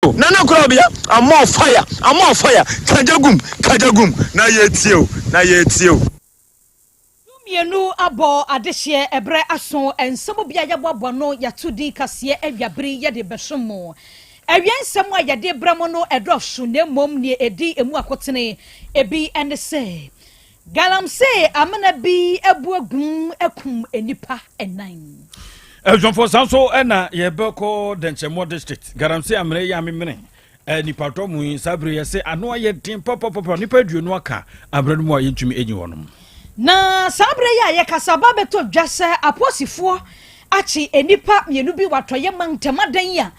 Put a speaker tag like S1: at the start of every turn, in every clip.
S1: Nana Krobea, I'm more fire. Kajagum, na yetio.
S2: Mienu abo adehye ebre aso ensemo bia yabobɔ no yatudi kase awiabere ye de besomo awiensemo a yade bramo no edofso na mom ne edi emu akotene ebi ene se galamse amana bi ebuagum ekum enipa enan
S3: Jonfo Sanso ena yebeko denchemo district galamse amre ya memene nipa to mu sabre yese ano ye din pop nipa duonu aka abranu mu ayentumi enyi wonom
S2: na sabre ya ye kasaba beto dwase aposifo achi enipa mienu bi watoye mantemadan ya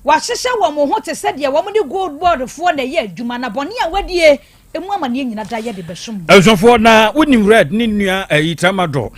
S2: wahyehyɛ wo mo ho te sɛ de wo mo ne gold board fo na ye adwuma na bɔne a wadie emu amane nyina da ye de besom
S3: Jonfo na wonim red ni nua yitamado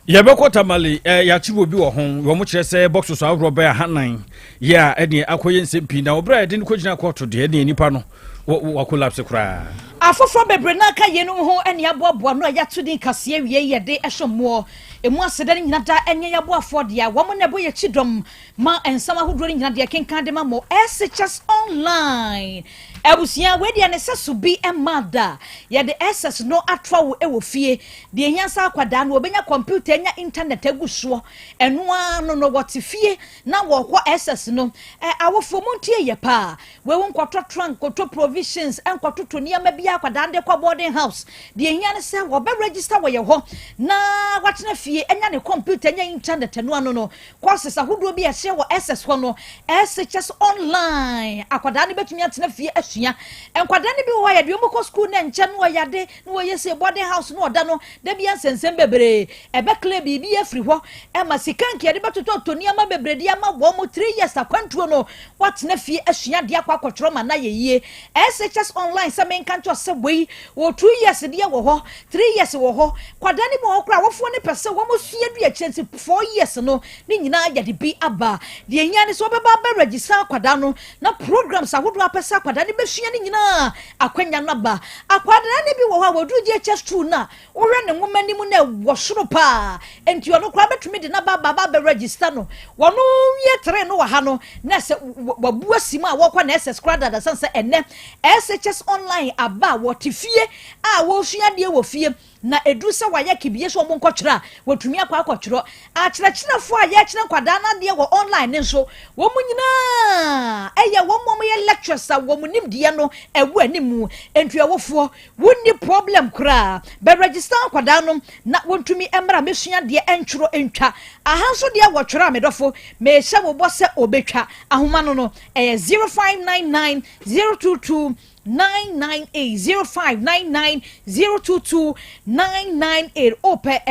S3: yebeko tamale yachibo bi wo ho wo mo kyerɛ sɛ box so Krobea hanan ya ene akoye nsɛmpi na obra de ko gyina court de ene nipa no wa collapse kra
S2: afofo bebre na ka ye no ho ene aboaboa no yato din kase wie ye de ehwomo emu aseda ni nyina da enye yaboafo de a wo mo na bo ye chidom ma ensama hodoro ni nyina de kenkan de ma mo SHS online abusia we de ne sesu bi emada ye de SS no atwa wo ewo fie de ehiansa akwada no obenya computer nya internet aguso eno ano no wote fie na wo hɔ SS no awofo montie ye pa we won kwotɔ trunk kwotɔ provisions enkwotɔ to niam bia akwada de kwa boarding house de ehian se wo be register wo ye hɔ na watena fie enya ne computer nya internet eno ano no courses ahodo bi ehye wo SS hɔ no SHS online akwada ne betumi atena fie asua enkwada ne bi wo ya de omko school na nche no ya de no ye se boarding house no oda no da bia nsensem bebre ebe club bi afri hɔ ema sikanki ya de betoto to niam bebre de ama wo mo 3 years akwantuo no watena fie asua de akwa kwotro ma na ye yie SHS online se men kanto se wei wo 2 years de wo hɔ 3 years wo hɔ kwada ne mo okra wo fo ne pese wo mo sua du achensi 4 years no ni nyina ya de bi aba de enya ne so beba ba register kwada no na programs ahodo apesa kwada ne besua ne nyina akwanya no ba akwada ne bi wo hɔ wodu je HS2 na wo hwe ne ngoma ni mu na wo soro pa enti ono kra betumi de na ba register no wono wie tre no wa ha no na se wabu asim a wo kwa na SS krada da sanse enne SHS online aba wo tifie a wo sua de wo fie na edu se wa yakibie so mo nkotwera watumi akwa akotwero a kyerɛkyerɛfo a ya kyerɛ kwada na de wo online ne so wo mu nyina eye wo mo ye lectures a wo mu nimdeɛ no ewu animu entuawofo wonni problem kra be register kwada no na wontumi emra mesua de entwero entwa ahanso de wo twera medofo me hye wo bɔ sɛ obetwa ahoma no 0599 022 998 0599 022 ope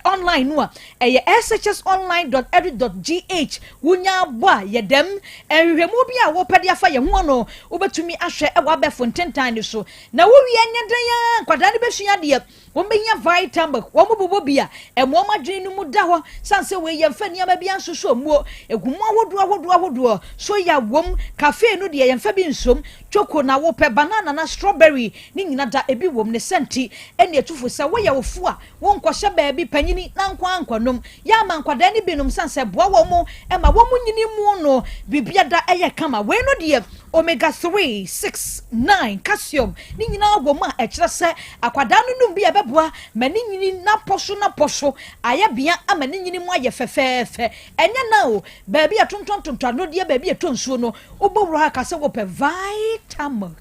S2: online no shsonline.edu.gh wunya bwa yedem enhwemu bi a wo pede afa ye ho no obetumi ahwe e wa be fontentan so na wo wi enyedan ya kwada ne besua de wo menya vitamin wo mobobo bia emo madwene no mu da ho sanse we ye mfa niam bia nsoso muo egumo ahodo so ya wom cafe no de ye mfa bi nsom choco na wo pe banana na strawberry ni nyina da ebi wom ne senti ene etufo se wo ye wofu a wo nkɔhye baabi panyini na nkwanom ya ma nkwada ne binum sanse boa wo mo e ma wo mu nyini mu no bibia da eye kama we no de omega 3 6 9 calcium ni nyina wo ma e kyerɛ se akwada no num bi ebeboa ma ni nyini na poso aya bia ama ni nyini mu aye fefefe enye na o baabi atontontonto no de baabi etonsuo no obowro ha ka se wo pe vitamin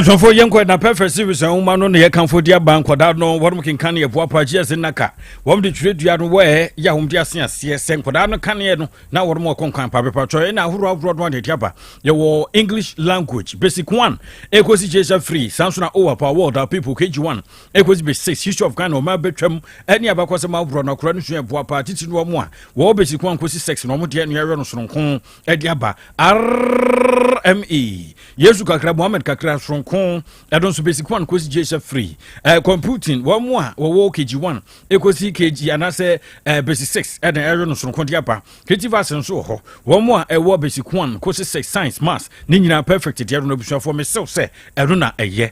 S3: Jonfo yenko na perfect series uma no ye kanfo dia bank da no wodum kinkan ye boa pagia se naka wom de twerɛdua no we ya hom dia se ase se nkoda no kan ye no na wodum konkan pa pepa tro na ahuru no de tiaba ye wo English language basic 1 ekosi jeja free sansuna over power world people kg1 ekosi basic 6 history of Ghana ma betwam ani abakose ma ahuru no kora no so boa pa titi no mo a wo basic 1 kosi 6 no mo de no ye no so nko e diaba RME Yesu kakra Muhammad kakra Sonkon ɛdon so basic 1 kosi J free computing wɔn mu a wɔwɔ KG1 ekosi KG anase basic 6 ɛna ɛyɛ no Sonkon de aba creative arts nso wɔ hɔ wɔn mu a ɛwɔ basic 1 kosi 6 science maths ne nyinaa perfect de ɛdo no busuafo me sew sɛ ɛdo na ɛyɛ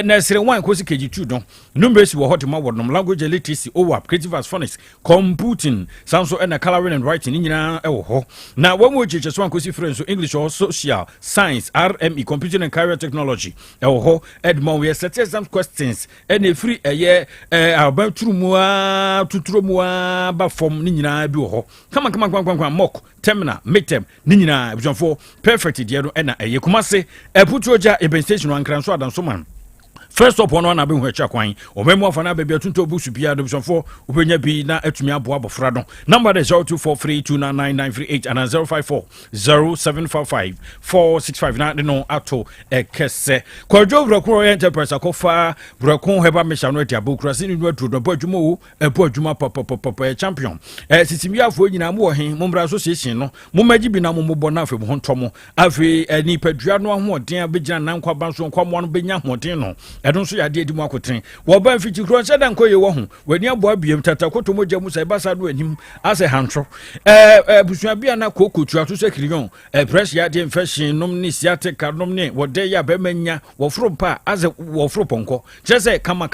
S3: na sere 1 kosi KG2 don numbers wɔ hɔ de ma wɔ nom language literacy OWAP creative arts phonics computing sanso ɛna coloring and writing ne nyinaa ɛwɔ hɔ na wɔn mu GHS 1 kosi frɛ nso English or social science RME computing and career technology ɛwɔ hɔ ɛdma we set exam questions ɛna free ɛyɛ abanturu mu a tuturo mu a ba form ne nyinaa bi wɔ hɔ kama mock terminal midterm ne nyinaa busuafo perfect deɛ no ɛna ɛyɛ kumase ɛputuoja eben station ankranso adanso man first up one na be hu acha kwan obemu afa na bebia tunto busu bia do bishofo obenya bi na atumi abo abofra don number is 0243299938 and 0540755465 na de no ato ekese kwajo brako enterprise akofa brako heba mesha no atia bokura sini no adu do badwuma o ebo adwuma papa champion sisimiafo nyina mo he mombra association no momaji bi na mombo na afi mo ntomo afi ni padua no ahoden abegina nan kwa banso kwa mo no benya hoden no ɛdon so yade edi mu akotren wo ba mfiti kro nse dan koye wo ho wani abo abiem tata koto moja mu sai basa do anim ase hantro busua bia na kokotu ato se kirion press yade infection nom ni sciatic nom ni wo de ya ba manya wo fro pa ase wo fro ponko chese kama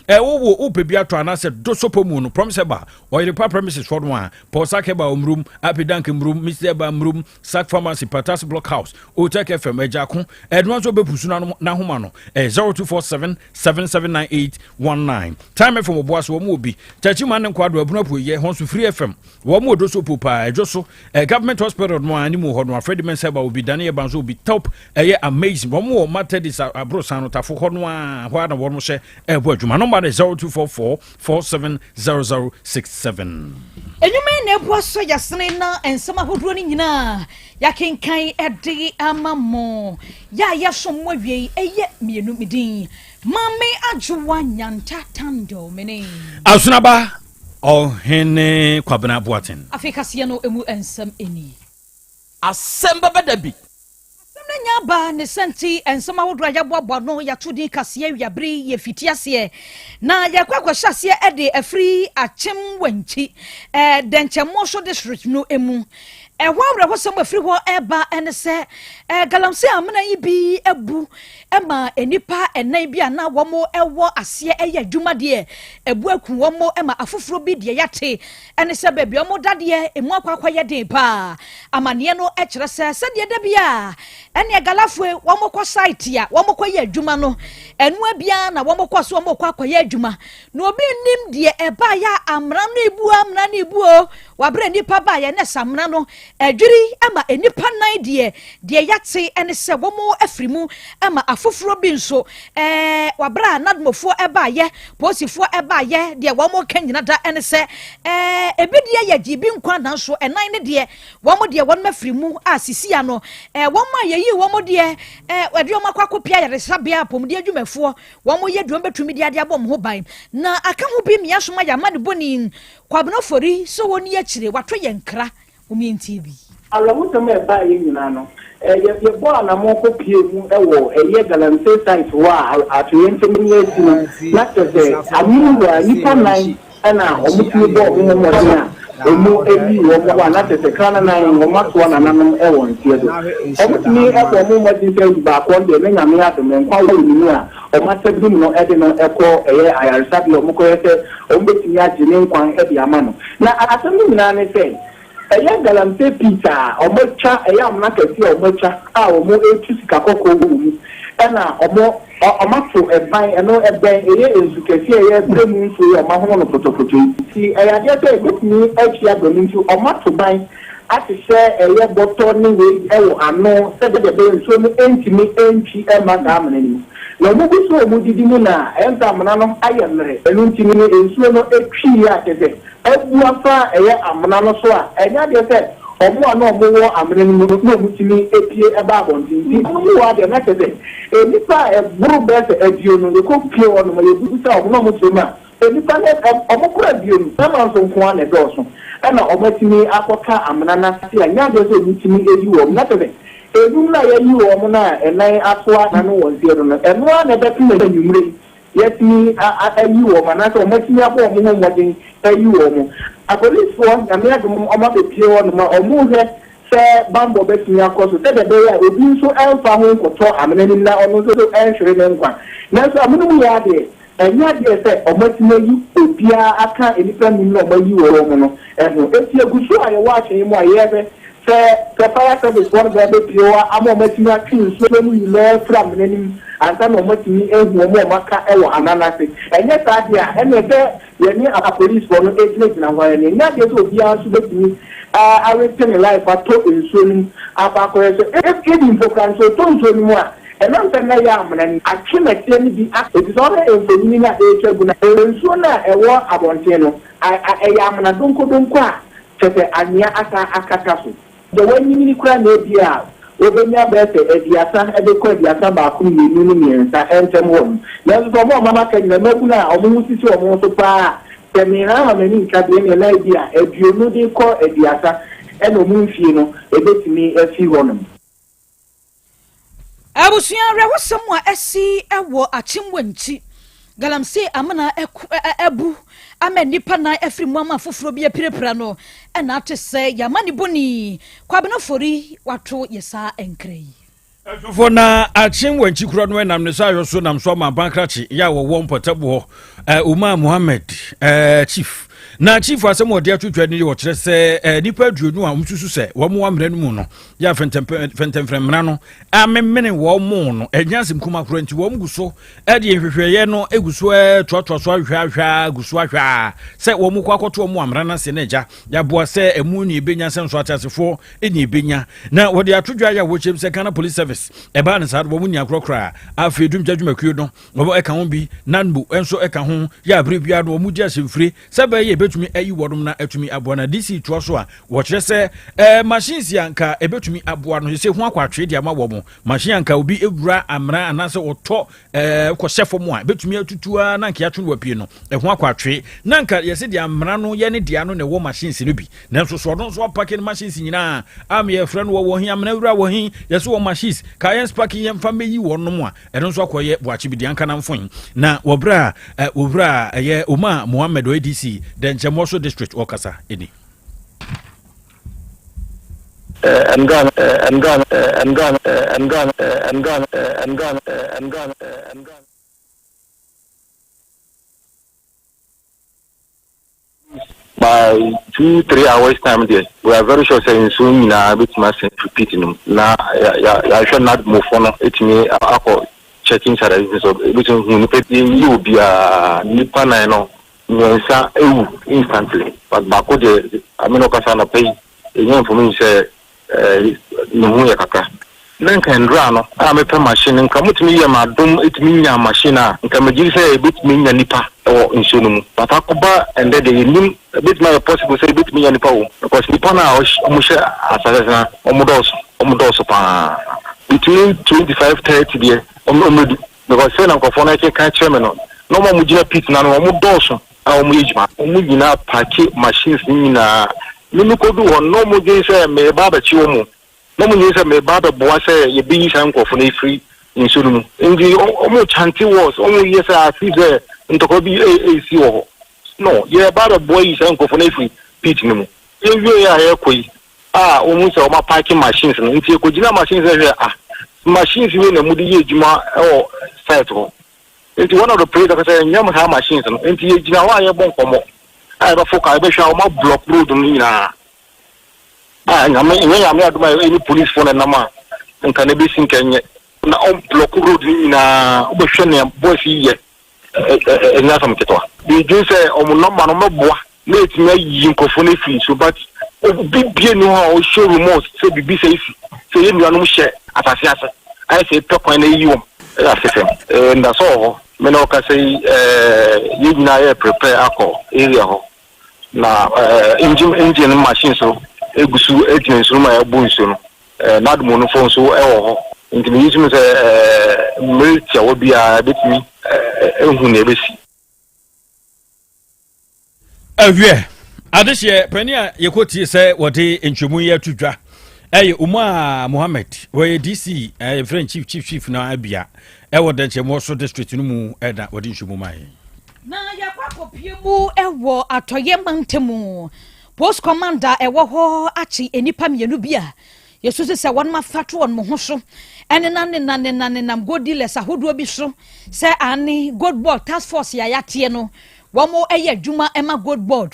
S3: wo pebi ato anase do sopo mu no promise ba o yire pa premises for one posake ba omrum apidank mrum mr ba mrum sac pharmacy patas block house o take fm ejako edwan so bepusu na homa no 0247779819 time FM oboaso wo mu obi chachima ne nkwado abunapo ye honso free FM wo mu odoso popa ejoso government hospital no ani mu ho no Fred Mensaba obi dane banzo obi top amazing wo mu Matedis abro sano tafo ho no a ho na wo no hye ebo adwuma number 0244470067
S2: enyume na ebo so yasene na ensema hodro ni nyina yakenkan ede amamo ya somwa wie eye mienu midin mame ajuwa nyanta tando mene
S3: asunaba ohene kwabena boaten
S2: afika se no emu ensem eni
S4: Asem Beba Dabi
S2: nya ba ne senti ensema hodro ya boabo no ya tudi kase wiabri ye fitiase na ya kwakwahase ede afri achem wanchi denchemo so district no emu wawre ho sem afri ho eba ene se galamse amna yi bi ebu ema enipa enan bi ana womo ewo ase eye adwuma de ebu aku womo ema afoforo bi de yate ene se bebia omo dade emu akwakwa ye den pa amane no ekire se de da bia ene galafue womo ko site ya womo ko ye adwuma no enu abia na womo ko so womo ko akwa adwuma no obi nim de eba ya amra no ibu o wabre nipa ba ye ne samra no adwiri ama enipa nan de yate ene se womo afrimu ama afoforo bi nso wabra nadmofo eba ye posifo eba ye de womo kanyina da ene se ebi de ye gibi nkwa na so enan ne de womo de won mafrimu asisia no womo ayeyi womo de wade womo akwakopia yare sabia pomde adwumafo womo ye duom betumi de ade abom ho ban na aka ho bi miasoma ya mane boni kwabno fori so woni ya kire wato ye nkra omi TV
S5: alamuso me ba ye nyina no ye bo na mo ko pie mu ewo ye galamse site wa atoye ntemi ye ti na tese amuru wa nipa nine ana omuti bo mo mo dia emu ebi wo mo na tese kana na ngoma to na nanam ewo ntie do omuti ni ebo mo mo di se ba ko de me nyame ado me kwa wo ni a o ma se dum no ede no eko ayarisa bi o mo ko yete o mbeti ya jine nkwan ede ama no na asem ni na ne se galamse pizza omocha amna kesi omocha omo etusika kokko wu na omato eban eno eben ezukesi bremu nso omaho no fotofoto ti de se gutni achia domintu omato ban atise boto ni we ewo ano se de nso no entimi enchi ga amna ni na mo bi so mo didi mu na enta amna no ayemre enu ntimi ni enso no etwi ya tese ebuafa amna no so a enya de se omo na omo wo amna ni no mutimi epie eba abontin ti omo wa de na tese nipa buru bese adio no ko pie wono ma yebu sa omo no mutima nipa ne omo kura adio no na ma so nko na do so na omo timi akoka amna na se anya de se mutimi eyi wo na tese Edum na ye yi wo na enan asoa na no won sie no. Eno na be tun na nyumre. Yet me ayi wo na so matimi abo mo modin ayi wo mo. A police force na me adum o ma be pie wo no ma o mu he se bambo be tun akoso se de be ya obi so enfa ho nkoto amenani na ono so enhwere ne nkwa. Na so amunu ya de enya de se o matimi yi obia aka enipa mi no ma yi wo mo no. Ehno eti egusu aye wa ahwe mu ayebe the fire service one baby pure amo matimi atwin so mu ile from nanim anta no matimi ehu mo maka ewo ananase enye saade a ene be ye ni a police for no agent na wa ni nya de so bia so betimi a retain life ato enso ni abako so if giving for can so to so ni mo a ena nta na ya amana ni atwemete ni bi a it is all enfoni na e twagu na enso na ewo abonte no a ya amana donko a tete anya akaka so the one you need cry maybe over your better at the Asan at the Quad Yasan Baku, Union, and Tem. There's no more Mamma can remember now, almost to a motor pa. The Mina, many can be an idea, if you know they call at the Asan and the moon, you know, a bit to me as you want them.
S2: I was young, was somewhere I see a war at Chimwenchi. Galamse amana ebu ame nipa na efri mama foforo bia pirepira no e na ate se yamani boni kwabena fori wato yesa enkrei
S3: for na achim wanchi kuro no nam ne so ayoso nam so ma bankrachi ya wo won potabo Umar Muhammad chief na chief asem odi atwetwa ni wo kire se nipa aduonu a umsusu se wo mo amre no mu no ya fentemfremra no amemmene wo mo no enyansem kuma kuro nti wo mguso e de hwehweye no eguso totoso ahwa guso ahwa se wo mo kwakoto wo mo amra na se na eja ya boa se emu ni benya senso atasefo eni benya na wo de atwedwa ya wo chem se Ghana Police Service e ba ne sa wo mu ni akrokra afedum jadwumakuo no wo e ka ho bi nanbu enso e ka ho ya abribia no wo mu dia semfire se ba ye betumi ayi wodum na atumi aboa na DC to so a wo kire se machines yanka ebetumi aboa no se ho akwatwe dia ma wo mo machine yanka obi ewura amra anase oto ko chefo mo a betumi atutua na nka yatwe no wapie no ho akwatwe na nka yese dia amra no ye ne dia no ne wo machines no bi na so so no so packing machines nyina am ye frɛ no wo hi amna wura wo hi yese wo machines ka yen packing ye mfa meyi wo no mo a ɛno so akoye boachi bi dia nka na mfon na wobra ye Umar Muhammad ODC den Jamoso district Okasa ini
S6: Ghana by 2-3 hours time there we are very sure saying soon na bit must repeating na ya should not move on it me ako checking services so between who you be nipa na no nyensa ewu instantly but bako de amino kasa na pay enye for me say no hu yakaka nanka ndra no me pe machine nka mutumi ye madom etumi nya machine a nka magiri say betumi nya nipa o nsonu mu but akoba and the nim bit my possible say betumi nya nipa o because nipa na o she asase na omudoso pa between 25-30 there omudu because say na nkofo na ke ka chairman no mo mujina pit na no omudoso omu ejima omu nyina paki machines nyina nunu kodu won no mo gye say me baba chi omu no mo gye say me baba boa say ye bi san nkofo na free insuru mu ndi omu chanti was omu ye say asize ntoko bi AC wo no ye baba boa yi san nkofo na free pit ni mu ye wie ya ye koi omu say o ma paki machines no nti ko gina machines say machines we na mu di ye ejuma o site ho. It's one of the places that say nyam ha machines no enti ye gina wa ye bon komo ba foka be hwa ma block road no nyina nyam aduma any police phone na ma nka na be sin kenye na on block road nyina be hwe ne boss ye enya sam ketwa bi ju say o mo number no meboa na etime yi nkofo na fi so but bibie no ha o show remote say bibi say fi say ye nuanom hye atase ase I say pekwan na yi wom and that's all. Me no ka say you na prepare akọ area ho na engine machine so egusu engine so ma ebu nso no na dum no phone so e wo ho nti me use me say military wo bia betimi ehun na ebesi
S3: awie adehye pani a yekotie say wode ntwemu ye tudwa Hey, Umar Mohammed, where DC, a French chief na Abia, ewo denche moso district no mu eda wodi nhwumumai.
S2: Na yakwa kopiemu ewo atoye mantemu. Post commander ewo ho achi enipa mienu bia. Yesu se won ma fatu on mo ho so. Ene nam godi lesa hodo bi so. Se ani god board task force ya yate no. Womo eye adwuma ema god board.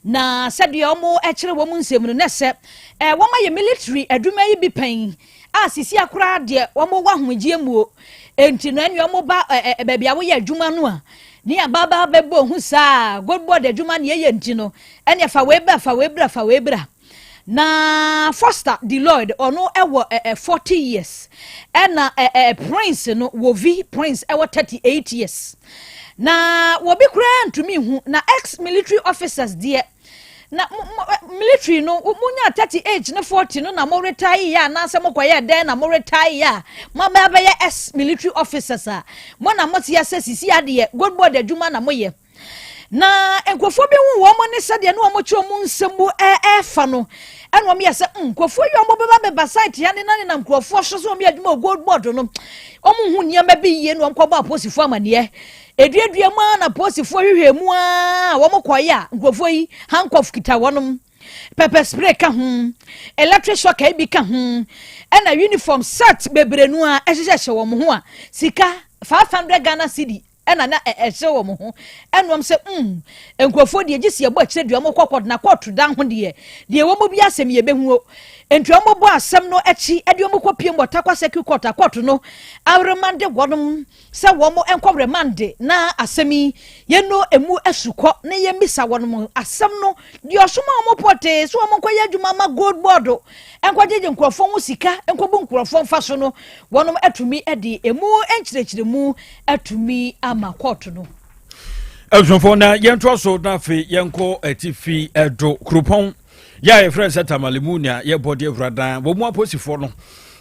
S2: Na said omo ekire womu nsem no ne se woma ye military adwuma yi bi pen a sisi akura de womo wa hogie muo enti no ene omo ba bebia wo ye adwuma no a ni ababa bebo hu saa god board adwuma ne ye enti no ene fa webra na Foster Deloitte ono ewo 40 years ena Prince no wovi Prince ewo 38 years na wobi kura ntumi hu na ex military officers there na military no munya 38 na 40 no na mo retire ya na se mo kwaye den na mo retire ya mo ba be ex military officers a mo na mo tia sisi ade god board adwuma na mo ye na enkofo bi hu wo mo ne sade na mo chi omu nsemu fa no eno me yese nkofo yi omo be ba site ya ne na nkofo so me adwuma god board no omu hu niam bi ye no nkwa ba posifo amane eduadua ma na posifo hwehwemu a wo mo koye a nkofo yi handcuff kita wonom pepper spray ka hu electric shock bi ka hu ena uniform set bebrenu a ehyehyehye wo mo ho a sika 500 Ghana cedi ena na ehye wo mo ho enom se nkofo de gisi ebo akire dua mo kokod na kotu dan ho de wo mo bi asem ye behu enti o mo bo asem no echi ede o mo kopiem botakwa security court no awremande gwonom se wo mo enko remande na asemi ye no emu asuko na ye misa wonom asem no de osoma o mo pote so o mo koye adwuma ma gold board enko jeje nkrofo ho sika enko bu nkrofo mfa so no wonom atumi ede emu enchirechire mu atumi ama court no
S3: Elson na yento so na fe yenko atifi edo krupon ya ye friend Tamalimunia ye body evradan bo mu aposifo no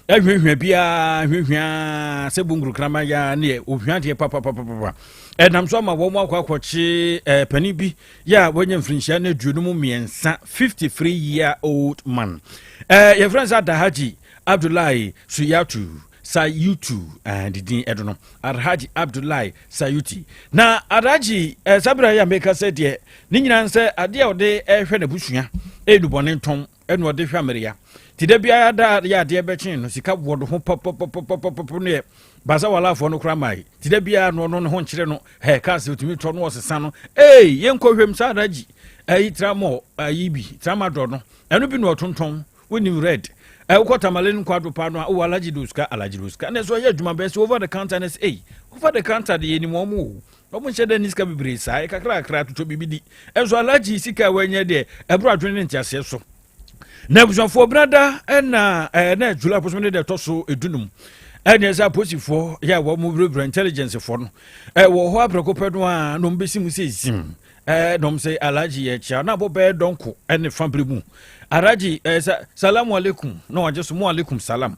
S3: ehwehwe bia hwehwea se bunguru krama ya ne ohwea de papa enam so ma bo mu akwakoche pani bi ya wonye mfrinhia na duonum miensa 53-year-old man ye friend Dahaji Abdullahi Suyatu Sayutu and din edono Alhaji Abdullahi Sayuti na Alhaji Sabra ya meka said ye ni nyina nse ade a ode ehwe na busua enubone nton eno ode hwameria tide bia da ya ade bechen no sika wodo ho pop ne baza wala fo no kramai tide bia no ho nkyere no he ka se otumi to no osesa no yenko hwem sa Alhaji tramo ayibi tramadro no eno bi no otonton woni red ukota malenu kwado pano o alaji duska na so ye adwuma be over the counter na say over the counter de ni mo mo nhede ni sika bibre sai kakra to bibidi enso alaji sika wanye de ebro adwene ntiase so na busanfo brada na jula posome de toso edunum ene sa posifo ya wo mo brebra intelligence fo no wo ho aprekopedo a no mbesi mu sesim nom say alaji ye cha na bo be donko ene fambre mu Araji salamu alaikum no wajesu mu alaikum salam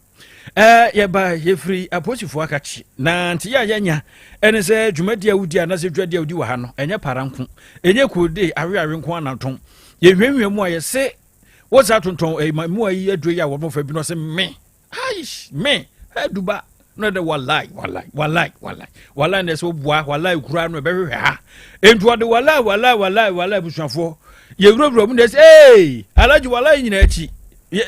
S3: ye ba ye free aposifo akachi na nti ya yanya ene se dwumadi awudi ana se dwadi awudi wa ha no enye paranko enye kode awe nko anaton ye hwenhwe mu aye se wo za tonton mu ayi adro ya wo fa bi no se me aish me duba no de wallahi ne so bua wallahi kura no be hwe ha entu de wallahi busuafo ye wurowuro mu ne say Alhaji wallahi nyina achi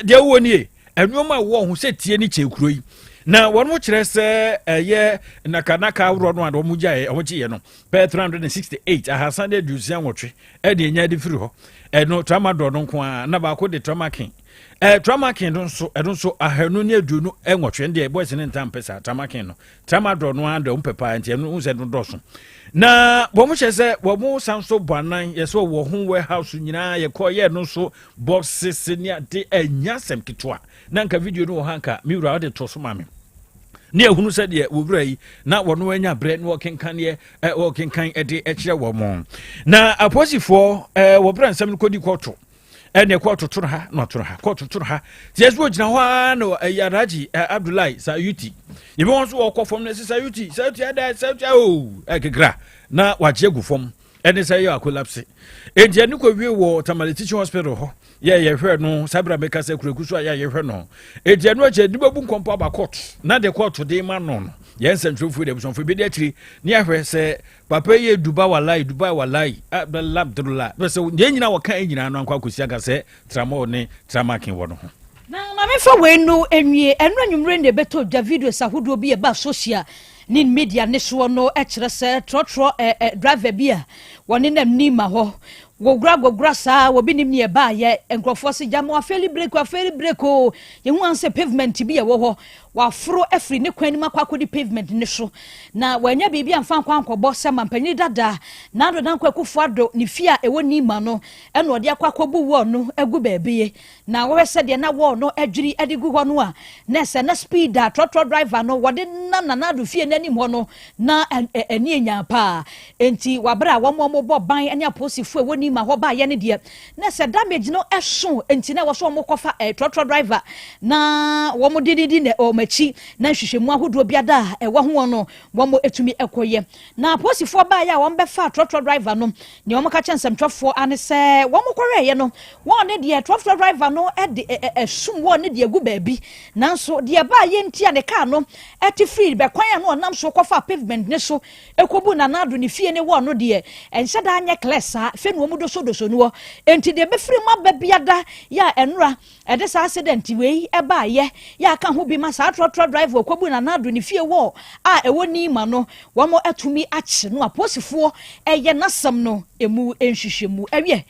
S3: de wo nie enwoma wo ho se tie ni chekuro yi na wonu kire se ye nakanaka wuro no ado mu gyae o chi ye no pe 368 ahasande dusian wotwe e de nya de firi ho no tramadol no nko a na ba ko de tramakin tramakin don so ahanu ne aduonu enwotwe de boys ne ntampesa tramakin no tramadol no ando mpepa nti enu se do doso na bomu chese bomu sanso banan yeso wo hu warehouse nyina ye ko ye no so boxes ni ade anyasem kitwa na nka video no hanka miwura ade to so mame ne ehunu se de wobura yi na wono anya bre no kenkan ye kenkan ede ekire wo mo na aposifo wo bra nsem kodi kwoto ene kwoto toro ha no toro ha kwoto toro ha yeso gina ho no Alhaji Abdullahi Sayuti ibe won so wo kwofom na Sayuti ada Sayuti ekekra na waje gufom ɛne sɛ yɛ collapse enti ɛne kɔ wie wɔ Tamale Teaching Hospital hɔ yɛhwɛ no sabra meka sɛ kuraku so a yɛhwɛ no enti ɛno akyi de babu nkɔmpo aba court na de court de ma no yɛn nsɛntwerɛfoɔ de abusɔmfoɔ bi de akyiri ne ahwɛ sɛ papa yɛ Dubai walai Abdullah sɛ yɛn nyina wɔka nyina no ankɔ akɔsi aga sɛ trama ne trama ken wɔ no ho
S2: na mame fa wei no enwie ɛno anwumre ne beto dwa videos ahodoɔ bi ɛba social ne media ne so no ɛkyerɛ sɛ trɔtrɔ driver bi a wɔne nam ni ma hɔ gogura saa wobi nim ne ba yɛ nkrɔfoɔ se gyama afeli break o yehu anse pavement bi yɛ wɔ hɔ waforo afiri ne kwan nim akɔkɔdi pavement ne so na wanya biribi amfa nkwa nkɔbɔ sɛ mampanyini dada na ado dan kwakufo ado ne fie a ɛwɔ ni ma no ɛna ɔde akɔkɔbu wɔ no agu baabie na wɔhwɛ sɛ deɛ na wɔ no adwiri ade gu hɔ no a na sɛ na speed a trɔtrɔ driver no wɔde nam na ado fie n'anim hɔ no na ani enya pa enti wabra a wɔn bɔ ban ne aposifo ɛwɔ ni ma hɔ ba yɛ ne deɛ na sɛ damage no ɛso enti na wɔso wɔn kɔfa trɔtrɔ driver na wɔn didi na machi na hwehwɛmu ahodoɔ biada a ɛwɔ ho no wɔn etumi ɛkɔyɛ na aposifoɔ ba yɛ a wɔn bɛfa trɔtrɔ driver no ne wɔn ka kyɛn nsɛmtwɛfoɔ ane sɛ wɔn kɔrɛɛ no wɔn ne deɛ trɔtrɔ driver no ɛde ɛsum wɔn ne deɛ gu baabi nanso deɛ ba yɛ ntia ne kaa no ɛte free bɛkwan a no ɔnam so kɔfa pavement ne so ekobu na nado ne fie ne wɔn no deɛ ɛnhyɛ da anyɛ clear saa fɛ no wɔn doso no enti deɛ bɛfiri mu aba biada yɛ ɛnora ɛde saa accident wei ɛba yɛ aka ho bi ma saa trɔtrɔ driver kobu na nado ne fie wɔ a ɛwɔ ni ma no wɔn atumi akye no aposifoɔ ɛyɛ nasam no emu nhwehwɛmu ɛwie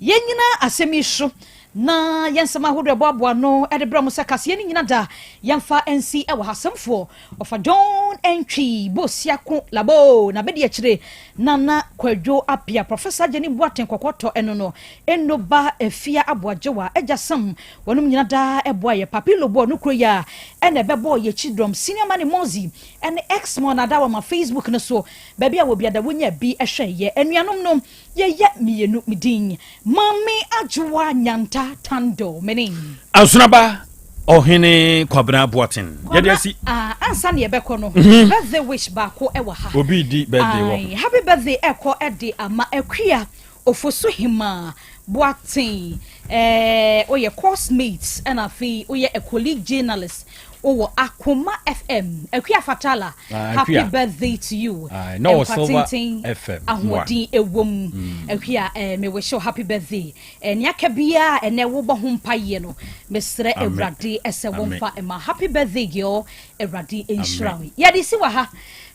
S2: yɛn nyina asɛm yi so na yɛnsɛm ahodoɔ ɛboaboa no ɛde brɛ mo sɛ kaseɛ no nyina da yɛmfa nsi ɛwɔ hasɛmfoɔ ɔfa John Entwi Bosiako labo na bɛde akyire nana kwadwo apia Professor Jenny Boaten kɔkɔtɔ ɛno no ɛno ba afia aboagyewa ɛgya sam wɔnom nyina da ɛboa yɛ papilo bo no kuro ya ɛna ɛbɛbɔ yɛ chidrom senior man Mozi ɛne X-Mon na da wɔ ma Facebook no so baabi a wɔbi ada wonya bi ɛhwɛ yɛ anuanom no yɛyɛ mienu midin mami adwoa nyanta tando menin
S3: Asunaba Ohene Kwabena Boaten yɛde asi
S2: ansa ne yɛbɛkɔ no birthday wish baako ɛwɔ ha
S3: obi di birthday wɔ
S2: happy birthday ɛkɔ ɛde ama akua ofoso hima Boaten oyɛ course mates ɛna afi oyɛ a colleague journalist owo Akoma FM akua fatala happy birthday to you
S3: no Silver FM
S2: ahodi ewom akua me wish you happy birthday niaka bia ene wo bo ho mpaye no mesre Ewrade ese wonfa ema happy birthday girl Ewrade enshrawe ya de si wa ha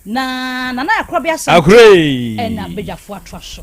S2: na Krobea na bejafo atwaso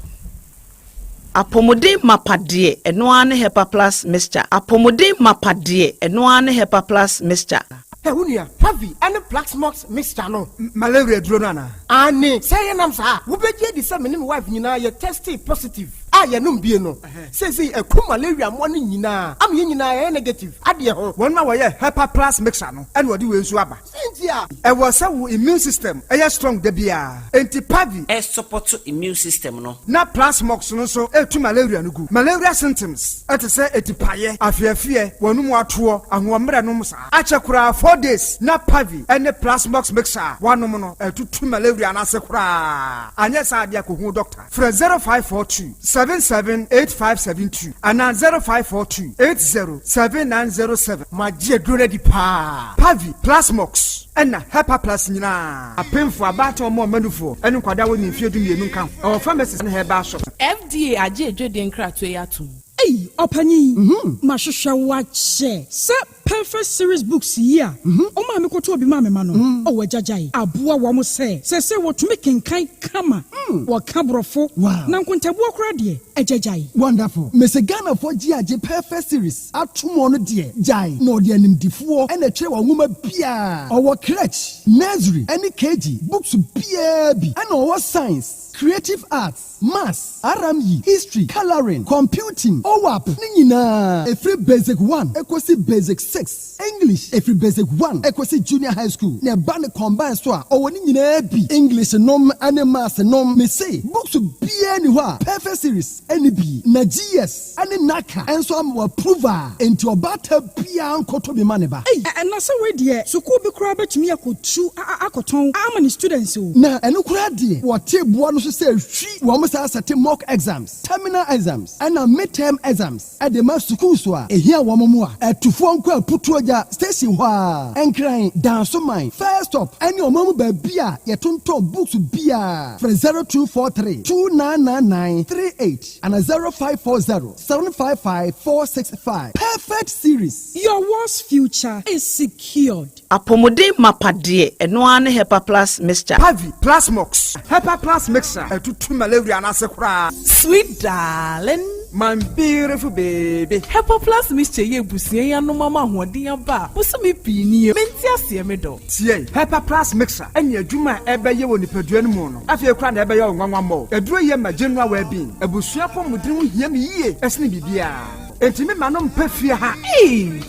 S7: Apomode mapade eno ane Hepa Plus mixture apomode mapade eno ane Hepa Plus mixture
S8: Hunia, heavy and a black smokes mixture no.
S9: Malaria dronana.
S8: Ani, say nam sa. Wo beje di se menim wife nyina ye tested positive. Ya num bie no. Say a ku malaria mo ne nyina. Am ye nyina ye negative. Ade ho.
S9: Won ma wo ye Hepa Plus mixture no. And wo di we nsu aba.
S8: Sentia.
S9: E wo say wo immune system. E strong da bia. Enti pavi.
S7: E support immune system no.
S9: Na plasmox no so e tu malaria no gu. Malaria symptoms. E te say etipaye, afiafie, wonum ato, ahomre no msa. Achekura 4 days na pavi ene plasmox mixer wanom no etutu malaria na sekura anya sa dia ko hu doctor fra 0542 778572 ana 0542 807907 magie drone di pa pavi plasmox ena Hepa Plus nyina apemfo abato mo manufo ene kwada woni mfiedu mienu kan o pharmacy na heba shop
S10: FDA age edwede nkrato yatum
S11: Hey, Opani, Mashusha wache. Se perfect series books here. Oma mi koto obi mame mano. Owe jajai. Abua wa mo se what to make in kai kama. Wa kabrofo.
S12: Wow.
S11: Na nkontabu okra die. Ejajai.
S12: Wonderful. Mese Ghana for GAJ perfect series. Atumo no die. Jai. No die nim difuo. Ene tre wa nguma bia. Owo crèche, nursery, any KG. Books bia bi. Ene owo science, creative arts, maths, RME, history, coloring, computing. Our Pap Nina every basic 1 equals basic 6 English every basic 1 equals junior high school ne ba ne combine so a owo ni nyina bi English nom ane maths nom me say books bia ni ho a perfect series any bi na GS ane naka enso am approval enti obata bia nkoto bi ma ne ba
S11: and na say we dey school bi kura betumi akotu akoton amani students o
S12: na eno kura dey what boa no so say hwi wo mo sa set mock exams terminal exams and midterm exams at the mass school so a ehia wo mo a atufo nko aputu oja station ho a enkran danso man first stop any omamu ba bia ye tonto books bia for 0243 299938 and 0540 755 465 perfect series.
S11: Your world's future is secured.
S7: Apomode mapade eno ane Hepa Plus mixture.
S9: Pavi Plus Mox. Hepa Plus mixture. Etutu malaria na sekura.
S10: Sweet darling.
S9: My beautiful baby.
S10: Hepa Plus mixture ye busie ya no mama hoden aba. Muso me pini. Menti ase me do.
S9: Tie. Hepa Plus mixture. Enya adwuma ebeye wo nipadua no mu no. Afie kra na ebeye onwanwa mo. Eduro ye ma general well being. Ebusua pomudin ho hia me yie. Esne bibia. Enti me manom pafie ha.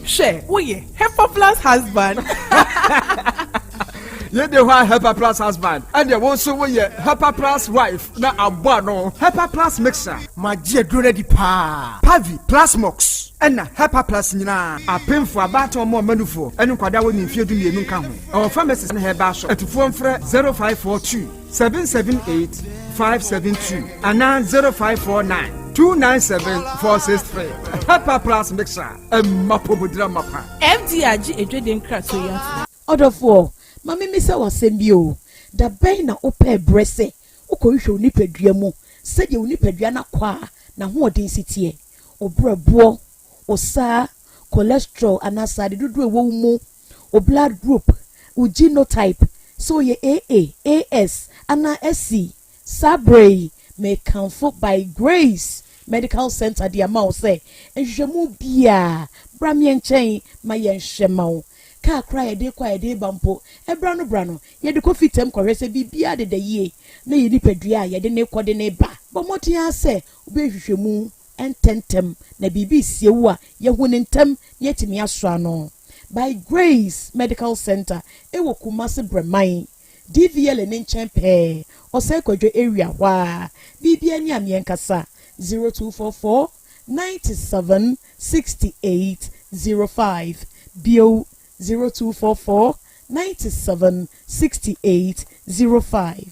S10: She, wo ye Hepa Plus husband.
S9: Ye de wa Hepa Plus husband. And ye won so wo ye Hepa Plus wife na abo no. Hepa Plus mixer. Ma je duro di pa. Pavi Plus Mox. Ena Hepa Plus nyina. Apemfo abato mo manufo. Enu kwada wo ni fie du mienu nka ho. Our pharmacist na heba shop. Etufo mfre 0542 778 572 ana 0549 297-463. Hepa Plus mixer. Mapobudra mapa.
S10: FDRG edweden krato ya.
S13: Odofo, mami mi se wasem bi o. Da ben na ope brese. Ukohwe onipadua mu. Sede onipadua na kwa na ho odensity e. Obrabo, osa, cholesterol anasa de dodo ewo mu. O blood group, o genotype. So ye AA, AS, ana SC, Sabre, may comfort by grace. Medical Center di amount say enhwemu bia bramien chen mayen hwemao ka kra ye de bampo ebra no ye de kofitem kwese bibia de yie na ye nipadua ye de ne kode ne ba bomotia se obehwehwemu ententem na bibi siewu a ye hu ne ntem ye timi aso ano by grace Medical Center ewo Kumasi Breman DVL ne nchen pe osai kwadwo area wa bibia ni amienkasa 0244 97 68 05 Bio 0244 97 68 05.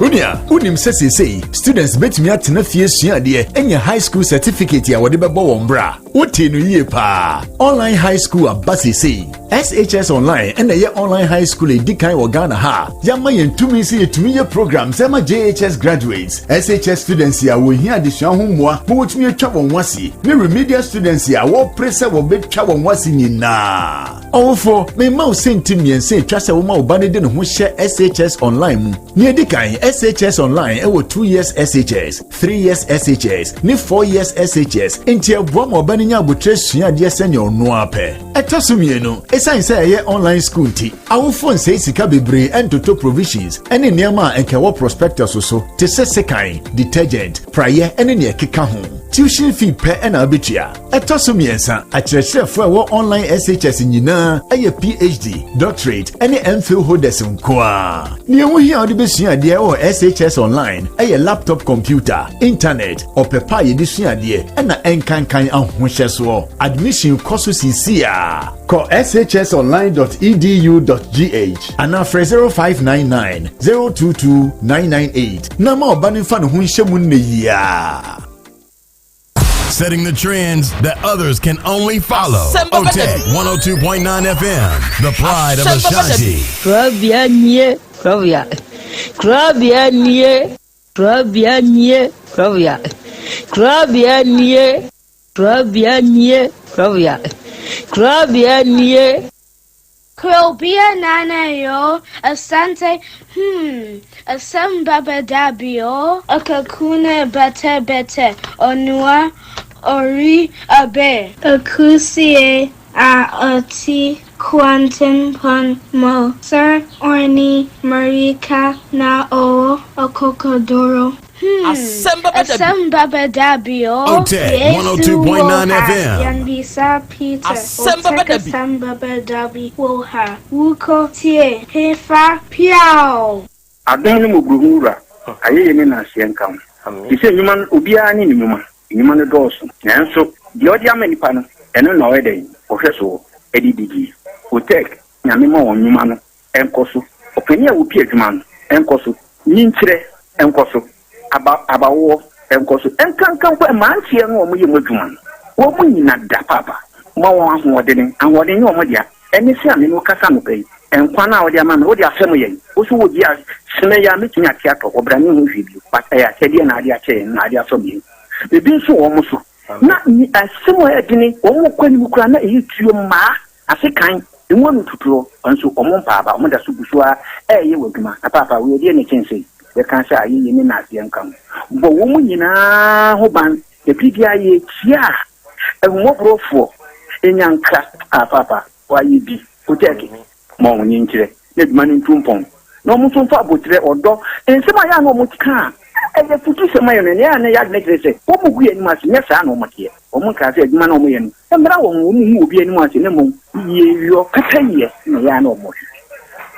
S1: Unia, unim say students bet me at na fie sua de enya high school certificate ya wode bebo wombra. Wote no yie pa. Online high school abasi say SHS online and ye online high school edikan wo Ghana ha. Yama yentumi say yetumi ye programs ema JHS graduates. SHS students ya wo hia de sua ho moa, mo wotumi atwa won wase. Ne remedial students ya wo prese wo betwa won wase nyina. Awofo, me ma o sentimi en say twa se wo ma wo ba ne de no ho hye SHS online mu. Ne edikan SHS online ewo 2 years SHS, 3 years SHS, ni 4 years SHS. Enti eboa mo ba nya abotre sua de senya ono ape. Etosumie no, esan say ye online school ti. Awofo nsɛ sika bebre entoto provisions. Ene niam enke wo prospectus so. Te sekan, detergent, prayer ene ne ekeka ho. Tuition fee pe na abetua. Etosumie nsa, akyerɛkyerɛfo a wo online SHS nyina eye PhD, doctorate ene MPhil holders nkoa. Ne ho hia ode besua de o SHS online eye laptop computer, internet, opepa ye disua de na enkankan ahohye so. Admission course CCA. Call shsonline.edu.gh and after 0599 022 998. Nama obani fan ho nhyemu ne ya.
S14: Setting the trends that others can only follow. OTEC 102.9 FM, the pride of Ashanti.
S15: Krobea, Krobea, Krobea, Krobea, Krobea, Krobea, Krobea, Krobea, Krobea,
S16: Krobea nana yo, Asante, Asem Beba Dabi yo, Akakune bete, Onua, Ori abe, Akusie, Ati, Quantum pon mo, Sir Orni, Marika na o, Okokodoro.
S4: Asem
S16: Beba Dabi.
S14: OTEC 102.9 FM.
S16: Yanbisa Peter.
S4: Asem Beba Dabi.
S16: Asem Beba Dabi. Woha. Wuko tie. Hefa piao.
S5: Adon mu buhura. Aye ne na se nkam. Ise nyuma obiara ni nyuma. Nyuma no dɔɔso. Nanso de odi amanipa no eno na ɔyɛ ohwɛ so edidigi. OTEC nyame ma wɔn nyuma no enkoso. Opani a wo pie adwuma no enkoso. Nyinkyerɛ enkoso. Abawo enkoso. Enkankan kwa mantie no wɔn yɛ modwuma no. Wɔn nyina da papa. Ma wɔn ahoɔden ne wɔn dia. Eni se ame no kasa no pɛyi. Enkwa na odi ama no odi asɛm yɛ. Oso wo dia sene ya metumi ate atɔ obrani ho hwibio. But ɛyɛ sɛdeɛ na ade akyɛ na ade asɔ bi. Ebi nso wɔn so. Na ni asɛm a ɛdini wɔn kɔ ni mukura na eyi tuo maa ase kan. Emu no tuturo nso wɔn mpaaba wɔn da so busua ɛyɛ wɔ dwuma. Na papa wo yɛ ne kyɛnse. Yɛ kan sɛ ayi yɛ ne na ase nkam. Bo wɔn nyinaa ho ban. Ebi dia yɛ tia. Ehumɔborofo enyanka papa wa yi bi. OTEC ma wɔn nyinkyerɛ. Ne dwuma ne ntumpɔn. Na wɔn nso fa abotire ɔdɔ. Nsɛm a yɛ na wɔn tika. Ɛyɛ futu sɛm ayɛ no ne yɛ na yɛ adene kyerɛ sɛ wɔn mu gu yɛ anim ase nyɛ saa na wɔn teɛ. Wɔn ka sɛ adwuma na wɔn yɛ no. Mmara wɔn mu obi anim ase ne mu yɛ yɔ kata yɛ na yɛ na wɔn hwɛ.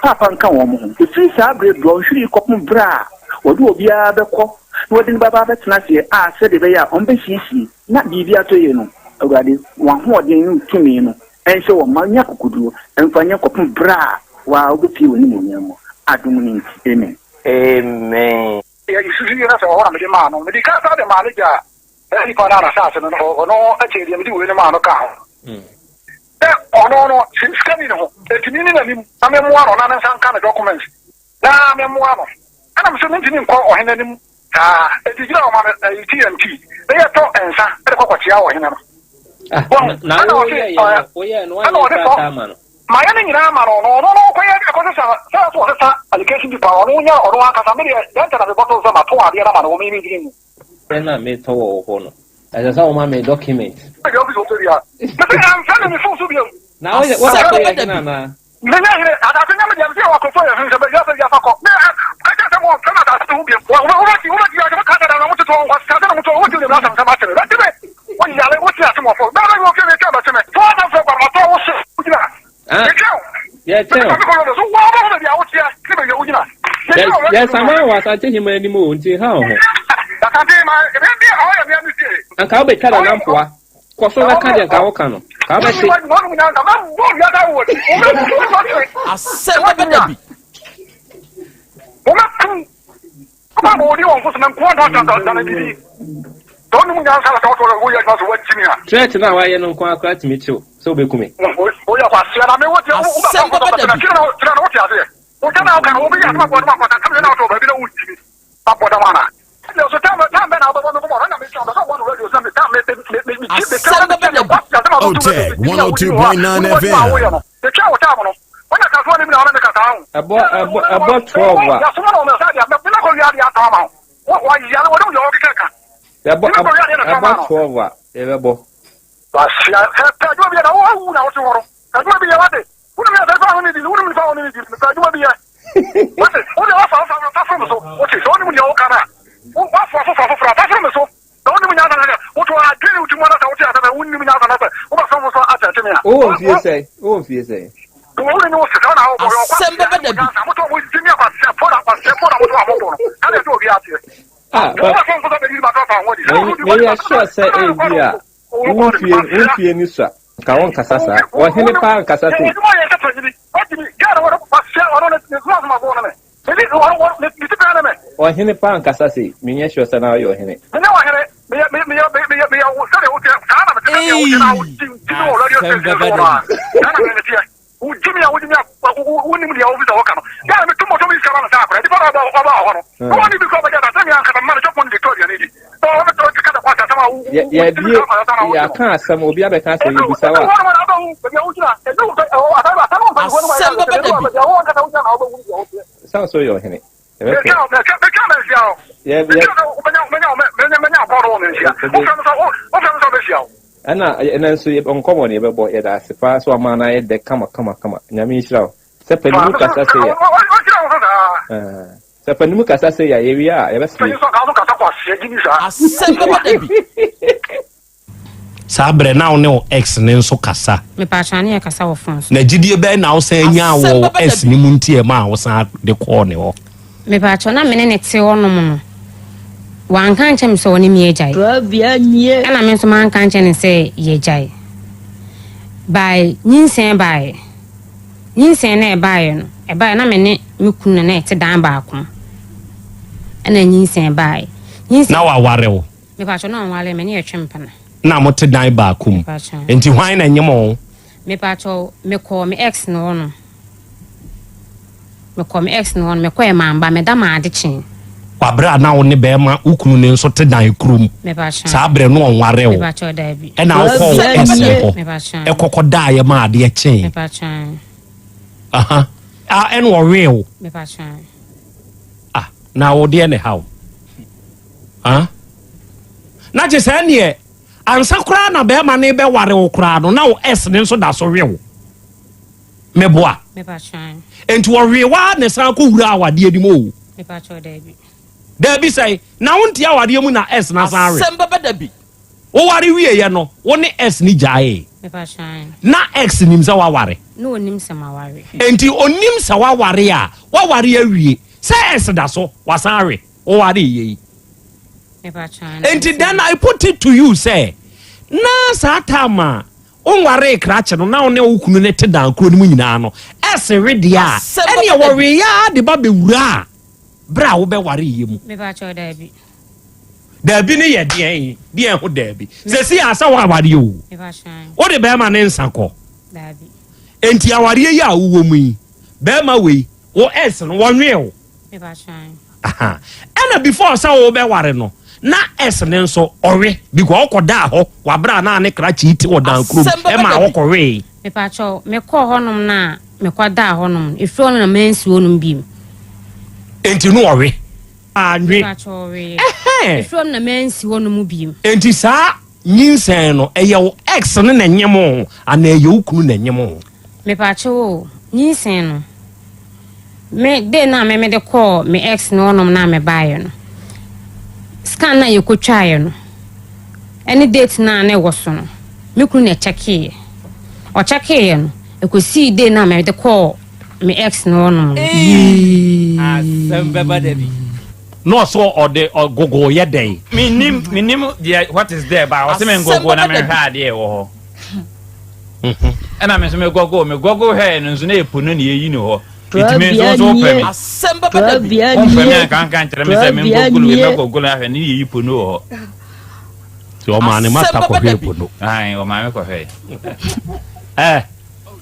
S5: Papa nka wɔn ho. Efiri saa abere do nhwiri kɔpem bra. Wɔde obiara bɛkɔ. Na wɔde ne baba bɛtena ase a sɛ de bɛyɛ a wɔn bɛsiesie na biribi atɔ yɛ no. Awurade wɔn ahoɔden no tumi no. Ɛnhyɛ wɔn ma nya kokuduro. Ɛmfa nya kɔpem bra. Wa obɛpie wɔ ne mu nyɛmo. Adom ne amen.
S17: Amen. Isusu yi na sɛ ɔhɔ na mede maa no mede ka saa de maa no gya nipa no anasase no ɔno akyɛ deɛ mede wei no maa no ka ho sɛ ɔno no sika ni ne ho ɛtumi ne n'anim na memmoa no na ne nsa nka ne document na memmoa no ɛnam sɛ mentumi nkɔ ɔhene anim saa ɛti gyina ɔma no TMT na yɛtɔ nsa ɛde kɔkɔkyea ɔhene no Maya ni na ma no ko ye ko sa so sa allocation di pa no nya oro aka sa me de denta na be bottle so ma to ade na ma no me mi drin
S18: na me to wo ho no asa sa o ma me document
S17: yo bi so to dia me am fa me so bi
S18: na o wa ko ye na na
S17: me na he ada ko nya me de am wa ko so ye se be ya fa ko me ka ta mo ka na da so bi wa ti ya ka ta na mo to wa ka ta na mo to wo ti le na sa ma tere da ti be wo ya le wo ti ati mo fo da na wo ke me ka ba te me to na fo ba ma to wo se ku na
S18: Yeah, someone was at him anymore until how? And how be cut a lampoa? Cosola Kaja Gawakano. How about
S4: Asem Beba Dabi.
S17: Come on, you want to some quarter don't know how to go to what Jimmy.
S18: Church now I don't quite me too. So be coming.
S17: Oh, yeah, I mean, what you're saying about the what you're saying. What can I can be out of what I'm coming out of a Jimmy. Up what I want. There's a time when I don't want to go on. I'm not radio something.
S14: OTEC 102.9 FM.
S17: The child town. When I can find him on the town.
S18: About 12.
S17: Why you don't know?
S18: About 12. Everbo.
S17: But I do be a who now tomorrow. I do be a what? Who do you have found it? Who do you found it? I do be a what is all the offer from so? What is only when you can? What for so? The only one what do I do to one of the wouldn't even have another. What someone so at me?
S18: Oh, you say, oh, you say.
S17: The only knows to know
S4: Asem Beba Dabi.
S17: I'm not always doing about support. I don't be out here.
S18: Maybe I sure say, dear. Won't be any sir. Kawan Casasa, or Henry Pan Casatu. Or Henry Pan Casasi, Miniature and now you're Henry.
S17: Jimmy, I wouldn't be over the Wakano. Yeah, I'm too much of his Carana Sapper. I want to become a manager of Victoria.
S18: Yeah, I can't some of the other countries. Sounds so you're Henry. And then so on common ever boy at us. Fast one man, I had the come. Yamisha. Separate Lucas, I say. Se panimu kasa se ya area, e be
S17: So you so kasa kwa se gini sa.
S4: Asem Beba Dabi.
S19: Sabre na one ex ne nso kasa.
S20: Me pa chane e kasa wo phone.
S19: Na gidie be na wo san nya wo ex ni mu ntie ma wo san de call ne ho.
S20: Me pa chona me ne te wonom no. Wan kan chem so woni me ejai.
S15: Krobea nie.
S20: Ana me so man kan chem se ye ejai. By nyinsen by. Nyinsen na e by no. E by na me ne me kunu na e te dan ba ko. Ana nyinsen by. Nyinsen
S19: Na wa ware wo.
S20: Me pa chona wale me ne e twempana.
S19: Na mo te dan ba kum. Enti hwan na nyemo.
S20: Me pa cho me call me ex no no. Me call me ex no no me call e mamba me da ma ade chin.
S19: Wabra na wo ne be ma ukunu ne nso te dan krum.
S20: Me pa cho.
S19: Sabre no onware wo.
S20: Me pa cho da bi.
S19: E na wo call ex ho.
S20: Me pa cho.
S19: E kokoda ye ma ade chin.
S20: Me pa cho.
S19: Aha. En wo real.
S20: Me pa cho.
S19: Na wo de ne how. Na je se ne ansa kura na be ma ne be ware wo kura no na wo es ne nso da so real. Me boa.
S20: Me pa cho.
S19: Enti wo rewa ne san ko wura awade adi mo.
S20: Me pa cho da bi.
S19: Da bi say na wonti awade mu na es na san re.
S4: Asem Beba Dabi.
S19: Wo ware wie ye no wo ne es ni jae.
S20: Me pa cho.
S19: Na ex nim sa wa ware.
S20: No onim se ma ware.
S19: Enti onim sa wa ware a wa ware awie. Say es da so wasan re. Wo ware ye.
S20: Me pa cho.
S19: Enti then I put it to you say na sa tama onware krache no na one okunu ne te dan kro nimu nyina no ese rede a ene ye worry ya de ba be wura bra wo be ware ye mu
S20: Me pa cho da bi.
S19: da bi ne ye de ho da bi se si asa wa ware o
S20: Me pa cho.
S19: wo de be ma ne nsako
S20: Da bi.
S19: enti aware ye a wo mu yi be ma we wo ese no wo nwe o
S20: Me pa cho.
S19: aha ena before sa wo be ware no na es ne nso ore because okoda ho wabra na ne krachi ti odan krum e ma okore
S20: Me pa cho me call honom na me kwada honom ifo no na mensi onum bim.
S19: Enti no ore anwe
S20: Me pa cho ore. Ifo no na mensi onum bim.
S19: Enti sa nyinsen no eye wo ex ne na nyemo ana eye ukunu na nyemo.
S20: Me pa cho nyinsen no. Me de na me de call me ex no onum na me buy no. Scan na ye kotwae no. Any date na na wo so no. Me kunu na check o check no. E ko see day na me de call me ex no no.
S3: Asem Beba Dabi.
S19: No so or the gogo ye day.
S3: Minim what is there ba o se men gogo na me hwa de wo ho. And I'm me gogo hair no so na epono na ye yi no ho. It means also pay me.
S4: Asem Beba Dabi.
S3: Me kan tell me say me gogo na hwa ni ye epono ho.
S19: So o man master ko he epono.
S3: Ai o man ko he.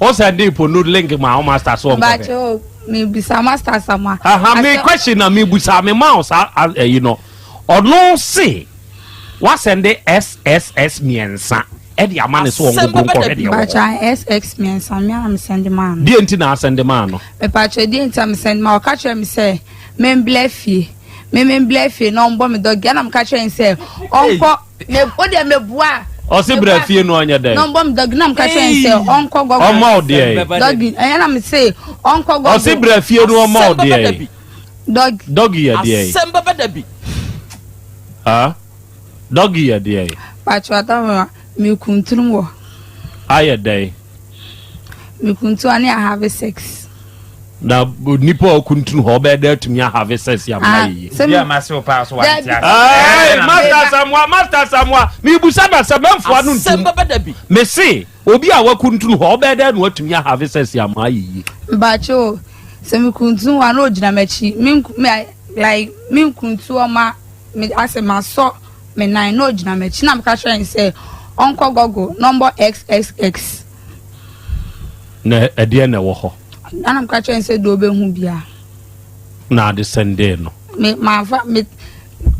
S19: O say dey epono link ma o master so on.
S21: Bacho me bisa master sama.
S19: Me question na me busa me mouse you know. Or no say what send the SSS miensa. Edi amane so on go ko ready.
S21: Bacha SX miensa me am send man.
S19: Di enti na send man no.
S21: Me bacho di enti am send man o ka kire me say me blefie. Me blefie no mbo me dog na me ka kire say onko me o de me bua.
S19: O se brafie no anya dey.
S21: No mbo me dog na me ka kire say onko gogo.
S19: O ma o dey.
S21: Dog anya na me say onko gogo.
S19: O se brafie no ma o dey. Dog ya dey.
S4: Asem Beba Dabi.
S19: Dog ya dey.
S21: Bacho ata me kuntrum wo.
S19: Aya dey.
S21: Me kuntu ani have sex.
S19: Na nipo okuntun ho be there to me have sex ya mai.
S3: Ya maso pass one.
S19: Master Samwa, mi busa ba sabemfo anu ntum.
S4: Asem Beba Dabi.
S19: Me say obi a wakuntun ho be there no atumi have sex ya mai.
S21: Bacho se me kuntu wa no gina machi. Me kuntu o ma me asema so me nine no gina machi na me ka try say onko gogo number XXX.
S19: Na ade na wo ho.
S21: Anam ka try say do be hu bia.
S19: Na de sende no.
S21: Me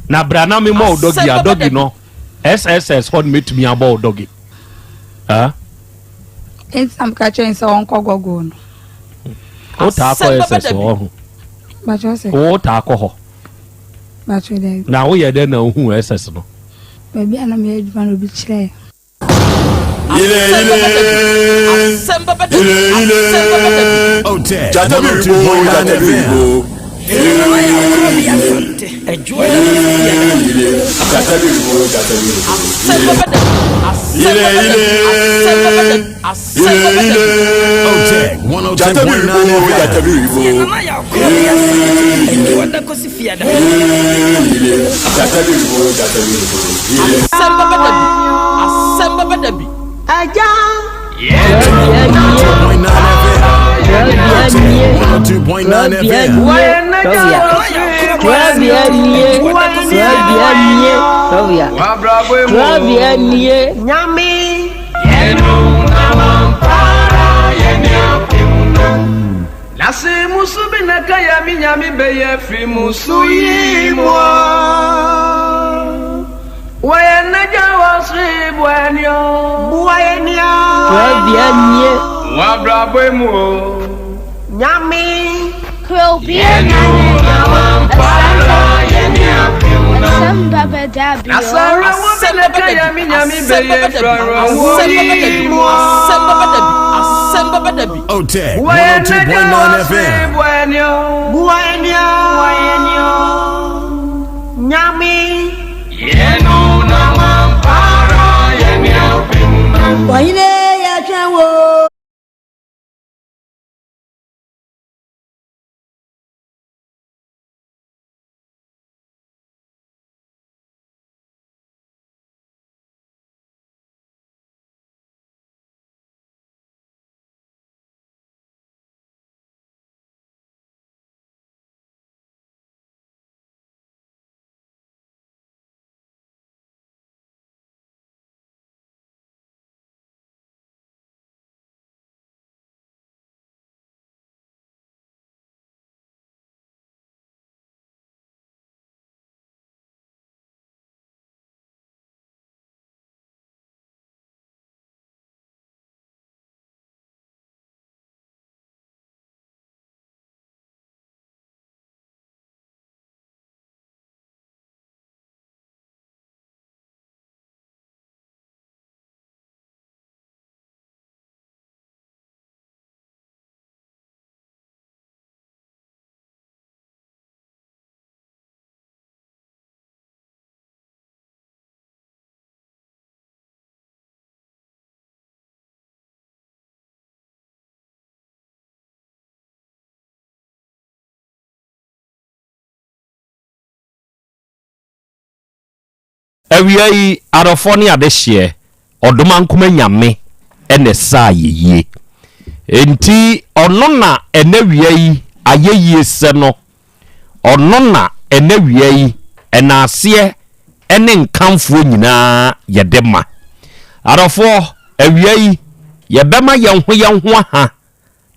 S19: na brana me mo dogi a dogi no. SSS hon me tumi about dogi.
S21: Am ka try say onko gogo no.
S19: O ta ko SSS ho.
S21: Bacho say.
S19: O ta ko ho.
S21: Bacho dey.
S19: Na wo ye de na hu SS no.
S21: Baby ana me eduma no bi kire.
S14: Ile. OTED 102.9 FM.
S11: Yaw Asante.
S6: Nasi musu binaka ya minyami beye fi musu yimwa Wayena jawasi buenyo Krobea Wabrabwe mo Nyami
S16: Krobea Asem Beba Dabi
S6: Asara wabinaka ya minyami beye floro
S4: Asem Beba Dabi
S14: OTEC 102.9 FM.
S6: Buenyo Nyami
S16: Yenu na mampara yeni apimuna Wahine ya chawo
S19: Awiai arofoni adehye odoma nkuma nyame ene saa yeye enti ono na enawiai ayeye se no ono na enawiai enase ene nkamfo nyina yedema arofo awiai yebema yenho ha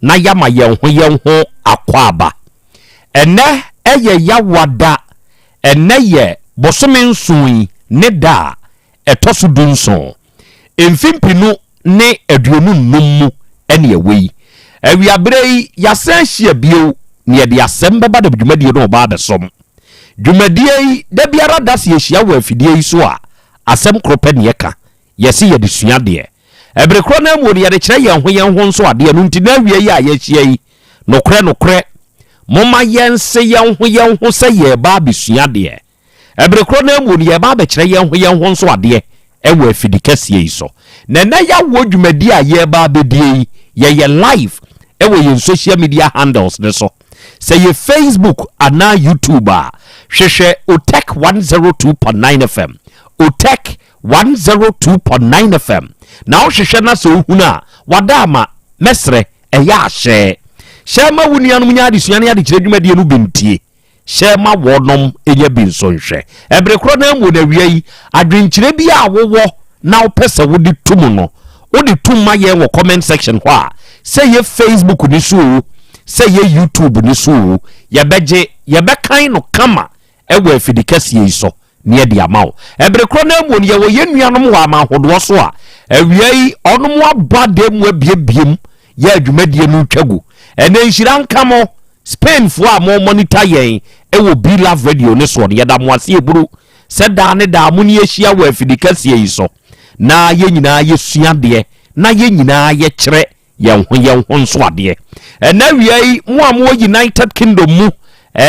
S19: na yama yenho akwaba ene eye yawada ene ye bosome nsui ne da etoso dunso emfimpinu ne aduonu num ene awei awiabrei yasan hia bio ne de Asem Beba Dabi dwumadie no ba besom dwumadie da biara das ye hia wa afidie yi so a asem krope ne yeka yesi ye de sua de ebrekro na mu ne ye de kire ye ho nso ade no ntina awie yi a ye hia yi nokre moma yense ye ho se ye ba besua de ebrekro na mu ne ba be kire ye ho nso ade ewo afidikase yi so na ya wo dwumadi a ye ba bedie ye live ewo ye social media handles ne so say ye Facebook ana YouTube a hwehwe OTEC 102.9 FM OTEC 102.9 FM na hwehwe na so huna wadama mesre eya hye shema wunianum nya adesua ne ade kire dwumadi no bentie shema wonom enya binso nhwe ebrekro na mu na wiai adwenkyire bi a wowo na opese wodi tum no wodi tum ma ye wo comment section ho a say ye Facebook ni so say ye YouTube ni so ye bekan no kama ewo afidikase yi so ne de amawo ebrekro na mu ye wo ye nuanom ho amahodo so a awiai onom abade mu abiebiem ye adwumadie no twagu ene nhiran kamo Spain fo a mo monitor yen ewo Be Love Radio ne so ye da mo ase eburu se da ne da mo ne ehia wo afidikase yi so na ye nyina ye sua de na ye nyina ye kire ye ho nso ade na wiai mo am United Kingdom mu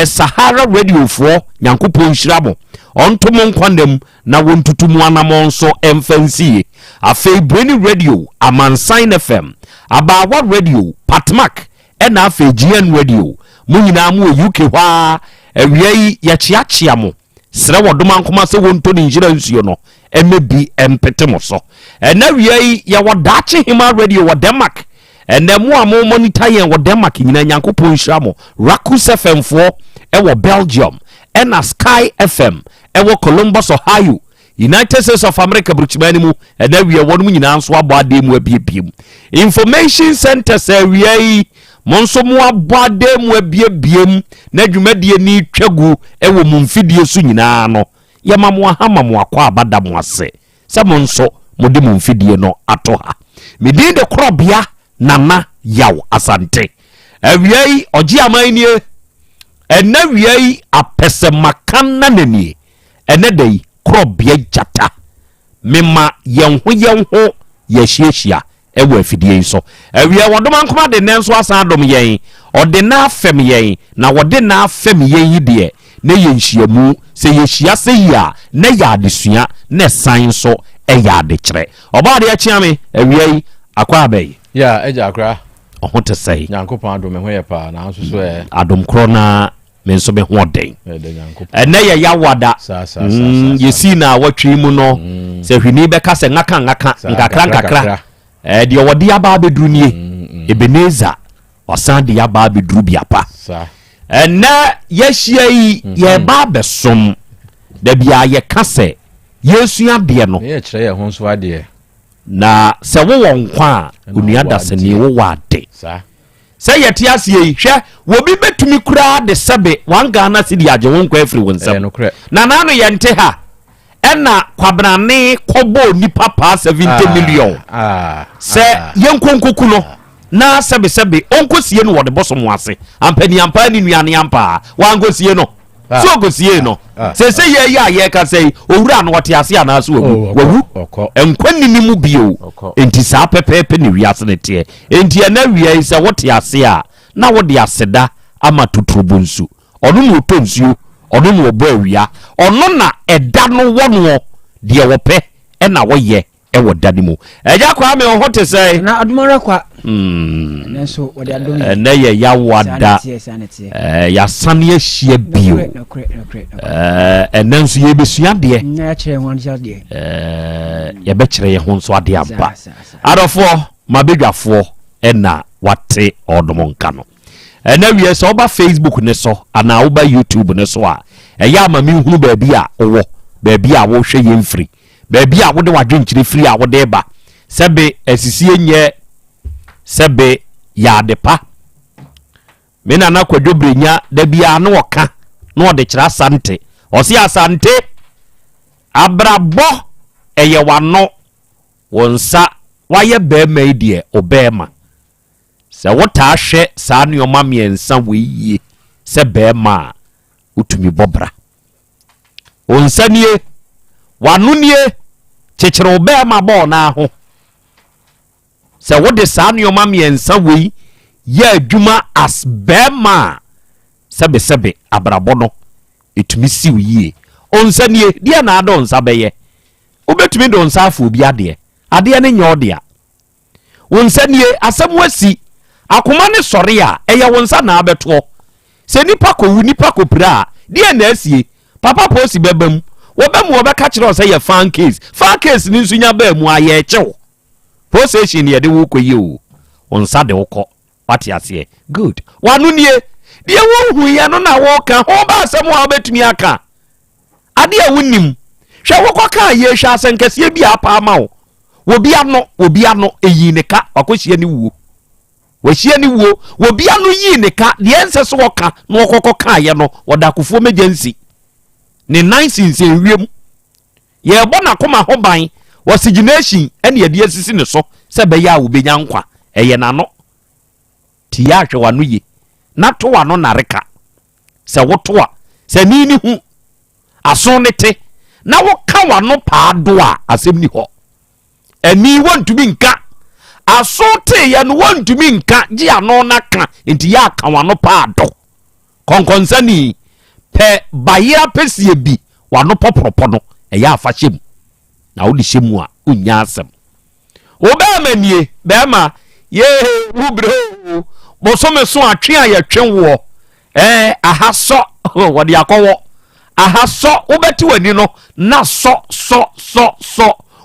S19: Sahara radio for Yankupon Shrabo on Tomon Quandem na wontutumu anamonso emfancy afe Brainy Radio Amansign FM Abawa Radio Patmak ena afe GN Radio munyina mu UK hwa ewiei yachiachia mo sere wodoma nkoma se wonto ni njira nsuo no emebi empetemo so ena wiei ya wadachi hima radio wa Denmark ena mu amo monitor yen wa Denmark nyina Yankupon Shramo Rakus FM 4 ewo Belgium ena Sky FM ewo Columbus Ohio United States of America bruchimani mu ena wiye wonu nyina nso abo ade mu abiebiem information center se wiei monso mu abade mu abiebiem na dwumadie ni twagu ewo mu mfidie so nyina no yema mu ahama mu akwa abada mu ase se monso mode mu mfidie no ato ha medin de Krobea nana Yaw Asante awiei oji amanie ena wiei apese makana nani ena dei Krobea jata mema yenho yehyiehia ewo afidie so awie wodoma nkoma de nenso asan adom yen ode na afem yen na wode na afem yen yide na yenhyiamu se yehia se ya na yadesua na san so eyade kire oba de achiame awie akwa abai
S2: ya eja akra
S19: ohote sei
S2: Nyankopon adom ho ye pa na nso so
S19: adom krona me nso be hoden ene ye yawada yesi na watwi mu no se hwini be ka se nkakra de wodi aba bedru nie Ebeneza osan de aba bedru biapa ene yehia yi ye ba besom da bia ye ka se yesu ade no
S2: ye kire ye ho nso ade
S19: na se wo wonkwa onua dasani wo wade se yeti asie yi hwe wo bi betumi kura de sebe wanga na sidi age wonkwa afri wonsam na nanu ye nte ha ena kwabrane kobo nipa pa 70 million se yenkonkoku no na sebe onkosie no wode bosom wase ampani nuane ampa wangosie no so gosie no se ye ka sei owura no wote ase ana so wawu enkwani ni mu bio enti sa pepepe ni wiase ne tie enti na wiase se wote ase a na wode aseda ama tuturubunsu onu no tonsuo onu no obo awia onu na eda no wono de wope e na woye e wodani mu eja kwa me hote sei
S22: na adumara kwa nenso wode adom
S19: na ye ya wada ya sane ahia bio enenso ye besua de
S22: na ya kire won ja de
S19: ye be kire ye ho nso ade aba adofo mabedwafo na wate odomo nka no ena wie so oba Facebook ne so ana oba YouTube ne so a eya ma mi hunu ba bi a owo ba bi a wo hwe ye mfiri ba bi a wo de wadwenkyire firi a wo de ba sebe asisie nye sebe ya depa mena na kwadwobrenya da bia na woka na ode kira Asante osi Asante abrabo eye wano wonsa waye be mai die obema se wota hwe sa neoma miensa weiye se be ma utumi bobra onsa nie wanu nie chechero be ma bo na ho se wode sa neoma miensa wei ye adwuma as be ma sebe abrabo no etumi siw yie onsa nie dia na ado onsa beye obetumi do onsa afo obi ade ne nyodia onsa nie asem wasi akoma ne sore a eye wonsa na abeto se nipa ko wu nipa ko pra dia na asie papa posi bebam wobam wobeka kire o se ye fan case ni nsunya ba mu aye chew procession ye de wo koyi o onsa de wokọ wati ase good wanu nie die wo hu ya no na wo ka ho ba asem wa betumi aka ade a wunim hwe wokọ ka ye hwe asenkese bi apa ma wo obi ano eyi ne ka wakohie ni wuo wahie ni wuo obi ano yi ne ka de ense so woka na wokọ ka ye no wodakofo mejansi ne nansinse wiem ye bo na koma ho ban wasigination ene ye de asisi ne so se be ya wo benya nkwa eye na no ti ya hwe wano yi na to wano nareka se woto a se ni hu aso ne te na woka wano paado a asem ni ho eni wantumi nka aso te ye no wantumi nka gi ano na ka enti ya ka wano paado konkonsani pe bayira pesie bi wano popropo no eya afa hyem na wo di hyemu a unya asem obamanie bema ye wubro bosome so atwe a ye twenwo ahaso wode akọwọ ahaso wobeti wani no na so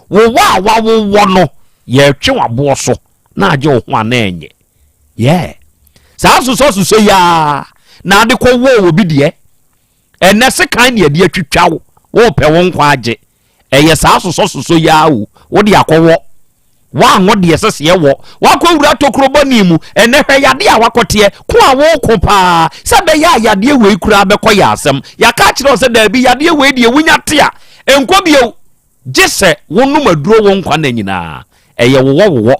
S19: wo wa no ye twe wabo so na age wo ho anenye saa so ya na ade ko wo obi de enese kan ne de atwitwa wo pe wo nkwa age eye saa so ya wo de akọwọ wa ngode yesese ye wo wakọ wura tokrobo ni mu ene hwe yade a wakote ko a wo ko pa se be ya yade we kura be ko ya asem ya ka kire se da bi yade we de wunya te a enko bio gese wonu maduro wo nkwa na nyina eye wo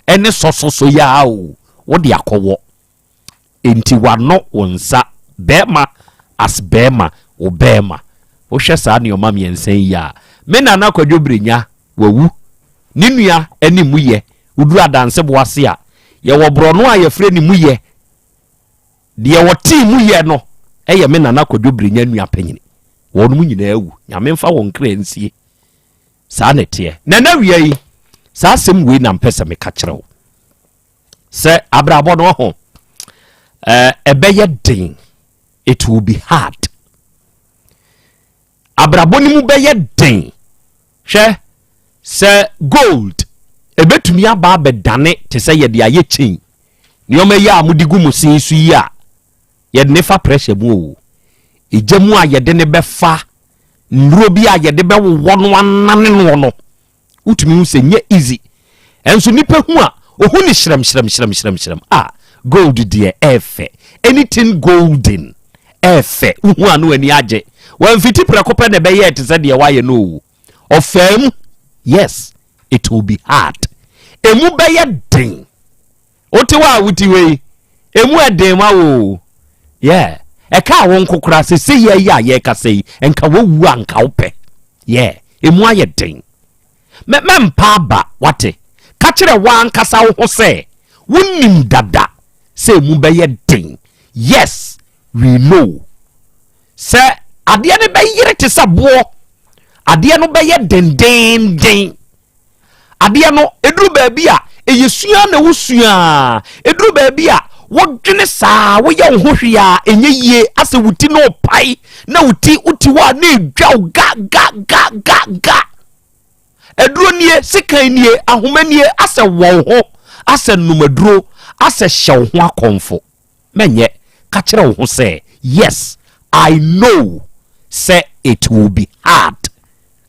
S19: ene so ya wo de akọwọ enti wano wonsa bema as bema wo bema wo hwe saa ne oma miensen ya me na na kwadwobrenya wawu ninua eni muye udu adanse boase a ye wo brono a ye fre ni muye de ye wo ti muye no eye me nana kwadwobrenya nua panyini wonu mu nyina awu nyame mfa won kra nsie saa nete nana wiye yi saa sem we na mpese me ka kirewo se abrabo no ho ebeye den it will be hard abrabo ni mu beye den hwe se gold ebetumi aba bedane te se ye de aye chain ni o meya amudigu musin su yi a ye nefa pressure mu o ejemu a ye de ne befa nro bi a ye de be wo no anane no utumi hu se nye easy enso nipa hu a ohu ni shram gold de efe anything golden efe hu anu ani age wan fiti prekope ne be ye te se de wa ye no ofam. Yes, it will be hard. Emu beye den. Otiwa wutiwe. Emu eden ma wo. Yeah. Eka won kokura se ye ya ye ka sei enka wo wu anka wo pe. Yeah. Emu aye den. Mempa ba wate. Ka kire wa ankasa wo ho se wonnim dada se emu beye den. Yes, we know. Se ade ne be yire te sabo. Ade no beye den ade no eduru baabi a eyesua na wusua eduru baabi a wodwene saa wo ye ho hwea enye yie ase wuti no pai na wuti wa na edwa ga eduru nie sikan nie ahomanie ase wo ho ase numaduro ase hyew ho akonfo menye ka kire wo ho say yes I know say it will be hard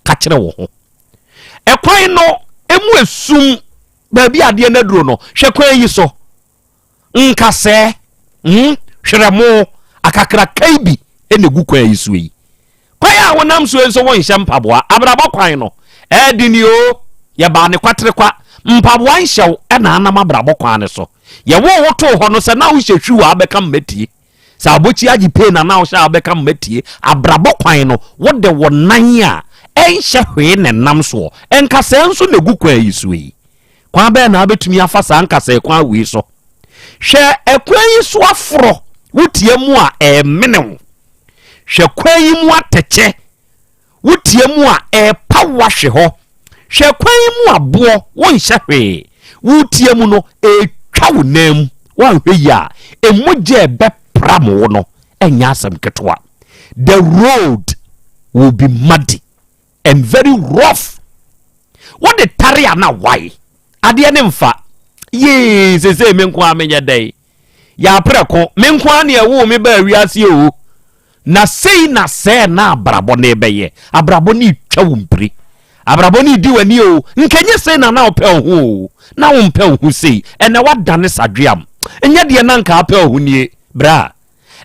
S19: kachire wo ho ekwan no emu esum baabi ade na duro no hwekwan yi so nkase hweremo akakra kaibi enegu kwan yi so yi kwan a wonam so enso won hye mpaboa abrabo kwan no edini o ye ba ne kwatere kwa mpaboa nhyew na anam abrabo kwan ne so ye wo woto ho no se na wo hyehwi wa abeka mmetie sa abochi agipe na wo sha abeka mmetie abrabo kwan no wo de wo nan a enhye hwe ne nam so enkasa enso negu kwa yi so yi kwa be na abetumi afasa ankasa kwa wi so hwe ekwan yi so afro wutie mu a emenew hwe kwan yi mu ateche wutie mu a epawa hwe ho hwe kwan yi mu abo wonhye hwe wutie mu no etwa wo nam wanhwe ya emoje be pram wo no enya asem ketwa the road will be muddy and very rough. What the taria na why? Ade ne mfa. Ye se menko amenya dai. Ya preko menko ane ewo me ba wiase o. Na sei na se na abrabo ne beye. Abrabo ni twa wompri. Abrabo ni di wani o. Nkenye sei na ope ho. Na wo mpe ho sei. Ene wadane sadweam. Enye de na nka ape ho nie. Bra.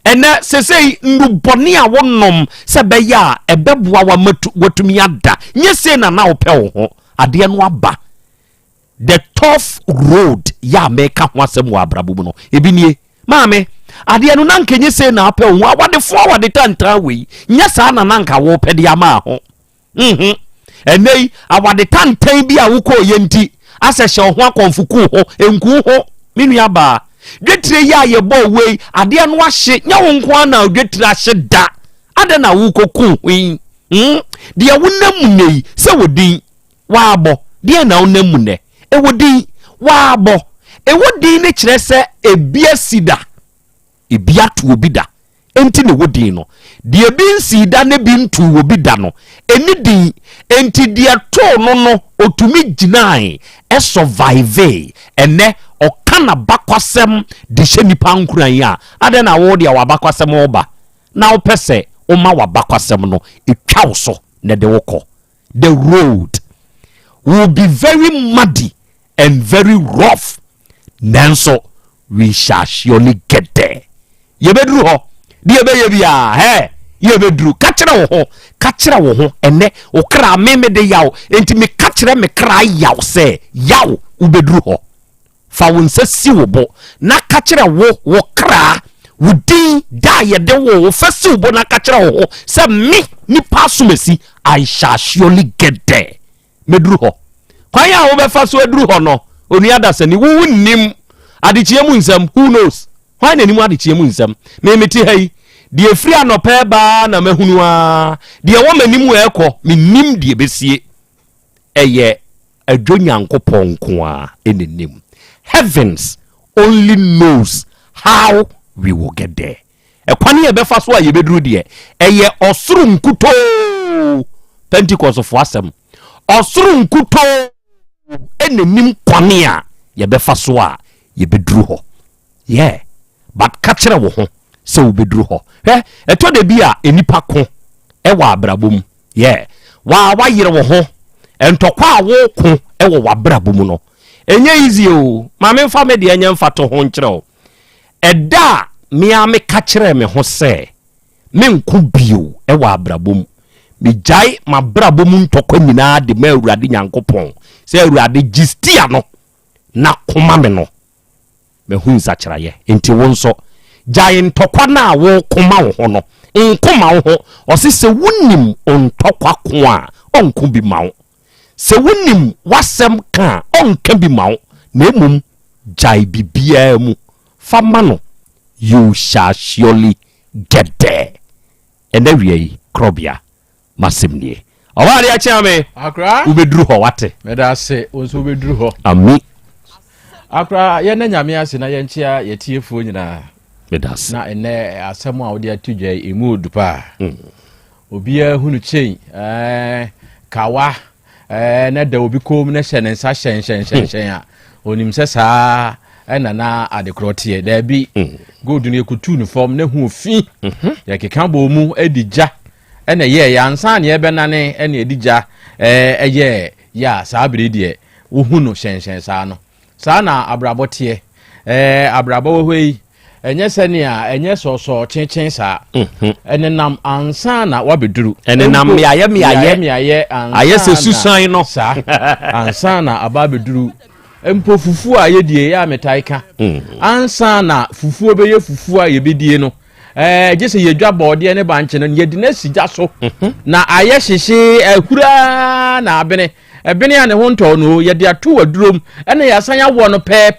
S19: Ene sesei nduboni a wonom se beya ebeboa wa watumi ada nyese na ope ho ade no aba the tough road ya meka ho asem wa abrabo no ebinie maame ade no nanka nyese na ape ho awade forward tantan we nyesa na nanka wo pede ama ho enei awade tantan bi a wo ko yenti asehye ho akonfuku ho enku ho minu aba dwetire ya ye bo we ade no ahye nya wo nko na dwetire ahye da ade na wo koku wi de wonam nei se wodin wa abo de na wonam ne e wodin wa abo e wodin ne kire se ebia sida ebia to obi da enti ne wodin no de bi nsida ne bi ntu obi da no eni din enti de to no otumi ginai e survive ene okana bakwasem de hyenipa nkuran ya ade na wo de wa bakwasem oba na wo pese o ma wa bakwasem no etwa wo so na de woko the road will be very muddy and very rough nanso we shall surely get there yebedru ho de yebeye bia yebedru kachira wo ho ene okra meme de yaw enti me kachira me kra yaw se yaw ubedru ho fa wonsa si wo bo na kachira wo kra wudi da ye de wo fasi wo bo na kachira wo se me ni pasumesi I shall surely get there medru ho kwan ya wo be fa so edru ho no oni adasani wo nim adichie mu nsam who knows why na ni mu adichie mu nsam me meti hai die free anope ba na mahunu a die wo manimu ekọ menim die besie eye adwonyankopon ko a enenim heavens only knows how we will get there ekwani e befa so a ye beduru de eye osuru nkuto Pentecost of Asem osuru nkuto enenim kwani a ye befa so a ye beduru ho but kachira wo ho se wo beduru ho eto de bia enipa ko e wa abrabom wa yire wo ho entokwa wo ko e wo abrabom no enye easy o ma me fa me de enye mfa to ho nkire o eda me a me kachire me ho se me nku bio e wa abrabom me jai ma brabom ntokwa nyina de ma awurade nyankopon se awurade gistia no na koma me no me hu nsachira ye enti wonso giant tokwa na wo koma wo ho no nkoma wo ho osise wunim ontokwa ko a onko bi mawo se wunim wasem ka onka bi mawo na emum jai bibia mu fama no you shall surely get there and every Krobea masimnie awari a chiame
S2: akra
S19: ubedru ho wate
S2: meda se onso ubedru ho
S19: ami
S2: akra ye na nyame ase na ye nchia ye tiefo nyina
S19: medas
S2: na ene asem a odi atudwa emudu pa obia hunu chen kawa na da obi kom na hye ne nsa hyen a onim se saa na adekrotie da bi gold ne kutu ne form na hu fi ya keka bo mu edija ene ye ya ansa ne ebenane ene edija eye ya saa brede wo hunu hyen saa no saa na abrabotie abrabo hwei enye senia enye so chenchen sa ene nam ansa na wabeduru
S19: ene nam miaye aye se susan no
S2: sa ansa na ababeduru empo fufu a yedie ya metaika ansa na fufu obeye fufu a yebedie no jese yedwa bode ne banche no yedina sija so na aye hyehye ahura na abene ebene ya ne ho nto no yede ato wadurom ene ya san ya wo no pe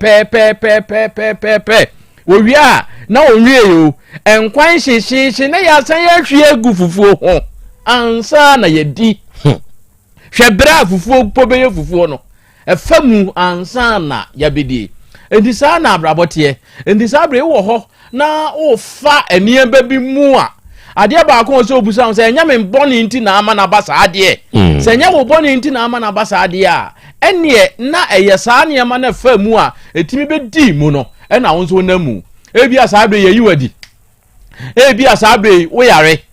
S2: wowia na onwie yo enkwan hyehye na ya san ya hwie egu fufuo ho ansa na yedi hwebra fufuo pobeye fufuo no efamu ansa na yabedi endisa na abrabote endisa abre wo ho na ofa eniemba bi mu a ade ba ko so obusa se enya me boni nti na ama na basa ade se enya wo boni nti na ama na basa ade a enie na eyesa ne ama na famu a etimi be di mu no na wonso namu ebi asabe ye yiwadi ebi asabe wo yare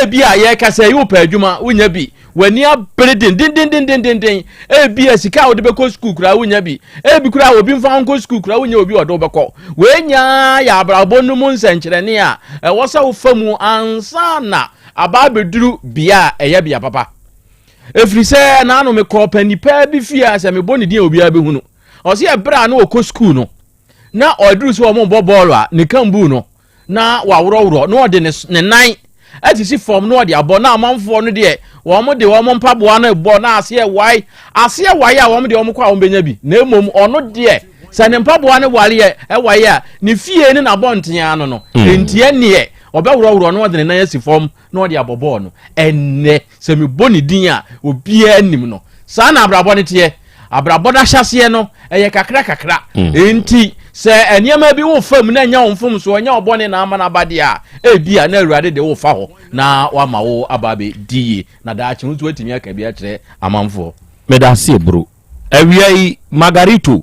S2: ebi aye kasa yi opa adwuma wonya bi wani abredin din ebi asika wo de be ko school kura wonya bi ebi kura obi mfa nko school kura wonya obi odo be ko wenya ya abrabo no mu nsenkyerene a wosa wo famu ansa na ababeduru bia eye bia papa efri se na anu me ko panipa bi fia se me boni din obi abehunu o se e bra na wo ko school no na oduru so mo bo ball a ne kambu no na wawrowro na ode ne nan ati si form no de abo na amanfo no de wo mo de wo mo mpaboa no ebo na ase wai a wo mo de wo mo kwa wo benya bi na emom ono de se ne mpaboa no wale wai a ne fie ni na bonten ano no entie ne obewuro no de na yasi form no de abobo no enne se me boni din a obi anim no sa na abrabo ne tie abrabo da hyase no eye kakra enti se eniema bi wo fam na nya wo fam so nya obone na ama na bade a bia na awurade de wo fa ho na wa ma wo ababe die na da achi ntu atimi aka bia kire amanfo
S19: medase bro awiai Margarito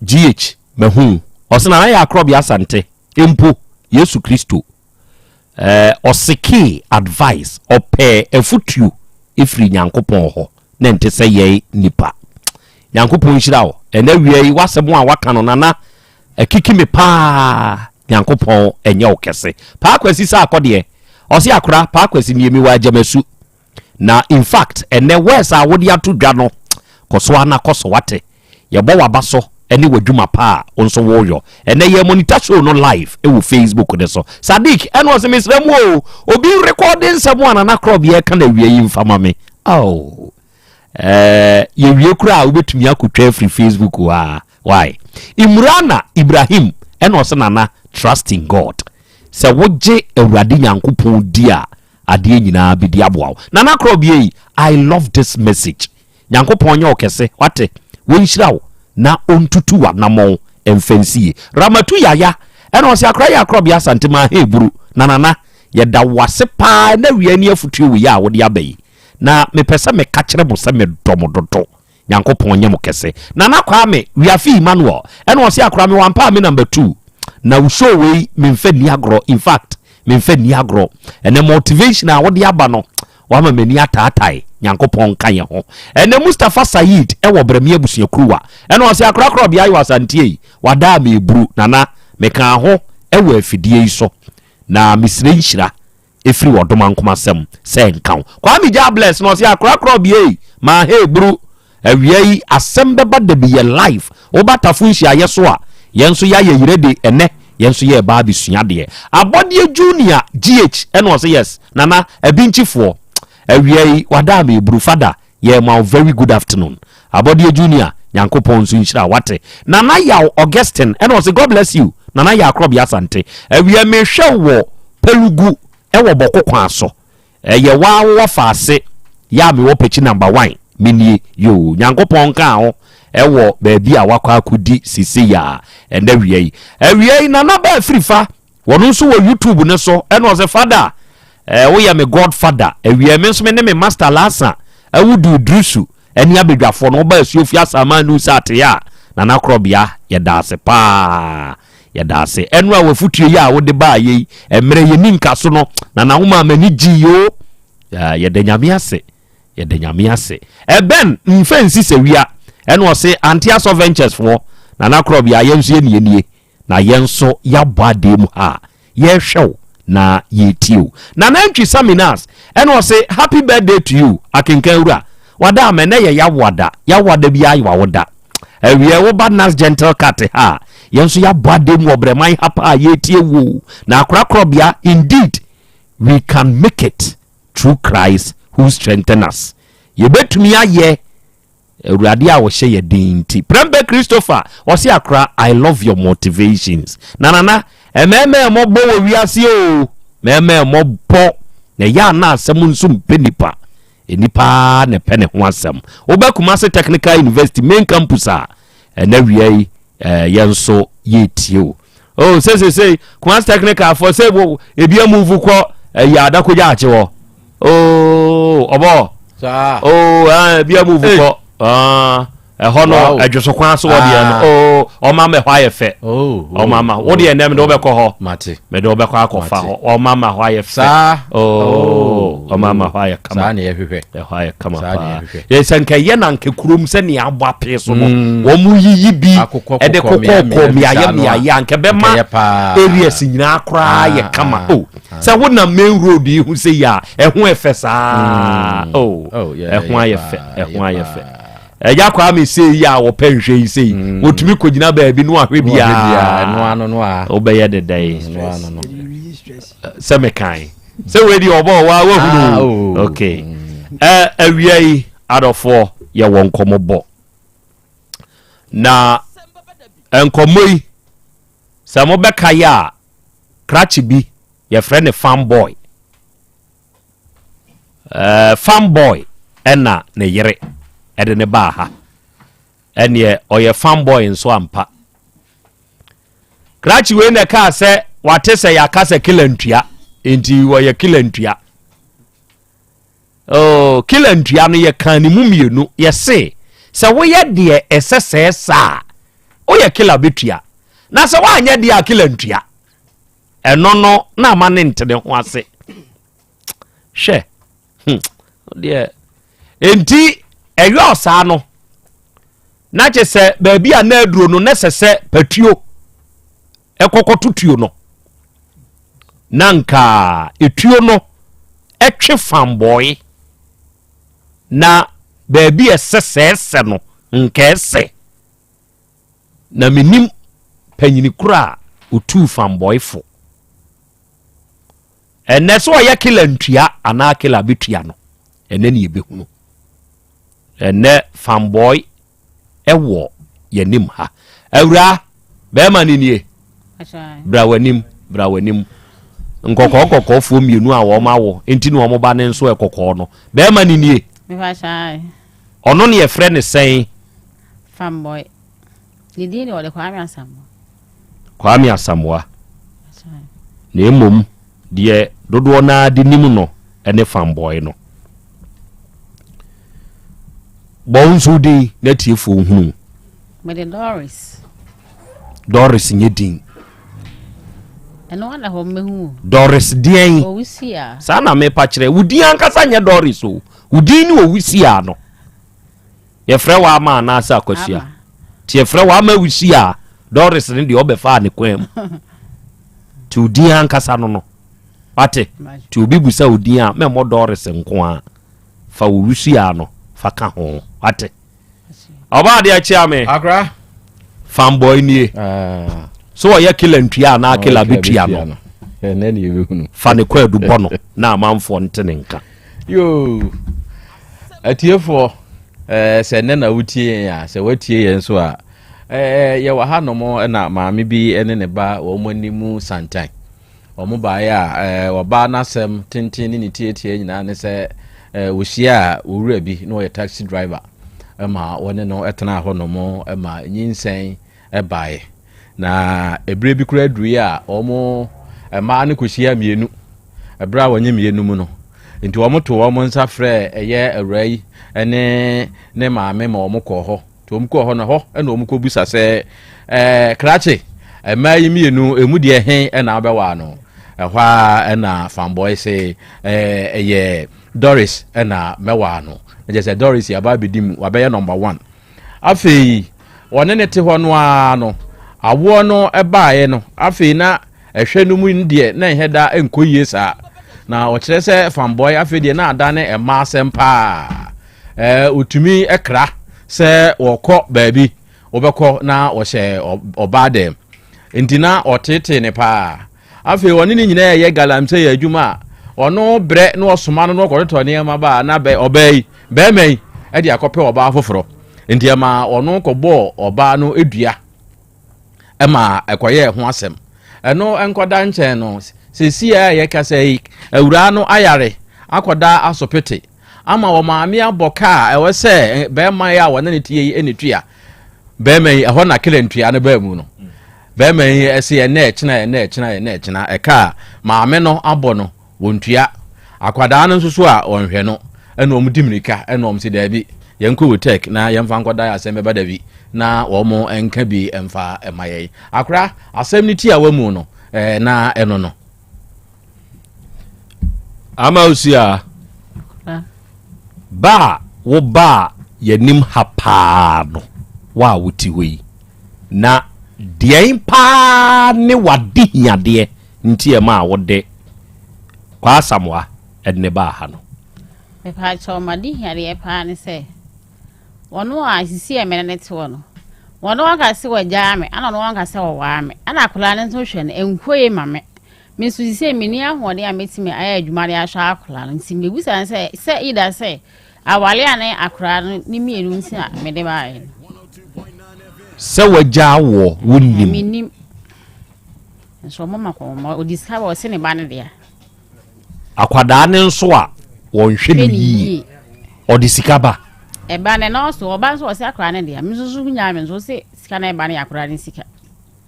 S19: GH mehu osena na ya Krobea Asante empo Yesu Kristo osiki advice ope efutu ifri Nyankopon ho na nte se ye nipa Nyankopon hira wo ena wiai wasemo a waka no nana ekiki me pa Nyankopon enye okese pa kwasi sa akode osi akora pa kwasi ni emi wa jamasu na in fact ene wesa wodi atu dwa no koso ana koso wate ye bo wabaso ene wadwuma pa onso woyo ene ye monitor show no live e wo Facebook de so Sadik ene o se mesremu o obi recording semu ana na Krobea ka na wiai mfama me ye wie kura obetumi akotwa free Facebook wa why Imrana Ibrahim ene o se nana trusting God se woje awurade Nyankopon dia ade nyina bidi aboa nana Krobea I love this message Nyankopon nya okese wate wonhyira na ontutu wa namo emfansie ramatu yaya ene o se akra ya Krobea Asante ma hebru nana ye da wase pa na wiani afutu wi ya wode abai na mepese me ka kire mo se me domododo Nyankopon nyem kese nana kwa me wiafi Emmanuel ene o se akra me wampa me number 2 na usho we me mfa ni agro in fact me mfa ni agro ene motivation a wode aba no wa ma mani ataatai Nyankopon kan ye ho ene Mustafa Said e wo bremie busuakruwa ene o se akra Krobea Yaw Asante wada me buru nana me kan ho e wo afidie iso na misire nhyira efri wodoma nkomasem se nkan kwa mi ja bless no se akra Krobea ma he buru awiai Asem Beba Dabi ye life obatafu nhia yeso a yenso ya ye yirede ene yenso ye ba bisua de abodie junior GH ene o se yes nana abinchifo awiai wada me buru fada ye ma very good afternoon abodie junior Nyankopon so nhira wate nana Yaw Augustine ene o se God bless you nana ya Krobea Asante awia me hwe wo pelugu e wo bokokwa so ye wa faase ya me wo pechi number 1 minie yo Nyankopon ka ho ewo baabi a wakwa akudi sisi ya enda wiei nana ba frifa wono nso wo YouTube ne so eno o se father wo ya me godfather awie me nso me ne me master lasa awudu drusu eni abedwafo no ba asuofi asama nu sate ya nana Krobea ye dase pa ye dase enu a wafutu ya wo de ba ye emre ye ninka so no nana homa mani giyo ye de nyame ase eben mfensi sewia enu o se Antiaso Ventures for nana Krobea yenso ye nie na yenso ya badem ha ye hwew na ye tiu nana ntwi seminars enu o se happy birthday to you akenkanwura wada me na ye ya wada bi ayi wawoda awie wo badness gentle cat ha yenso ya badem wo breman hapa ye tie na akra Krobea indeed we can make it through Christ who strengthens us ye betumi aye awurade a wo hye ye dinti Prembe Christopher o se akra I love your motivations nana ememe mo bo wo wiase o meme mo bo na ya na asem nso mpenipa enipa ne pene ho asem obakuma se Technical University main campus a na wiai yenso yetio oh say kuma technical for say ebia move ko ya adakoja ache wo oh obo sa oh bia move ko hono adwoso kwa so wode no o mama hwa ye fe o mama wode ye nem de obekọ ho mate me de obekọ akọfa ho o mama hwa ye fe o mama hwa ye kama sa na ye hwehwe hwa ye kama pa ye sanka ye na nke kurom se ne abo ape so no wo mu yiyi bi e de kokọ mi aye nke be ma areas nyina akra ye kama se wo na main road yi hu se ya ho efe sa ho aye fe eja kwa me sei ya wo penhwe yi sei wotumi kogina baabi no ahwe bia no a obeye de dai no semekan Say we di obo wa hunu. Okay. Awia yi adofo ye won komobo. Na enkomo yi se mo beka ya krachi bi ye friend ne fanboy. Fanboy ena ne yere ede ne ba ha. Ene oye fanboy nso ampa. Krachi we ne ka se wate se ya ka se kilantua enti wo ye kilantua. Oh, kilantua no ye kan ni mumienu ye se wo ye de esese sa o ye kila betua na se wa anya de akilantua eno no na ma ne ntene ho ase hwe de enti eyo sa no na che se ba bia na aduro no na sese patuo ekokotutuo no nanka etuo no etwe fanboy na baby esese no nkese na minim panyini kura otu fanboy fo ene so ya kila ntua ana kila betua no ene ne yebehunu ene fanboy ewo yanim ha awura be ma ni nie bra wanim nkoko fo mienu a wo ma wo enti no mo ba ne nso ekoko no be ma ni nie me fa sai ono ne ye friend ne sen
S8: fanboy ni di ni wole
S19: Kwame Asamoah na emom de dodo na de nim no ene fanboy no bonzo di na tiefo hunu
S8: me de
S19: Doris nyedin
S8: eno na ho mehu
S19: Doris dien
S8: o wisia
S19: sana me pa kire wudi ankasa nya Doris o wudi ni o wisia no ye frɛ wa ma na asa kwasua ti ye frɛ wa ma wisia Doris ni de obefa ne kwam ti wudi ankasa no ate ti obi busa wudi a me mo Doris nko a fa wo wisia no fa ka ho ate oba de achi ame
S2: akra
S19: fanboy nie so ya kila ntua na kila betua no
S2: ene ne yebehunu
S19: fa ne kwadu bono na amanfo ntene nka
S2: yo atiefo se ne na wutie ya se watie yen so a ye wa hanom na maame bi ene ne ba wo manimu santan omo ba ya wo ba na sem tintin ni tietie nyina ne se wo hia owura bi na wo taxi driver ma wone no etena honom ma nyinsen bae na ebre bi kura duru ya omo ma ne kohia mienu ebra wonye mienu mu no nti omo to omo nsa frɛ eye awrai ne maame ma omo kɔ hɔ to omo kɔ hɔ no hɔ na omo kɔ busa sɛ krache ma yi mienu emu de hen na abewa no ɛhwa na fanboy sɛ eye Doris na mewa no je sɛ Doris ya ba bidim wa be number 1 afei wone ne te hɔ no a no awo no ebaaye no afei na ehwe no mu ndie na heda enkoyie saa na o kire sɛ fanboy afei de na adane ema sempa utumi ekra sɛ wokɔ baabi obekɔ na wo hye obade ntina otete ne pa afei wone ne nyina ye galamse ya adwuma ono bre na osoma no kɔtɔ ne ma ba na be obai be mai e de akɔpɛ oba foforo ntia ma ono kɔbɔ oba no edua ema ekoye ho asem eno enkoda nkyɛn no sesia ye kasai awura no ayare akoda asopete ama wo maame abɔka ewe sɛ be mai a wona ne tie enetua be mai ɛhɔ na kelentua ne ba mu no be mai ese na ɛkyena ɛka maame no abɔ no wontua akwada no nso so a onhwe no ena omdimirika ena omsi dabi yenko tek na yemfa nkoda Asem Beba Dabi na wo mo enka bi emfa emaye akra asem ni ti awamu no na eno no
S19: ama usia ba wo ba yanim hapa no wa wuti we na dein pa ne wade hiade nti e ma wode kwa Asamoah edne ba ha no
S8: me pa cho madi hiade pa ne se wono a sisi e me ne te wono wono aka se wagya me ana no aka se wo wa me ana akula ne nso hwe ne enkoye mame me so say me ni ahode a metime aya adwuma de ahwa akora nti me busa say ida say awale ane akora ni mienu nti a me de ba ayi
S19: se waja wo wonnim
S8: minim so mama ko o discover o se ne ba ne de
S19: akwada ne nso a wonhwe ne yi odi sikaba
S8: e ba ne no so oba so o se akora ne de me so nya me so se sika na e ba ne akora ne sika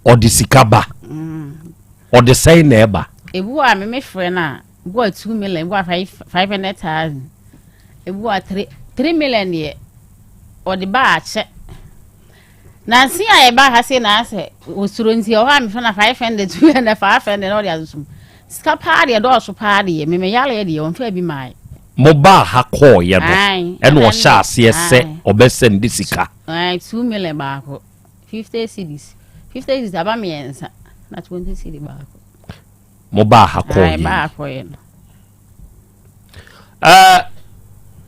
S19: odi sikaba odi say na e ba
S8: ebu a me frɛ na bu a 2 million bu a 500,000 ebu a 3 million ye odi ba ache na si a e ba ha se na ase osuro nti o ha me fa na 500 200 500 na odi azum ska pa de do so pa de me yale de on fa bi mai
S19: mo ba ha call ye no eno o sha ase ese obesend sika
S8: 2 million ba ko 50 cedis 50 cedis aba me ensa na 20 cedis ba ko
S19: mo ba ha call ye
S8: ba ko ye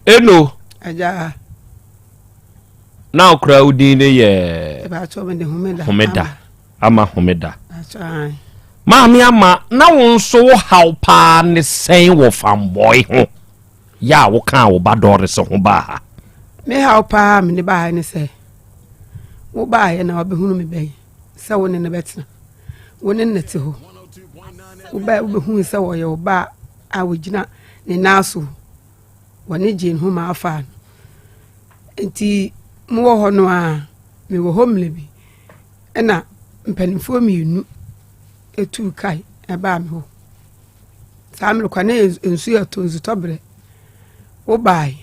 S19: eno
S7: aja
S19: na okra udin ne ye
S7: ba to me de
S19: homeda ama homeda
S7: acha
S19: maami ama na won so wo haw pa ne sen wo fanboy ho ya wo kan wo ba dore so ho ba ha
S7: me haw pa me ne ba ne se wo ba ye na obehunu me bɛn se wo ne ne betena wo ne ne te ho wo ba obehunu se wo ye wo ba a wo gina ne naso wo ne gin ho ma afa enti mo wo ho no a me wo homle bi na mpanimfo mi enu etu kai eba me ho samle kwa na ensu ya tonzu tobre wo bai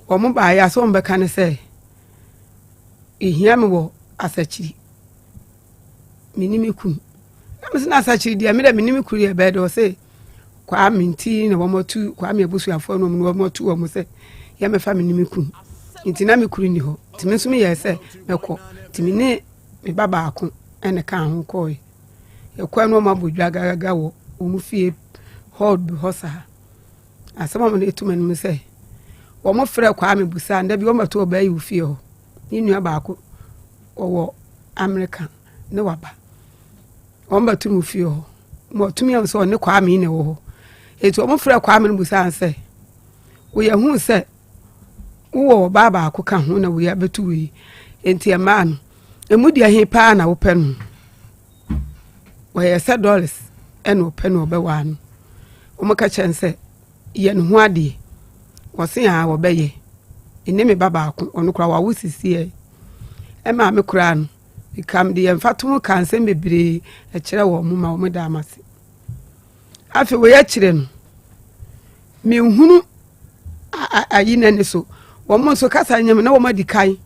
S7: wo mo bai aso mbe kan se ehia me wo asachiri minimi kun na me na asachiri dia me da minimi kuri e be do se kwa minti na wo motu kwa me abusu afo no wo motu wo mo se ya me fa minimi kun nti na me kuri ni ho ti me sumi ye se mekọ ti me ne me baba akon ene kan ho koi e kwa no ma bodwa gaga wo mu fie hold bi hosa asema mo ne tuma no se wo mo frɛ kwa me busa nda bi wo mato ba yi fie ho ni nua ba ko wo America ne waba wo mbatu mu fie ho mo tumi am so ne kwa me ne wo ho etu wo mo frɛ kwa me busa se wo ye hu se wo baba ko ka ho na wo ya betu wi enti ama no emudi ahe pa na wo pɛ no wo ye se dollars eno pɛ no be wa no wo mo ka chense ye no ho ade wo se ya wo be ye ene me baba ko ono kura wa wo sisi e ma me kura no ikam de mfato kan se bebre e kire wo mo ma wo da amase afi wo ya kire no me hunu ayi na ne so wo mo so kasa nyam na wo ma di kai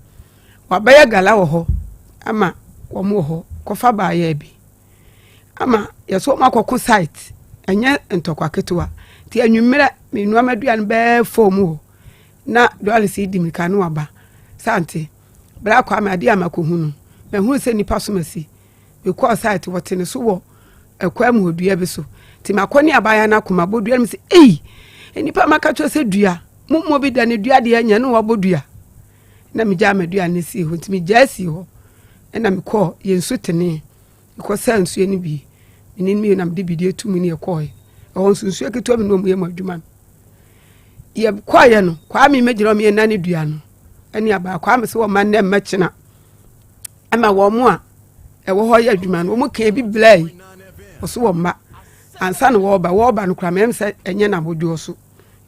S7: wa ba ya gala wo ho ama wo mo ho kofa ba ya bi ama yeso makoko site enye ntokwa ketewa ti anwumere me nu amadua no be fomu na dole si di mika no aba sante bra kwa ma ade amakohunu me hu se nipa so masi me kwa site wote ne so wo ekwa mu odua bi so ti makoni abaya na kuma bodua mi se nipa makacho se dua mo bi da ne dua de anya no wabodua na me ja amadua ne si ho ti me ja si ho na me ko yensu tene ko sansu eni bi ni mi na me bi de tu mu ne ko e ho sunsu keto me no mu ye madwuma ye kwa ye no kwa me megiro me na ne dua no ani aba kwa me se wo man na machina ama wo mu a e wo ho ye adwuma no wo ka bi blai wo so wo ma ansa no wo ba no kra me se enye na bodu so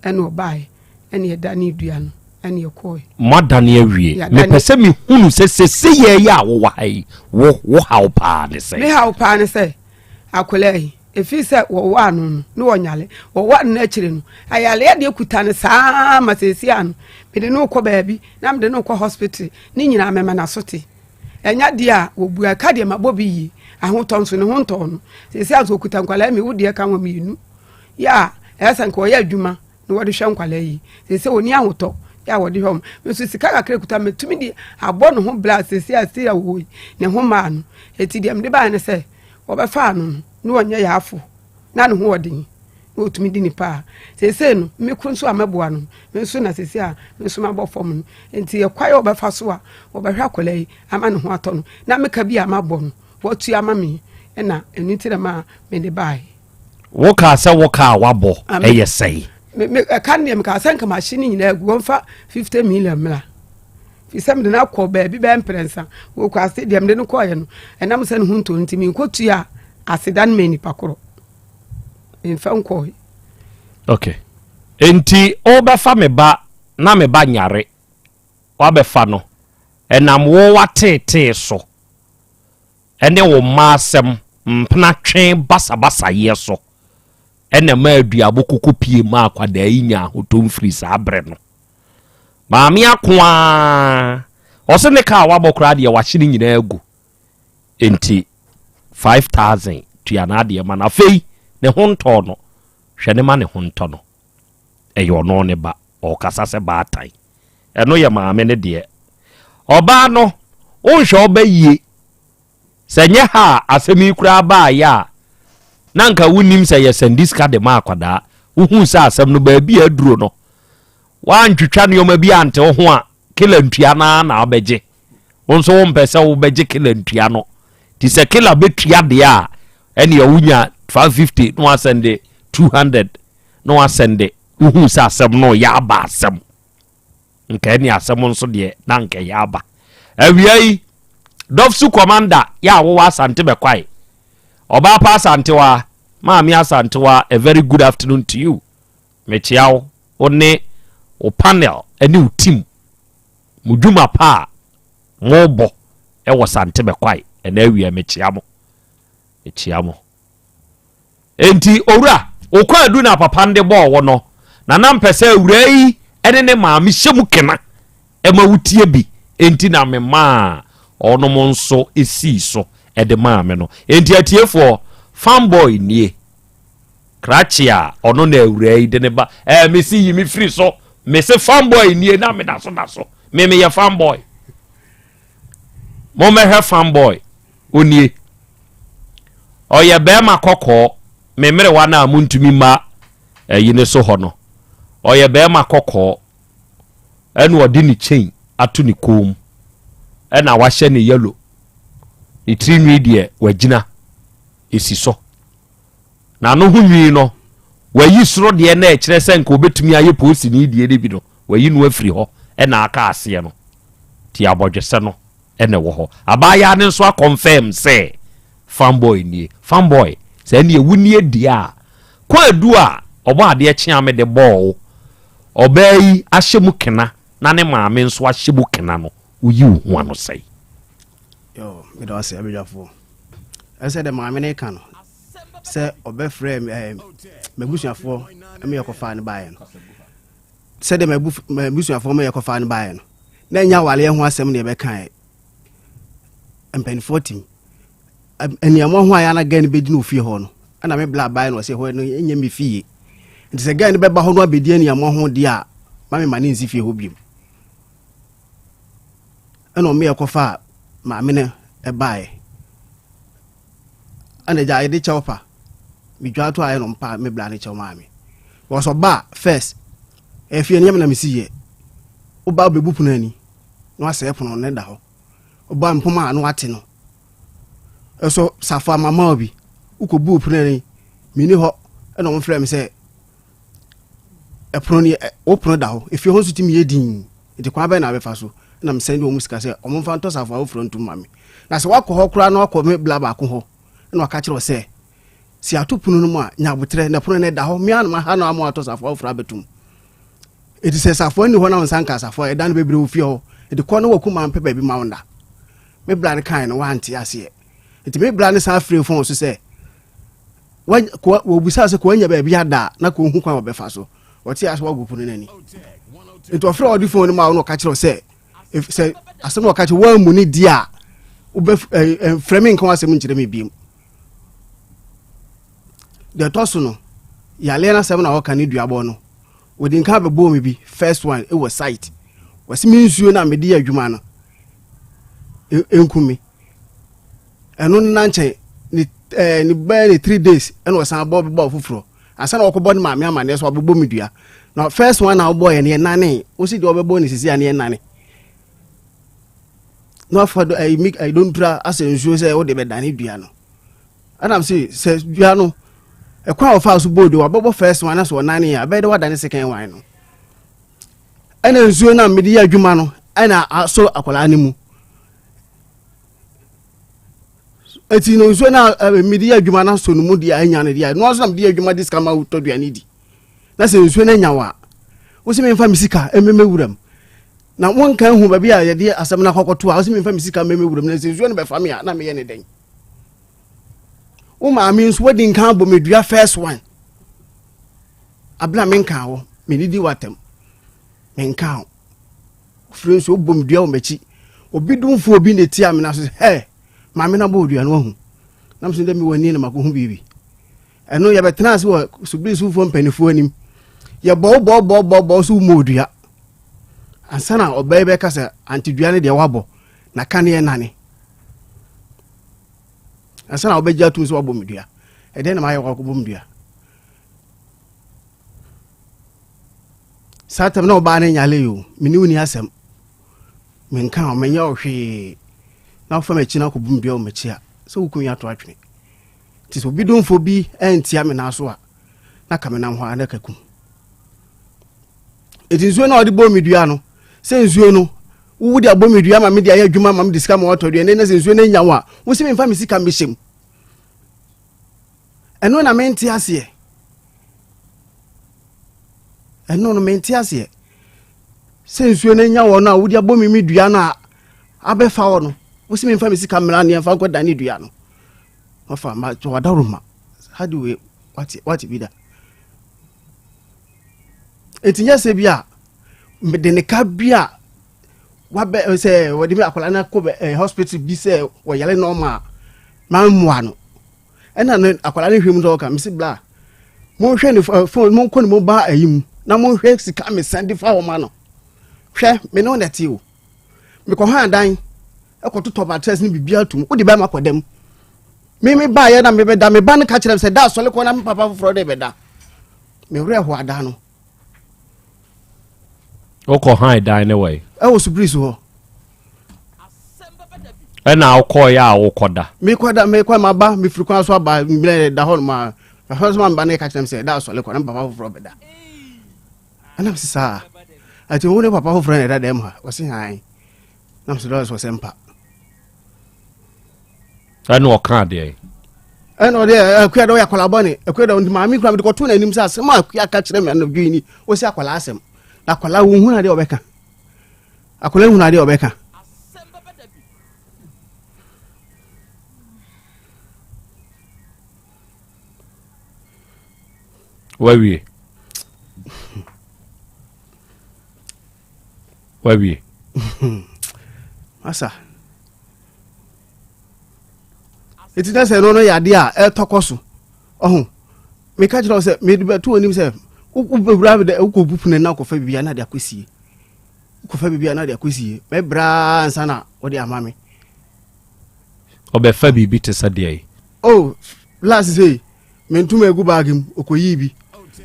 S7: ene obae ene da ne dua no ene ye ko
S19: madane awie me pese me hunu se ye ya wo wa hai wo haw pa ne se
S7: me haw pa ne se akolai efi se wo wa no no wonyale wo wa no akire no ayale ya de kuta ne saa masesi anu me de no ko baabi na me de no ko hospital ni nyina mema na sote enya dia wo bua ka de mabobi yi ahotonso ne honto no sesi azo kuta nkwala me wo de ka ho me nu ya esa nko ya adwuma no wo de hwe nkwala yi sesi oni ahoto ya wo de hom me so sika kakra kuta me tumi di abo no ho bla sesi asi awo ne ho ma no eti de me de ba ne se wo be fa no no onye ya afo na no ho odin no tumi di ni pa sesi no me kunso ameboa no me so na sesi a me so mabɔ fom no enti ye kwaye wo be fa so a wo be hwa akola yi ama no ho atɔ no na me ka bi amabɔ no wo tu ama me na enu tire ma me de bai
S19: woka se woka wabo eye sei
S7: me kan ne me ka san ka machine nyina gu wonfa 50 million mla fi sam de na ko ba bi ba emprensa wo kwa stadium de no ko ye no enam se no hunto ntimi nkotu a asedan me ni pakoro enfa nko
S19: okay enti obefa me ba na me ba nyare wabefa no enam wo watete so ene wo masem mpna twen basa yeso ene ma aduabo kokopie ma akwada yinya hotom free sa abre no maami akwa ose ne ka wabokra de wahye nyina agu enti 5000 tuana de ma na fei ne honto no hwe ne ma ne honto no eyo no ne ba o kasa se ba atai eno ye maame ne de oba no onhwe oba yie senye ha asemi kura ba ya nanka wunim se ye sendiska de ma akwada uhu sa asem no ba bi aduro no wan twetwa ne yoma bi ante ho a kila ntua na obeje wonso wo mpese wo beje kila ntua no ti se kila betua de a ene ya wunya 550 no asende 200 no asende uhu sa asem no ya ba asem nka ene asem nso de nanka ya ba awiai Dofsu commander ya wo Asante bekwai oba pa Asante wa maami Asante wa a very good afternoon to you mechiawo one o panel ani o team mudwuma pa mobo e wo Asante bekwai ena awia mechiamo enti owura okwa adu na papa nde bo wo no na nampese awura yi ene ne maami hyemu kena e ma wutie bi enti na mema ono monso esi so ede maame no enti atiefo fanboy nie krachia ono na awurai de ne ba me si yi mi free so me se fanboy nie na me da so me ye fanboy mo me he fanboy onie oye be ma kokko me mere wa na amuntumi ma yine so ho no oye be ma kokko enu odi ni chain atu ni kom ena wahye ne yellow ni trinwi de wagina esi so na no hunwi no wayi soro de na ekire senka obetumi aye posi ni de bi no wayi no afiri ho ena aka ase no ti abodwese no ena wo ho abaya ne nso a confirm say fanboy nie fanboy say ne ewunie dia kwa adu a obo ade ekye ame de ball obayi ahyemu kena na ne maame nso ahyemu kena no uyi hu ano sei
S9: yo me do ase abejafo ese de maame ne ka no se obefre mebusuafo me yakofa ne bae no se de mebusuafo me yakofa ne bae no na nya wale ho asem ne be kan empen 14 eniamo ho aya na ga ne bedi no fie ho no ana me bla bae no se ho no enya me fie nti se ga ne be ba ho no abedi eniamo ho dia ma me mane nsi fie ho biem eno me yakofa maame ne e bae ana ja ide chopa mi dwato aye no mpa me bla ne chow maame wo so ba first e fie nyam na mesiye wo ba bebu punani no ase pono ne da ho wo ba mpoma no ate no eso safa mama obi ukobu punani mini ho eno mo frɛ me se e pono ni wo pono da ho e fie ho sutimi yedin ite kwa ba na be fa so na me send wo musika se o mo fa nto safa wo frontu maame na se wakɔ ho kura na wakɔ me bla ba ko ho na waka kire wo se si atopunu no mu a nyabotre na pono ne da ho mia no ha na amo ato safa wo fra betum edi se safa ni ho na nsanka safa e dan bebre wo fie ho edi kɔ na waku man pepa bi ma wonda me bla ne kan no wa anti ase edi me bla ne sa free phone so se wo busa se ko anya ba bi ada na ko hu kwan wo befa so wɔte ase wagu pono nani edi ofra odi phone ma no ka kire wo se se asem no ka kire wa mu ni dia wo be framing kan asem nkire me biem de toso no ya lena 7 na woka ne duabo no wodi nka be bo me bi first one it was site wasi mi nsuo na me di adwuma no enkumi eno na nche ni ba ni 3 days eno wasan bo fufuro asa na wokobo ni maame amane so obebo me dua na first one na wo ye ne nane wo si de obebo ni sisi ane nane no for I don't try as nsuo say wo de be dane dua no anam say dua no a kwa of house board or bubble first one as 9 years, better than the second one. And then Zuna Media Jumano, and I saw a colanimu. It's in Zona Media Jumana, so Mudia and Yanadia, no some dear Jumadis come out to the needy. That's in Zuna Yawa. What's in Famisika, and Memorandum. Now one can who be a dear as I'm not 2 hours in Famisika, Memorandum, is one by family, not me anything. Uma means wedding camp me do first one. Abla menka me didi watem. Menka. Friends so bom dua o mechi. Obi dumfo obi ne tia me na so hey, ma me na bo dua no hu. Nam so dem wani na makohu bibi. Eno ya betena se wo subiri su fo mpanifo anim. Ye bo so mo dua. Ansana obebe ka se antidua ne de wabo na kane ye nane. Ansana obeja tu so wabo medua. E de na ma ye kwa bom dua. Satem na oba ne nyale yo, mini woni asem. Menka o menya ohwe. Na fa mechi na ko bom dua o mechi a. So wukunya to atwene. Ti so bidumfo bi entia me na so a. Na ka me na ho ana kakum. Eti nsuo na odi bom medua no. Se nsuo no wo di abom medua ma me di ayadwuma ma me di sika ma otodua ne se nsuo na nyawo a. Wo se me mfa me sika me hyem. Eno na menti ase. Eno no menti ase. Se nsuo na nyawo na wo di abom medua na abefa wo no. Wo se me mfa me sika mra ne mfa ko dane dua no. Ofa ma to wadaruma. How do we what be that? Etinya se bia me de ne ka bia wa be se wo di me akola na ko hospital bi se wo yale normal ma mua no. Ena no akola ne hwem do ka me se bla. Mo hwe ne phone mo ko ne mo ba ayim na mo hwe sika me send fa wo ma no. Hwe me no na ti o. Me ko ha dan e ko to top address ni bibia tum. Wo di ba ma kodam. Me ba ye na me be da me ba ne ka kire se da so le ko na me papa foforo de be da. Me wure ho ada no.
S19: Oko high dine away.
S9: I was surprised ho.
S19: And now call ya okoda.
S9: Me kwa ma ba me frikwa so ba me da hol ma. The husband ba ne ka kire se da so le ko na papa foforo be da. Ana se sa. Ati wo ne papa foforo ne da dem ha. O se han. Na so do so sempa.
S19: Anu okan de.
S9: Eno de akwa do ya kwala bone. Akwa do ndi ma mi kura me ko to na nim sa asem akwa ka kire me no dwini. O se akwala asem. Akwala wo hu na de obeka. Akwala hu na de obeka.
S19: Wawie. Wawie.
S9: Asa. Iti na se no ya de a e tokoso. Ohun. Me ka jira se me de to onim se ubewura de ukobupune na kofa bibia na de akosie. Kofa bibia na de akosie. Me bra ansa na wo de amame.
S19: Obefa bibi te sade.
S9: Oh, last say me ntuma egu bagim okoyi bi.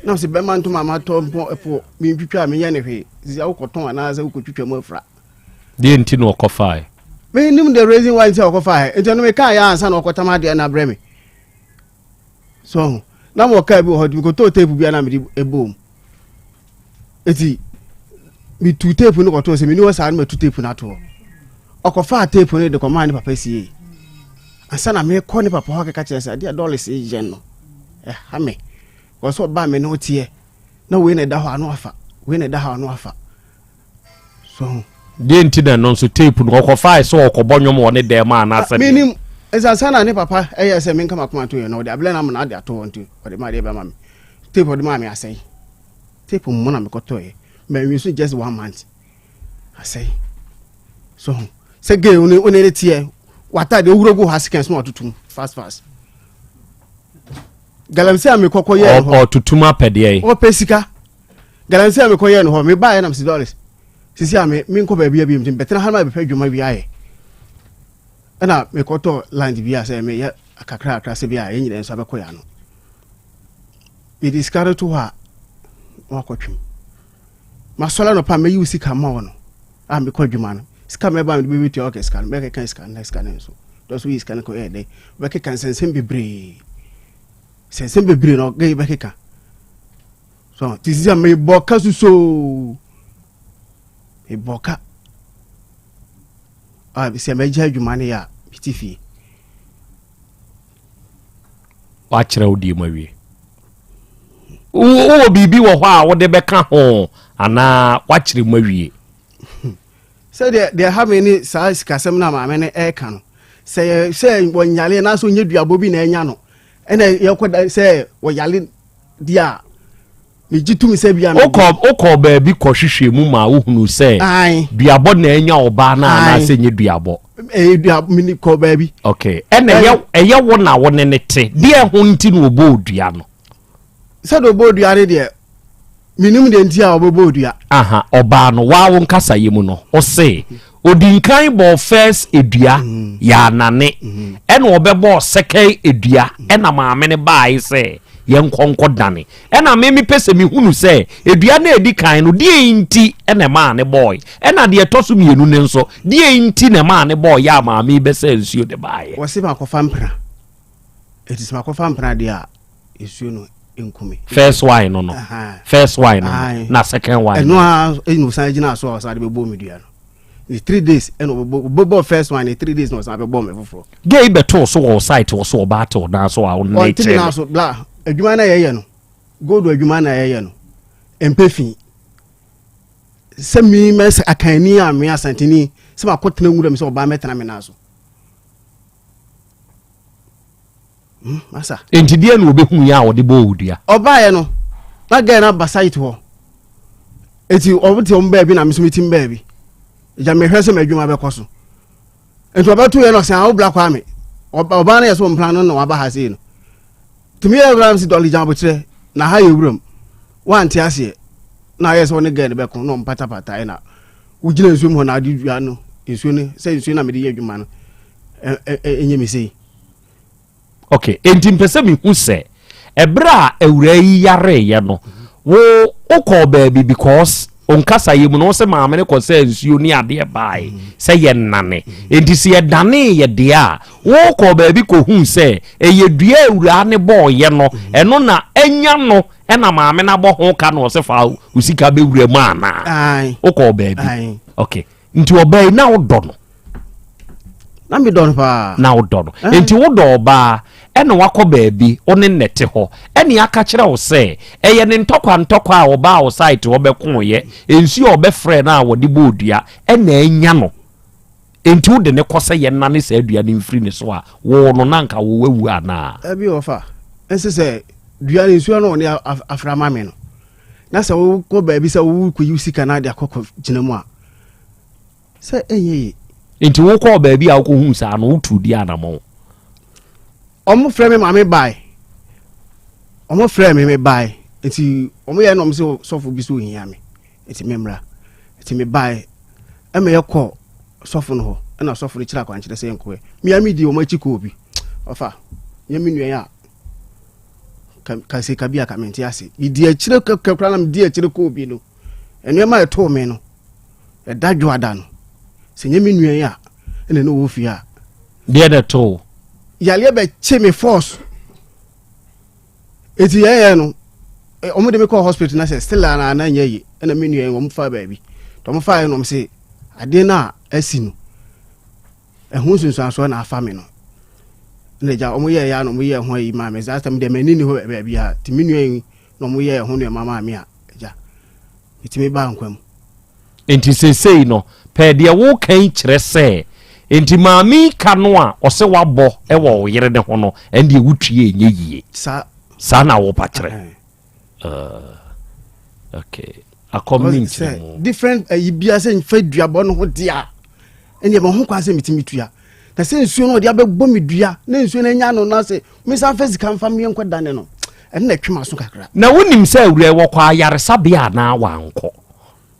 S9: Na se be man ntuma ma to epo me twitwa me yane hwe. Zi akoton ana za ukotwitwa mu afra.
S19: De enti no okofa.
S9: Me nim the reason why say okofa. Enti no me ka ya ansa na okotama de na breme. So na mo ka bi ho di ko to tape bi na me ebom eti mi tu tape no ko to se mi ni wo sa na me tu tape na to okofa tape no de ko man papa sie ansa na me ko ni papa ho ka kire se dia dollars e jen no ha me ko so ba me no tie na we na da ho anu afa we na da ho anu afa so
S19: de enti na no so tape no okofa so okobonwom wo ne dem ana se
S9: minim esa sana ne papa eya se me nka makoma to ye no de abele na na de ato nti o de ma de be ma me tape o de ma me asai tape mo na me koto ye me we so just 1 month asai so se ge oni tie wata de owurogo ha seconds no otutum fast galamse am kokko ye
S19: o tutuma pede
S9: o pesika galamse am kokko ye no ho me ba ye na $60 sisi am me nko ba bia bi mtim betena ha ma be pa dwuma bi aye ana me koto land bia se me ya akakra se bia ye nyire nso abekoya no be discard to ha wakotwim masola no pa me yi sika ma wono a me kwadwuma no sika me ba me be ti okay scan me kan scan next scan so do so yi scan ko e dey we ke kan sensem bebre se sembe bire no ge be keka so tisi am me boka suso e boka se me ja adwuma ne ya bitifi
S19: wa kire odi mawie o bibi wo ho a wo de beka ho ana wa kire mawie
S9: so there have many size kasem na ma me ne e ka no say wonyale na so nyeduabo bi na enya no ena yekoda say woyale dia me gitumi say bia
S19: okọ ba bi kohwehwe mu ma wo hunu say duabo na enya oba na say nyeduabo duabo
S9: mini ko ba bi
S19: okay ena eye wo na wo ne te dia ho nti no obo odua no
S9: say do obo odua re de minimum de nti a obo odua
S19: aha oba no wa wo nkasa yemu no o say odinkan bo first edua ya nane ena obebo second edua ena maame ne bae se yenkonko dane ena me pese mi hunu se edua na edikan no die nti ena ma ne boy ena de toso mienu ne nso die nti na ma ne boy ya maame be se nsuo de bae
S9: wo se ma ko fampra etis ma ko fampra de a esuo no enkumi
S19: first wine no first wine na second wine
S9: eno a enu san gina so sa de bebo medua no the 3 days and bobo first one the 3 days no sa be bomb foforo
S19: gay beto so wo site wo so battle na so a on nature
S9: na so bla adwuma na ye no gold adwuma na ye no empefi se mi mes akani a me asantini se ma kotena nwura mi se oba metena me na so masa
S19: entidie no obehu ya wo de bo odua
S9: oba ye no na ga na ba site ho eti obuti omba bi na misumiti mba bi ja me hwese madwuma be koso ento abatu ye no se a obla kwa me oba na ye so mplan no waba ha se no tumi ye bram si dolly jambo kire na ha ye wuram wanti ase na ye so ne ga ne be ko no mpata pata na ugina nsu mu na adi dua no nsu ne se nsu na me de ye adwuma no enye me sei
S19: okay enti mpese mi hu se ebra ewura yi yare ye no wo okọ baby because onkasa yemu no se maame ne kose nsuo ni ade bae se ye nane enti se ye dane ye de a wo ko baby ko hu se eye dua ewura ne bo ye no eno na enya no ena maame na bo ho ka no se fa usika be wura mu ana
S9: ai
S19: okọ baby okay nti obai na odo no
S9: na mi don pa
S19: na odo no enti wo do ba ena wakọ baby one nete ho eni aka kire wo se eye ne ntokwa a wo ba wo site wo be koye ensu obe frɛ na wo de bodua ena enya no enti wo de ne kose ye nane se adua ne mfiri ne so a wo no nanka wo wawu ana
S9: abi ofa ense se dua ne nsu no ne aframa me no na se wo ko baby se wo ku yusika na de akokɔ ginemu a se enye
S19: enti wo ko baby a wo ko hu sa no utu di anamo
S9: omo frɛ me mame bai omo frɛ me bai enti omo ye no mse sofo bi so hia me enti memra enti me bai e me yekɔ sofo no ho na sofo no kira kwankire sɛ enkoe mi ami di omo achi ko obi ofa ye mi nua ya ka se ka bia ka menti ase di akire kakra na di akire ko obi no enu ma eto me no e dadwo ada no se nye mi nua ya ene no wo fi a
S19: dia da to
S9: yale be che me force eti ye no omo de me call hospital na say still na nya yi na me nua omo fa baabi to omo fa no say ade na asi no ehun sunsun aso na afa me no na ja omo ye ya no omo ye ho yi ma me za tam de mani ni ho baabi ha ti me nua yi no omo ye ho no mama me a ja eti me ba nkwam
S19: enti sesei no pe de wo kan kire se enti maami kanu a ose wabɔ ɛwɔ wo yere ne ho no ɛnde wutue enye yie sa na wo pa kire okay a community
S9: different bia se fa duabɔ no ho dia ene ba ho kwa se mitimi tua na se nsuo no dia bɛbɔ me dua na nsuo na nya no na se me sa physical fam ye nkɔ dane no ɛne na twema so kakra
S19: na wonim se awura wɔ kwa yaresa bia na wankɔ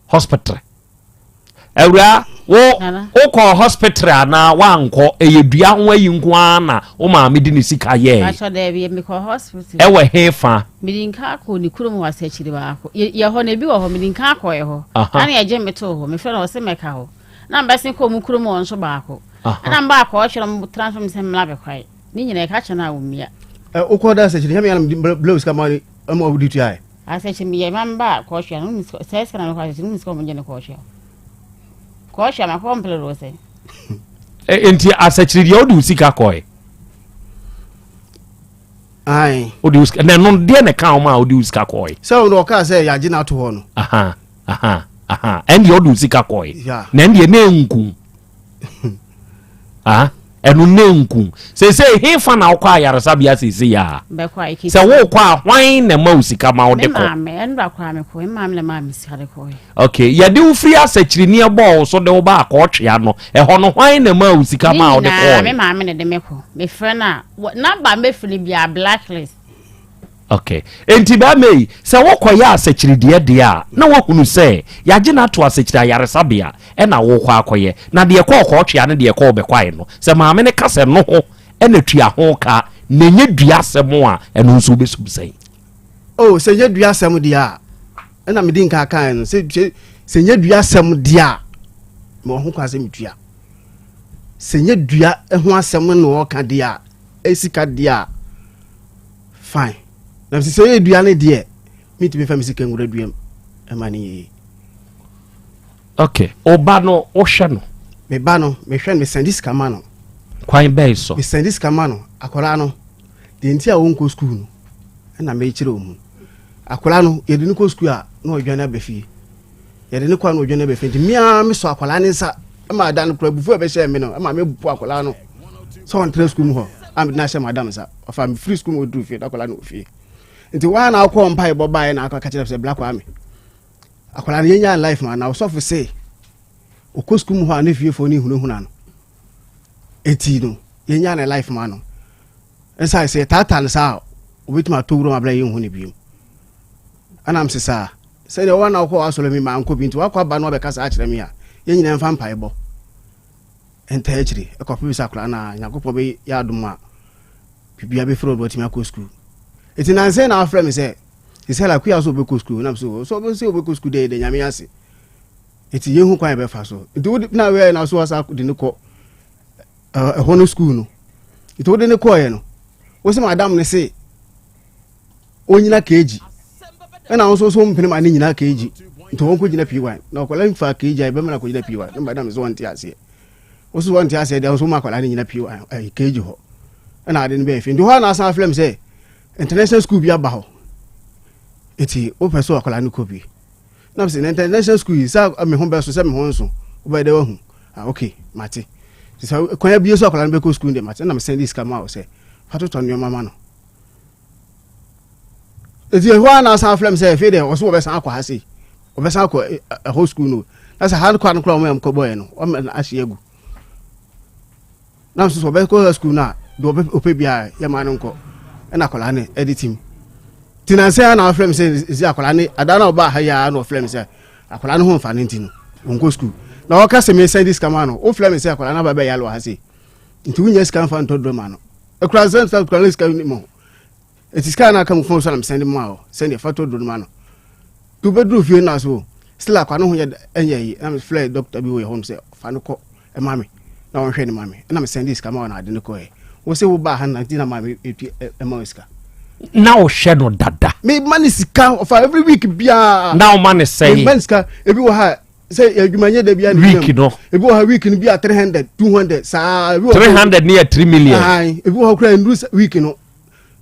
S19: hospital awura wo ko hospital na wankɔ eyedua ho ayi nko ana wo ma me di ne sika ye
S8: aso da bi me ko hospital
S19: ewe hefa
S8: midinka ko ni kurom wasa chiri ba ko ye ho na bi wo ho midinka ko ye ho ana ye je meto ho me fere wo se meka ho na mbase ko mu kurom won so ba ko ana mba ko o kyerem transfer me se mla be kwai ni nyina ka kyena wo mia
S9: Oko da search him am blows come on am do to
S8: I said to me remember caution says can I come in caution. Caution my complaint was say.
S19: Enti asachiri dia odi usika koi.
S9: Ai.
S19: Odi usika na no de na kan ma odi usika koi.
S9: So no ka say ya gina to ho no.
S19: Aha. And odi usika koi. Na ndie na enku. Ah. Enu nenku se he fa na okwa yarasa bia se ya
S8: be kwa iki
S19: se wo kwa hwan na ma usika ma wo de ko
S8: ma me enra kwa me ko ma me ma me sika de ko
S19: okay ya de ufri asachiri ni ebo so de wo ba ka otwea no ho no hwan na ma usika ma wo de ko
S8: me ma me de me ko me friend na number me fili bia blacklist
S19: okay enti ba mei se wo kwa ya asachiri de a na wo hunu se ya je na to asachiri yarasa bia e na wo kwa akoye na de ko otwea ne de ko be kwae no se ma me ne kase no ho e na tua ho ka na nye dua asem a eno nso be subsai
S9: oh se nye dua asem de a e na me din ka kan no se nye dua asem de a mo ho kwa asem tua se nye dua ho asem no wo ka de a esika de a fine na se dua ne de me ti be fa me sika ngura duam e ma ni
S19: okay oba no o hwe no
S9: me ba no me hwe me send this kama no
S19: kwan be so
S9: me send this kama no akola no de nti a wonko school no na me kire omu akola no ye de ni ko school a na odwane abafi ye de ni kwa na odwane abafi nti mia me so akola ne nsa ma da no prabufu be hye me no ma me bu akola no so on train school mu ho am na hye madam sa ofa me free school mo do fi akola no fi nti wa na akọ mpa e boba na aka kire se black ame akola ne nya life man na so for say okọ school mu ho na fie fo ni hunahuna no eti no ye nya na life man no esa se tatan sa obitima towuro mabla ye hu ne biom anam se sa se de wa na akọ asolo mi ma anko bi nti wa kwa ba no be kasa a kire mi a ye nyina mfa mpa e bo enta echiri e ko pisa akola na nyakopo be ya aduma bibia be fro do timi akọ school eti na nse na afre mi se la kuya so be ko school na so be se obeko school de nyame ase eti ye hu kwan be fa so eti na we na so asa de ne ko hono school no eti wo de ne ko ye no wo se madam ne se onyina keji e na so mpene ma ne nyina keji eti won ko gina P1 na okola mfa keji ai be ma na ko gina P1 madam so won ti ase wo so won ti ase de so ma kola ne nyina P1 keji ho e na de ne be fi ndi ho na asa afle mi se international school bi aba ho eti o peso akola ni kobi na se international school sa me ho be so se me ho nso o be de wa hu okay mate so kwanya bi so akola ni be ko school de mate na me send this kama o se fatoto ni mama no eti ho na sa flem se fe de o so be san akwa ha se o be san akwa a whole school no na se han kwa no kula mo am ko boy no o me ahye agu na so be ko school na do o pe bia ya ma no nko na akola ni editing tinanse na frame se akola ni adana oba ha ya na frame se akola ni ho mfa ni ntino onko school na o ka se me send this kama no o frame se akola na ba be ya lo ha se nti wunya scan fan to do ma no akura send sa akola scan ni mo etiska na kam phone so na send mo a send e photo do ma no to be do fie na so still akola no ho ya enye yi na me fly doctor bi we home se fa no ko e mami na won hwe ni mami na me send this kama na ade no ko e wo se wo ba ha na tina mami e ma iska
S19: na o hye no dada
S9: me money sika of every week bia
S19: now man say
S9: me sika ebi wo ha say adwumanye da bia
S19: week no
S9: ebi wo ha week no bia 300 200 sa ebi wo
S19: 300 near 3 million
S9: ai ebi wo kra ndu week no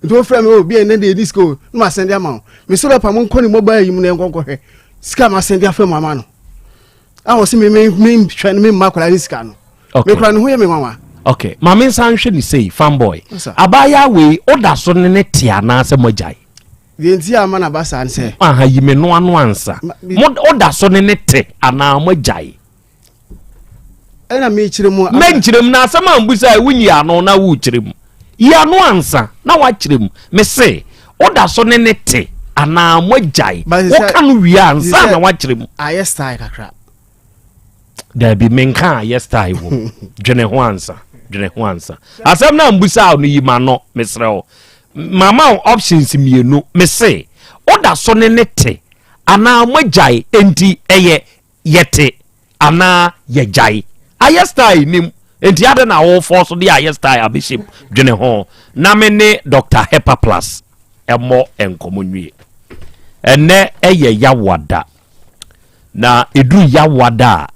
S9: nto frame o bia ne de disco no ma send am me so pa mo nkoni mobile yim ne nkonko hwe sika ma send afem mama no a wo se me hwe me ma kwala sika no me kra no ho ye me nwa
S19: okay mama san hwe ni say fanboy abaya we oda so ne tia na se mojai
S9: de nti ama na basa nse
S19: aha yime no anu ansa oda so ne te ana mojai
S9: ena me kiremu
S19: na asama mbusa wunyi ano na wu kiremu ya no ansa na wa kiremu me se oda so ne te ana mojai wo kan wi ansa na wa kiremu
S9: aye style kakra
S19: there be menka yesterday wo dwene ho ansa asem na mbusa no yima no mesreo mama options mienu me se oda so ne te ana mojai enti eye yete ana yejai yesterday nim enti ade na wo for so dia yes style bishop dwene ho na me ne Dr. Hepa Plus emo enkomonwie ene eye yawada na edu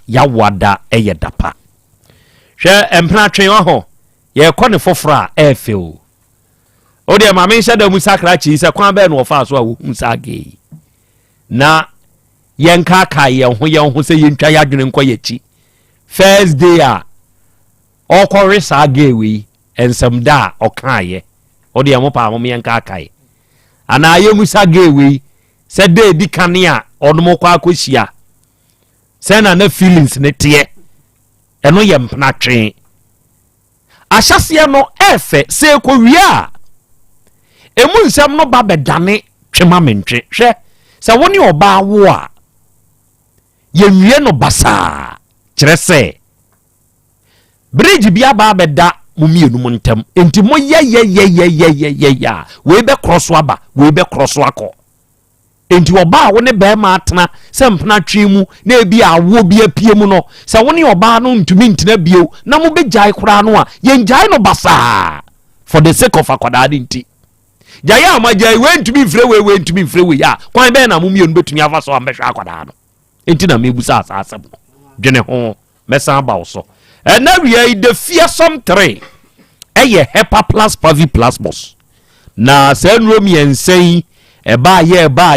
S19: yawada eye dapa hwe empna twen ho ye kone fofora efeo o de ma me nhyɛ da mu sakra chi se kwan be no fa so a wo musage na yenka ka ye ho se yentwa ya dwene nkɔ yachi first day a okore sage we ensam da okaye o de mo pa mo yenka kai ana ye musage we se de di kanea ono mo kwa akohia se na feelings ne tie eno ye mpna twen ahyase no efe se ko wia emu nsam no ba bedane twema mentwe hwe se woni oba wo a ye nwie no basa kire se bridge bia ba beda mumienu mu ntam enti mo ye ya we be cross aba we be cross akọ enti oba wo ne be ma atena se mpna twemu na ebi awo bi apie mu no se woni oba no ntumi ntina bio na mo be jai kura no a ye njai no basa for the sake of akwada nti jaya ma jai we ntumi mfre we ya kwan be na mumienu betumi afa so ambehwe akwada no enti na mebusa asasem no dwene ho mesa ba wo so na we the fearsome 3 eye Hepa Plus Pavi Plus boss na se nrom yensen eba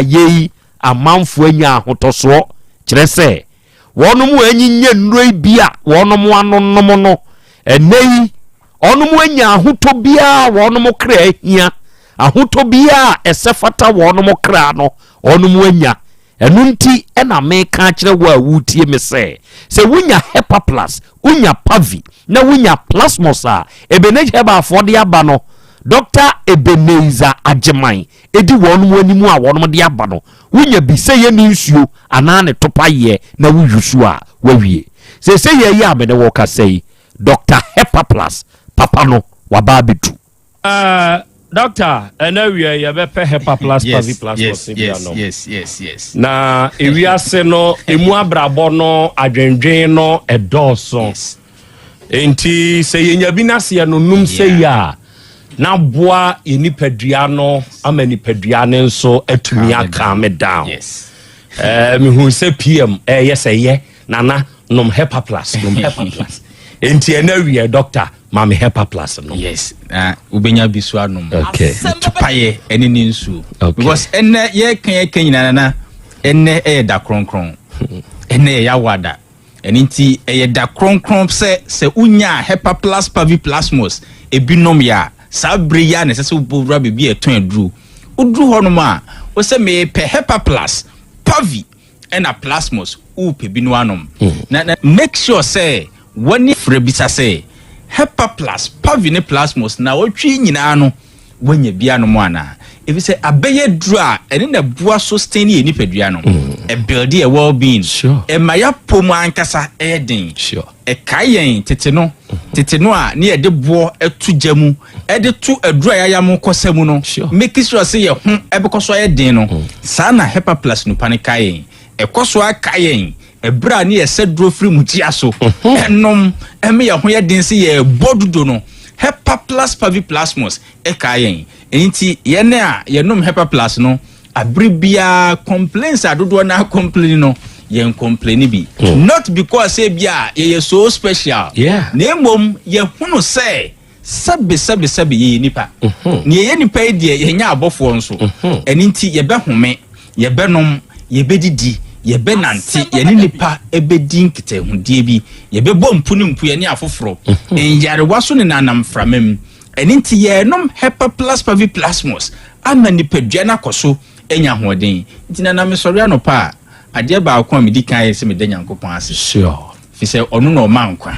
S19: ye amanfo anya ahotoso kire se wonom anyinye nnroi bia wonom anonom no enei onom anya ahoto bia wonom kra hia ahoto bia esefata wonom kra no onom anya enunti ena meka kire wa wutie me se wunya Hepa Plus unya Pavi na wunya Plasmos a ebenej heba afode aba no Dr. Ebeneza Ajeman edi wonu animu a wonu de aba no wunya bi se ye ni nsuo ana ne topa ye na wuyusu a wawie se ye ya me ne wo ka sei Dr. Hepa Plus papa no waba betu Doctor enawie ye be pe Hepa Plus Pavi Plus
S10: yes
S19: na ewiase no emu abrabo no adwendwen no edoso enti se yenya bi na se no num se ya na boa enipadua no ama nipadua ne nso atumi aka me down me hu se PM yes ye nana nom Hepa Plus enti enawie doctor mama Hepa Plus no
S10: ubenya bisu anum tupaye eni ni nsu because ye kan nyina na ene da kronkron ene ya wada enti da kronkron se unya Hepa Plus Pavi Plasmos ebinom ya sabre ya ne se ubura bebi eton aduru uduru honom a o se me pe Hepa Plus Pavi ena Plasmos u pe binu anom na make sure say woni frebisa say Hepa Plus Pavi ne Plasmos na otwi nyina no wanya bia no mo ana if say abeye duru a ene na bua sustain ye ni padua no e build a well being e maya pomu ankasa e den e kayen tete no a ne de bo etujamu e de tu aduru ya mo kosam no make sure say ye ho e bekoso e den no sa na Hepa Plus no pane kayen e koso akayen ebra ne yese duro firi mutia so enom eme ye ho ye den se ye bodudo no Hepa Plus Pavi Plasmos e kayen enti ye ne a ye nom Hepa Plus no abribia complaints adodo na complain no ye complain bi not because say bia ye so special na emom ye hunu say sabe ye nipa ne ye nipa e de ye nya abofo nso enti ye be home ye be nom ye be didi ye be nanti ye ni nipa ebedi nkete hundie bi ye be bɔ mpu ne mpu ye ne afoforo enyare waso ne nanam framem enti ye nom Hepa Plus Pavi Plasmos ama nipadua na koso enya hoden enti na me sɔre anopa ade ba akwa me di kan se me da Nyankopɔn ase fi se ɔno na ɔma nkwa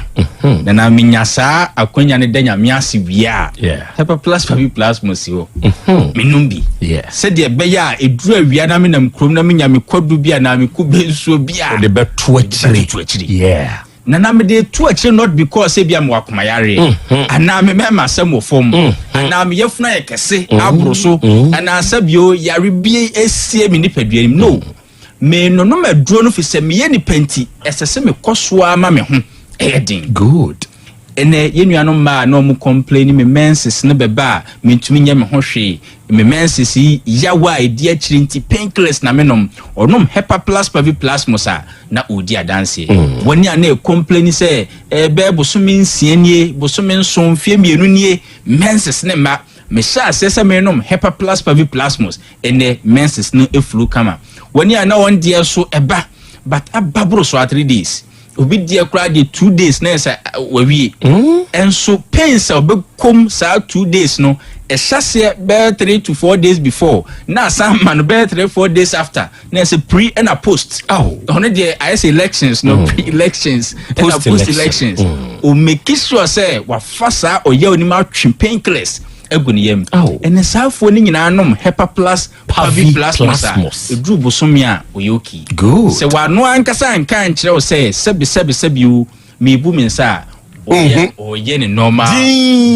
S10: na me nya saa akwanya ne da Nyame ase wia Hepa Plus Pavi Plasmos yo me numbi se de be ya eduru awia na me nam krom na me nya me kwadu bia na me ku bensuo bia
S19: de beto akiri
S10: na me de tu akiri not because se bia me wakoma yare ana me mema sam ofom ana me yefuna ye kese abroso ana sabio yare bie esie me nipaduanim no me no meduro no fi se me ye ni penti esese me kosoa ma me ho edin
S19: good
S10: ene yenuano ma no mu complain me menses ne beba mentumi nya me ho hwe me menses yawa edi akiri nti painkillers na menom onom hepa plus pavi plus musa na odi adanse woni ana complain say ebe bosome nsianie bosome nson fie mienu nie menses ne ma me sha asese menom hepa plus pavi plus mus ene menses no eflu kama woni ana won dia so eba but ababro so 3 days obi dia kra de 2 days na say wawie enso pains obekom sa 2 days no e shase be 3 to 4 days before na some man be 3-4 days after na say pre and a post on the I say elections no pre elections and post elections o make sure say wa fasa o ye oni ma painkillers eguniyem and safo ni nyina anom hepa plus pavi plus edru bosomia oyoki go se wa no ankasa nka nkire o say sebi o mebu mensa o ye ne normal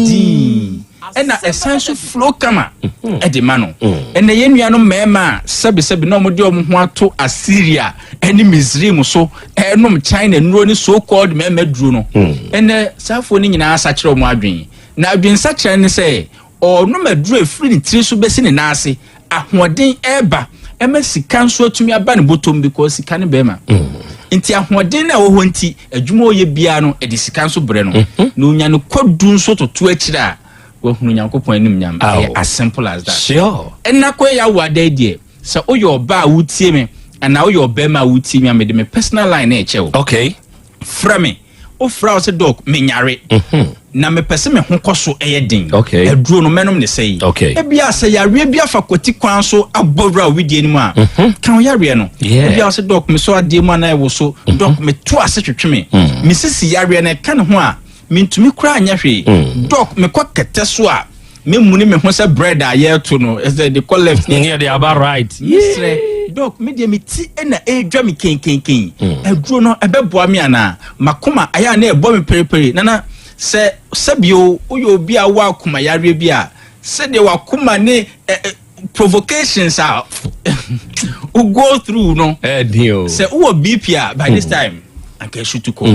S10: din ena essential flow kama de mano ena yenua no mema sebi no mo de o ho ato Assyria eni Misraim so enom China nuro ni so called mema duro no ena safo ni nyina asa kire o mo adwen na adwen sa kire ni say o no maduro efiri ni tiri so besi ni nase ahoden eba sika nso atumi aba ne bottom because sika ne bema nti ahoden na wo ho nti adwuma oye bia no edi sika nso bre no na onya no kodu nso toto akira wo hunu nyankopon anim nyam as simple as that sure enna ko ya wada die so oyo ba wutie me ana oyo bema wutie me amede me personal line e che wo okay fra me o fra o se doc me nyare na me pese me ho koso eyedin eduro no menom ne sei e bia se yare bia fa kwoti kwan so abowra widie ni mu a kan yare no e bia se doc me so ade mu na e wo so doc me to ase twetwe me sisi yare na kan ho a mintumi kura anya hwe doc me kwa kete so a me muni me ho se bread a ye to no is the call left near the about right yes doc me de me ti na edwa me ken eduro no ebeboa me ana makoma aya na ebo me perepere nana se sebio uyo bia wa kuma yare bia se de wa kuma ne provocations are who go through no se uwo bp by this time anke shutu ko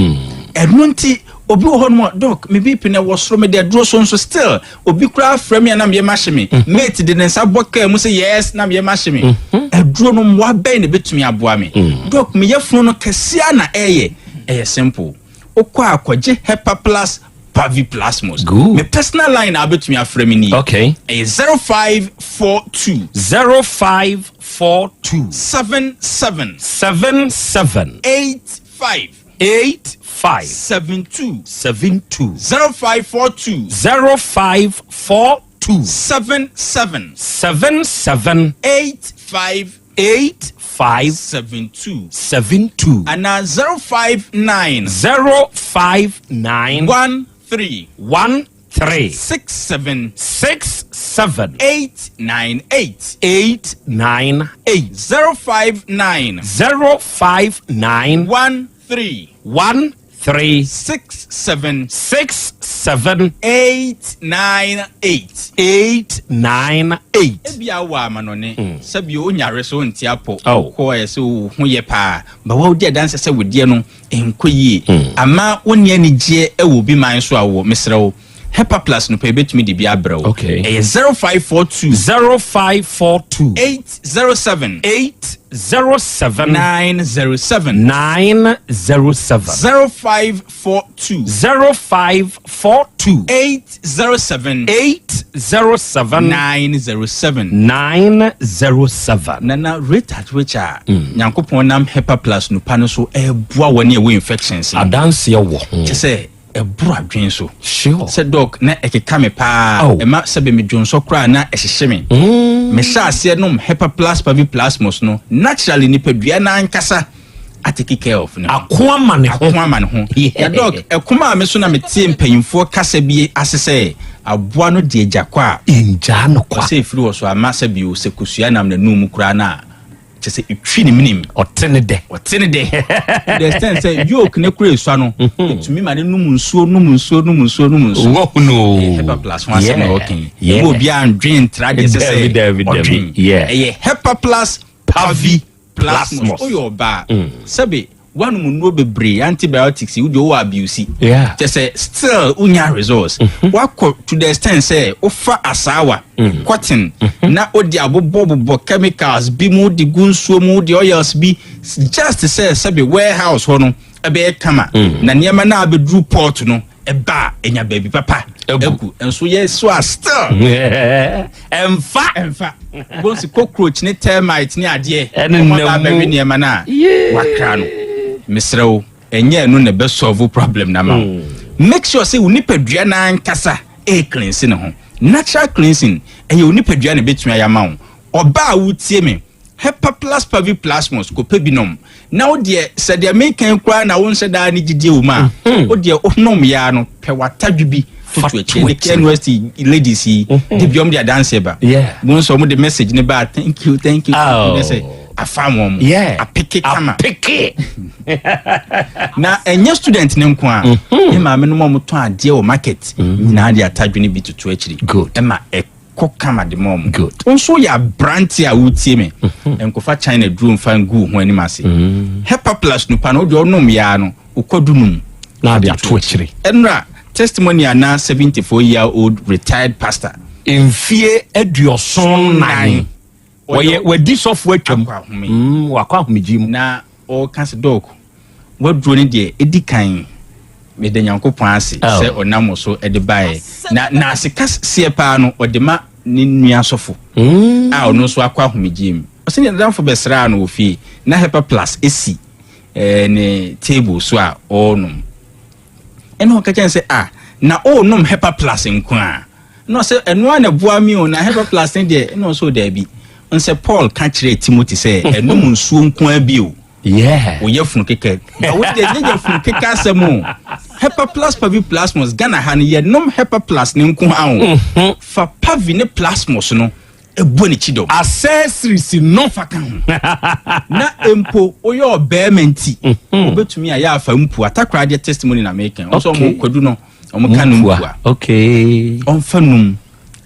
S10: enunti obi wo hono doc me bp na wo soro me de dro so still obi kura frame ya na me machine mate de nsa boka mu say yes na me machine edro no mo abai ne betumi aboa me doc me yefunu no kasia na eye simple okwa akwaje hepa plus pavi plasmos me personal line abetumi aframe ni okay 0542 77 85 72 0542 77 85 72 and 059 13 67 898 059 13 67 898 ebia wa manone sabio onyare so ntiapo ko ese ho ye pa ba wa odi dance se wodie no enkoyie ama woni ani gie ewo bi man so awo mesrewo Hepa plus no pay betumi di bia bro okay 0542 807 907 0542 807 907 nana rate at which are nyankopon nam Hepa plus no pa no so bua woni e infections
S19: adanse ye wo
S10: say ebura dwen so sure se doc na ekeka me pa e ma sebe me dwonso kra na ehyehye me me sha ase no Hepa plus pavi plasmos no naturally ni padua na ankasa atake care of no
S19: akoma ne ho
S10: ya doc ekoma me so na me tie mpanyimfo kasa bi asese aboa no de agakwa
S19: enja no kwa
S10: se firi wo so ama sebe o se kusua nam na num kra na say itwi ni minim
S19: otene de
S10: the sense say yoke ne kure so no itumi ma ne num nsuo wo no Hepa plus one say okay wo bia andwen trade say Hepa plus pavi plasmos oyo ba sebe one mu no bebre antibiotics you do abuse just say still unya resource what to the extent say offer asawa cotton na odi abobo chemicals bi mu di gunsuo mu di oils bi just say be warehouse ho no ebe kama na niema na abedru port no eba enya baby papa eku enso ye so still emfa bonsi cockroach ne termite ne ade na baby niema na wakra no misrew enye no ne be solve problem na ma make sure say unipadua na nkasa cleansing ho natural cleansing unipadua ne betuma ya ma wo oba wutie me Hepa plus pavi plasmos ko pebinom na wo de se de mekan kwa na wo nse da ne gidie wo ma wo de onom ya no pe watadwi tutu eche ne university ladies yi de biom de dance ba mo nso mo de message ne ba thank you they say afamom apeke kama na enye student ne nko a e ma me no mo to ade o market nyina de atadwi ne bi tutu echiri e ma kama de mom good onso ya branti a wutie me enkofa China drone fan gu ho animase Hepa plus no pa no de onom ya no ukodunum na de atochire enra testimony ana 74-year-old retired pastor enfie eduoson nan we software twam wakwa homejim na o kanse dog wadro ne de edikan me de Nyankopon ase se onam so e de bae na asikas sie pa no o de ma ni nua sofo a ono so akwa homejim o se ne danfo besra no ofi na Hepa plus esi ne table so a onum eno ka chen se na onum Hepa plus nko a no se eno na bua mi o na Hepa plus ne de no so da bi on se Paul ka kire Timothy se enum nsuo nko a bi o oye funu keke na wo de ye funu keke asemo Hepa plus pavi plasmos Ghana han ye nom Hepa plus ne nko a fa pavi ne plasmos no ebu ne chidom accessories no fa kan na empo oye obementi obetumi aya afa mpu atakra de testimony na make also mo kwadu no omo kanu mpu on fanum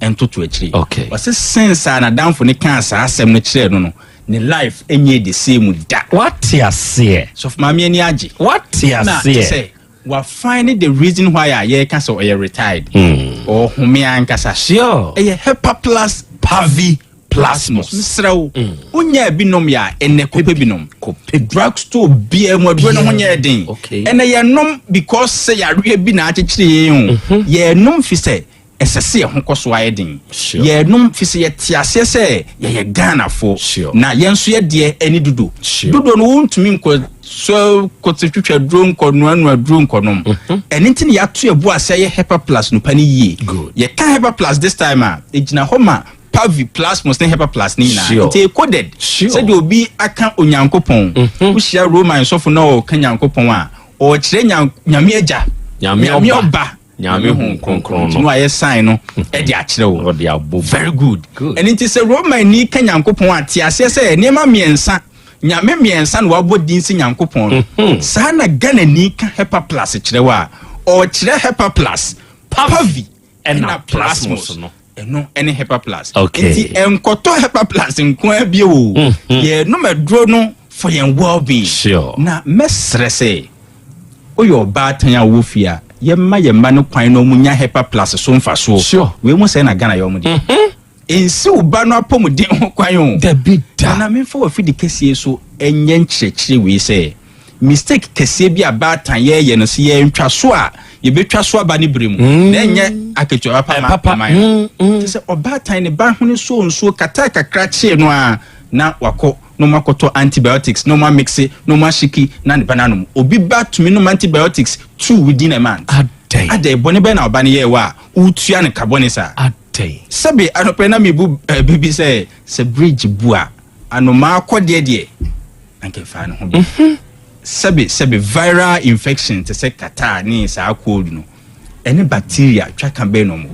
S10: entoto echiri wase sense na danfo ne kan sa asem ne kire no ne life enye the same da
S19: what you say
S10: so for mama ni age
S19: what you say
S10: we find the reason why I can so retired or home ankasa sure Hepa plus pavi plasmos misrawo unya binom ya ene kope binom kope drugstore bia mo adwo no honya den ene ye nom because say ya re bi na akekire ye nom fi say esese ho koso ayedin ye nom fi say ye tiase say ye Ghana fo na ye nso ye de eni dudu no wontumi nko so kotitwa drone kono anu drone konom eni ntin ya to ebu ase ye Hepa plus no pani ye ye ka Hepa plus this time ejina homa pavi plasmos ne Hepa plus ni na it coded said you be aka onyankopon wo shia roman sofo na o kanyankopon a o kire nyame agya nyame oba nyame hu konkron no aye sign no e de akire wo de abo very good and it is a roman ni kanyankopon ati ase se niema miensa nyame miensa no wabo dinsi nyankopon sa na Ghana ni ka Hepa plus kire wa o kire Hepa plus pavi na plasmos no no any Hepa plus enti enkoto Hepa plus nko abie wo ye no medro no for your well-being na mesre say oyo batan ya wofia ye ma no kwan no munya Hepa plus so mfa so we mu say na Ghana yo mu de ensi uba no apomuden ho kwan yo da bida na me for fi de kesie so enye nkyekire we say mistake kesie bi abatan ye no se ye ntwa so a ye betwa so aba ne bremu na enye akecho papa man se obatan ne ba hone so nso kata kakra che no a na wako no makoto antibiotics no ma mixe no ma shiki na ne bananum obi ba tumi no antibiotics 2 within a month ade boni be na obane ye wa utua ne carbonisa ade sabe anope na mebu baby say se bridge bua anoma akode de anke fa no ho sabe viral infection te se kata ni sa cold no any bacteria twa kan be no mo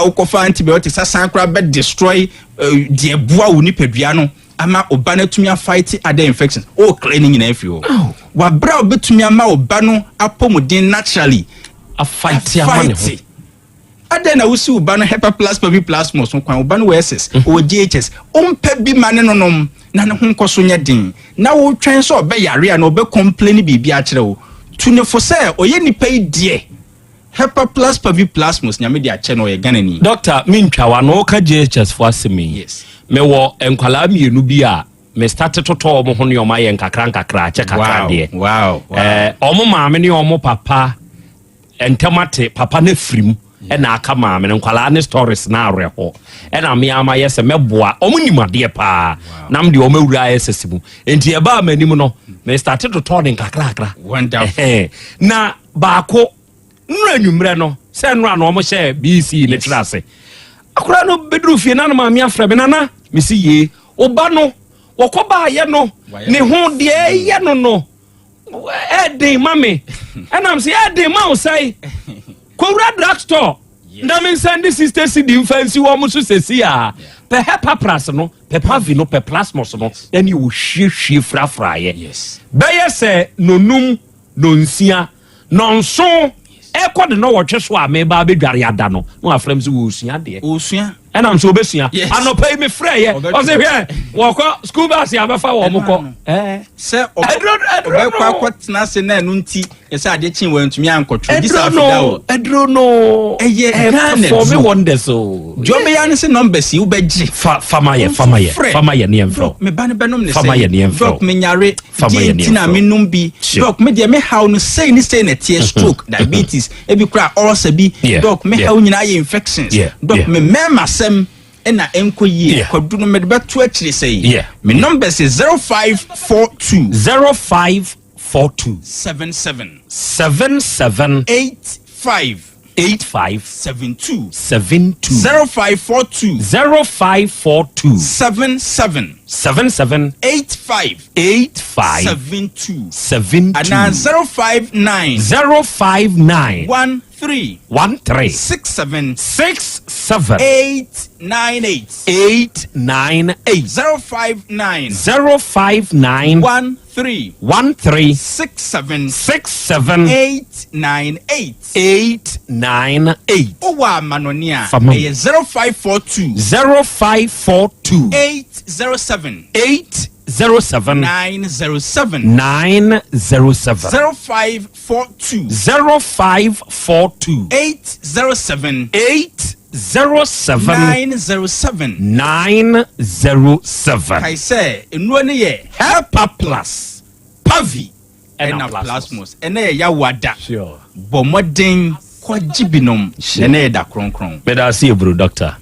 S10: ukofa antibiotics asankra be destroy de bua woni padua no ama oba na tumi fight other infections cleaning na afio wa bra obetumi ama oba no apomodin naturally a fight amane adena wusi oba no Hepa plus pavi plasmos kwan oba no SS o GHS ompa bi mane nonom na ne ho nkoso nya din na wo twen so obe yare a na obe complain bibi a kire wo tunefo se oye nipa idie Hepa plus pavi plus mus nyame dia che no ye ganani
S19: doctor mintwa wa no ka JHS for asemi
S10: yes
S19: me wo enkwala mienu bi a me start toto omo ho ne omo aye nkakra che kakra de
S10: wow
S19: omo maame ne omo papa entemate papa na frim e na aka maame ne nkwala ne stories na areho e na me ama yese meboa omo nimade pa nam de omo wura yesesimu enti e ba manim no me start toto ne nkakra
S10: wonderful
S19: na baako nra nwumre no se nra no omo hye BC ne trase akura no bedru fie na maame afra me nana me si ye oba no wokoba ye no ne ho de ye no ede mame and I'm say ede ma usai kwura drugstore na me send sister si di fancy wo mo so sesi a pe hepa pras no pe pavi no pe plasmos no then you hwie frafra ye
S10: yes
S19: be ye se nonum nonsia nonso e ko de no wo twe so a me ba bedware ada no no afram se wo osua de
S10: osua
S19: and I'm so besua anopai me frɛ ye o se hwe wo ko school bus ya be fa wo mo ko
S10: se obekwa tena se na no nti yesa ade chin wa ntumi ankotwe di sa fida o
S19: edro no
S10: eye
S19: for me wonder so
S10: jobe ya ne se number si wo beji
S19: fama ye ne enfro
S10: me ba ne benom ne
S19: fama ye ne enfro
S10: dok me nyare
S19: fama ye ne
S10: tina me num bi dok me de me how no say na tie stroke diabetes e bi kra ulcer bi dok me how nyina ye infections dok me mema ena enko yi kwadu no medbe to akire sei me number is 0542 77 85 72 0542 77 85 72 and 059 13 67 898 059 13 67 898 Owa manonia 0542 807 907 0542 807 907 kai say enu ne ye Hepa Plus Pavi and Plasmos and ya wada sure bomoden kwajibinom ene ye da kronkron
S19: better see bro doctor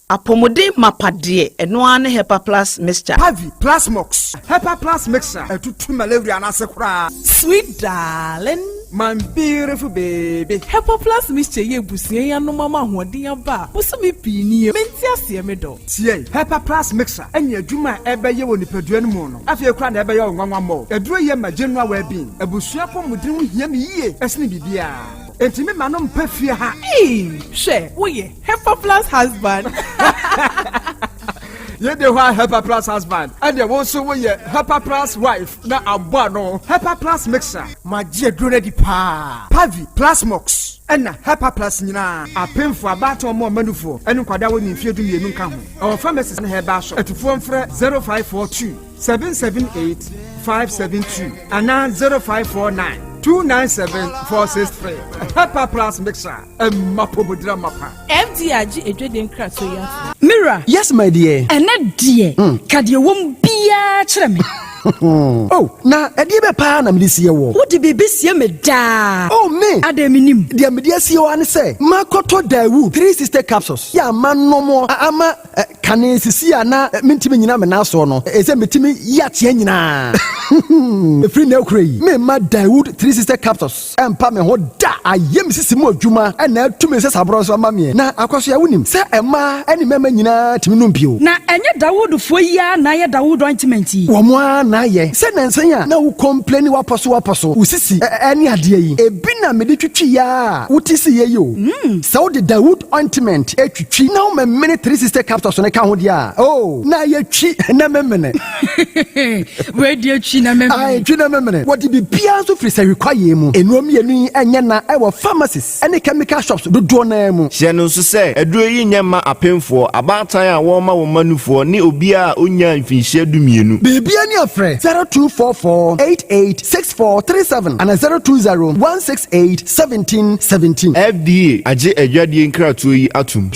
S12: apomode mapade eno ane Hepa Plus mixture
S9: Pavi Plasmox Hepa Plus mixture etutu malaria na sekura
S11: sweet darling
S9: my beautiful baby
S11: Hepa Plus mixture ye busie ya no mama hoden aba busumi pini menti ase me do
S9: tie Hepa Plus mixture enya adwuma ebeye wo nipadua no mu no afie kura na ebeye onwanwa mo eduro ye ma general well-being abusua pomudin ho hia me yie esne bibia Entime manom pefie ha.
S11: She, woye Hepa Plus husband.
S9: Ye de wa Hepa Plus husband. And there also woye Hepa Plus wife. Na abwa no. Hepa Plus mixer. Ma je drone di pa. Pavi Plasmox. Ena Hepa Plus nyina. Apemfo abato mo manufo. Enu kwada wo ni fie du mienu nka ho. Our pharmacist na heba shop. Etufo mfre 0542 778 572 ana 0549 297-463. Hepa Plus mixer. Mapobodra mapa.
S11: MDRG edweden kraso ya.
S22: Mira. Yes my dear.
S11: Ene dear. Kadie wom bia kire me.
S22: Oh, na edie be pa na medisi ye wo.
S11: Wo de bebe sie me da.
S22: Oh me.
S11: Ademinim.
S22: De medisi ye wo ane se. Makoto dawu 3 sister capsules. Ya manomo ama kane sisi ana mentimi nyina me na so no. Ese metimi yatie nyina. Free na ukrai. Me ma Dawood 3 sister capsules. Empa me ho da ayem sisi mo adwuma na atumi se sabro so ama me. Na akwaso ya wonim se ema eni mema nyina timi no mpio.
S11: Na enye Dawood fo ya na ye Dawood ointment.
S22: Wo mo na ye se nansan ya na wo complain wa poso usisi eni ade yi ebi na me de twitwi ya wotisi ye yo so the Dawood ointment etwitwi na wo memene 360 capsules ne ka ho dia oh na ye twi na memene
S11: we dia twi na memene
S22: ai twi na memene what be bia so free say require mu enuom yenu enye na e wo pharmacies ene chemical shops do na mu
S1: hye no so say eduro yi nyema apemfo abatan a wo ma wo manufo ne obi a onya mfinhye dumienu
S22: bebia ni afre 0244886437 and 0201681717
S1: FDA age adwadie nkratoyi atum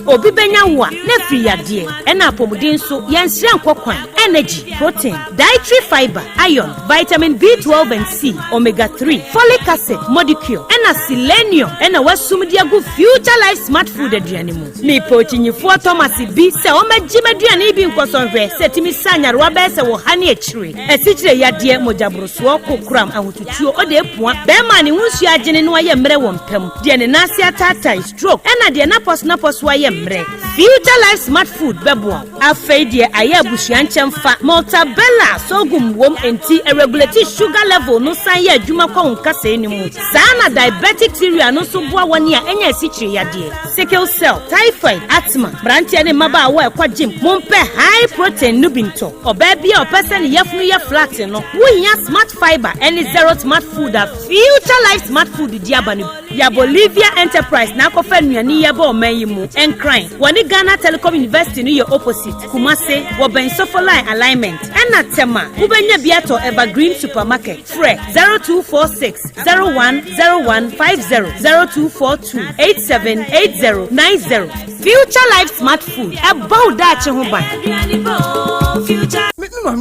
S13: obi benya wa na free yade ena apomuden so yensia nkokwan energy protein dietary fiber iron vitamin B12 and C omega 3 folic acid molecule ena selenium ena wasumdi agu future life smart food aduane mu me pochinyifo Thomas bi se o magime aduane bi nkosonhwe setimi sanyarwa be se wo hane akire esichire yade mojabroso kokram ahotutuo ode epua be ma ne hunsu agene no aye mre wo mpam de ne nase atata stroke ena de na pos wa ye future life smart food bebo afeidie aya busuanchemfa multabella sogum wom enti regulate sugar level no san ya adwuma kwa nkasa enimu sana diabetic theory no so boa woni a enya sichire yade sickle cell typhoid asthma branche ne maba awa kwa gym mompe high protein nubinto oba bia opesen yefunu ye flat no wunya smart fiber any zero smart food a future life smart food diabani ya Bolivia enterprise na kofa nuani ya ba omayimu crying. Wani Ghana Telecom University ni your opposite. Kumase, waben sofolai alignment. Ena tema, ubenya biato Evergreen Supermarket. Fre 0246-010150 0242 878090. Future Life Smart Food. About that huban.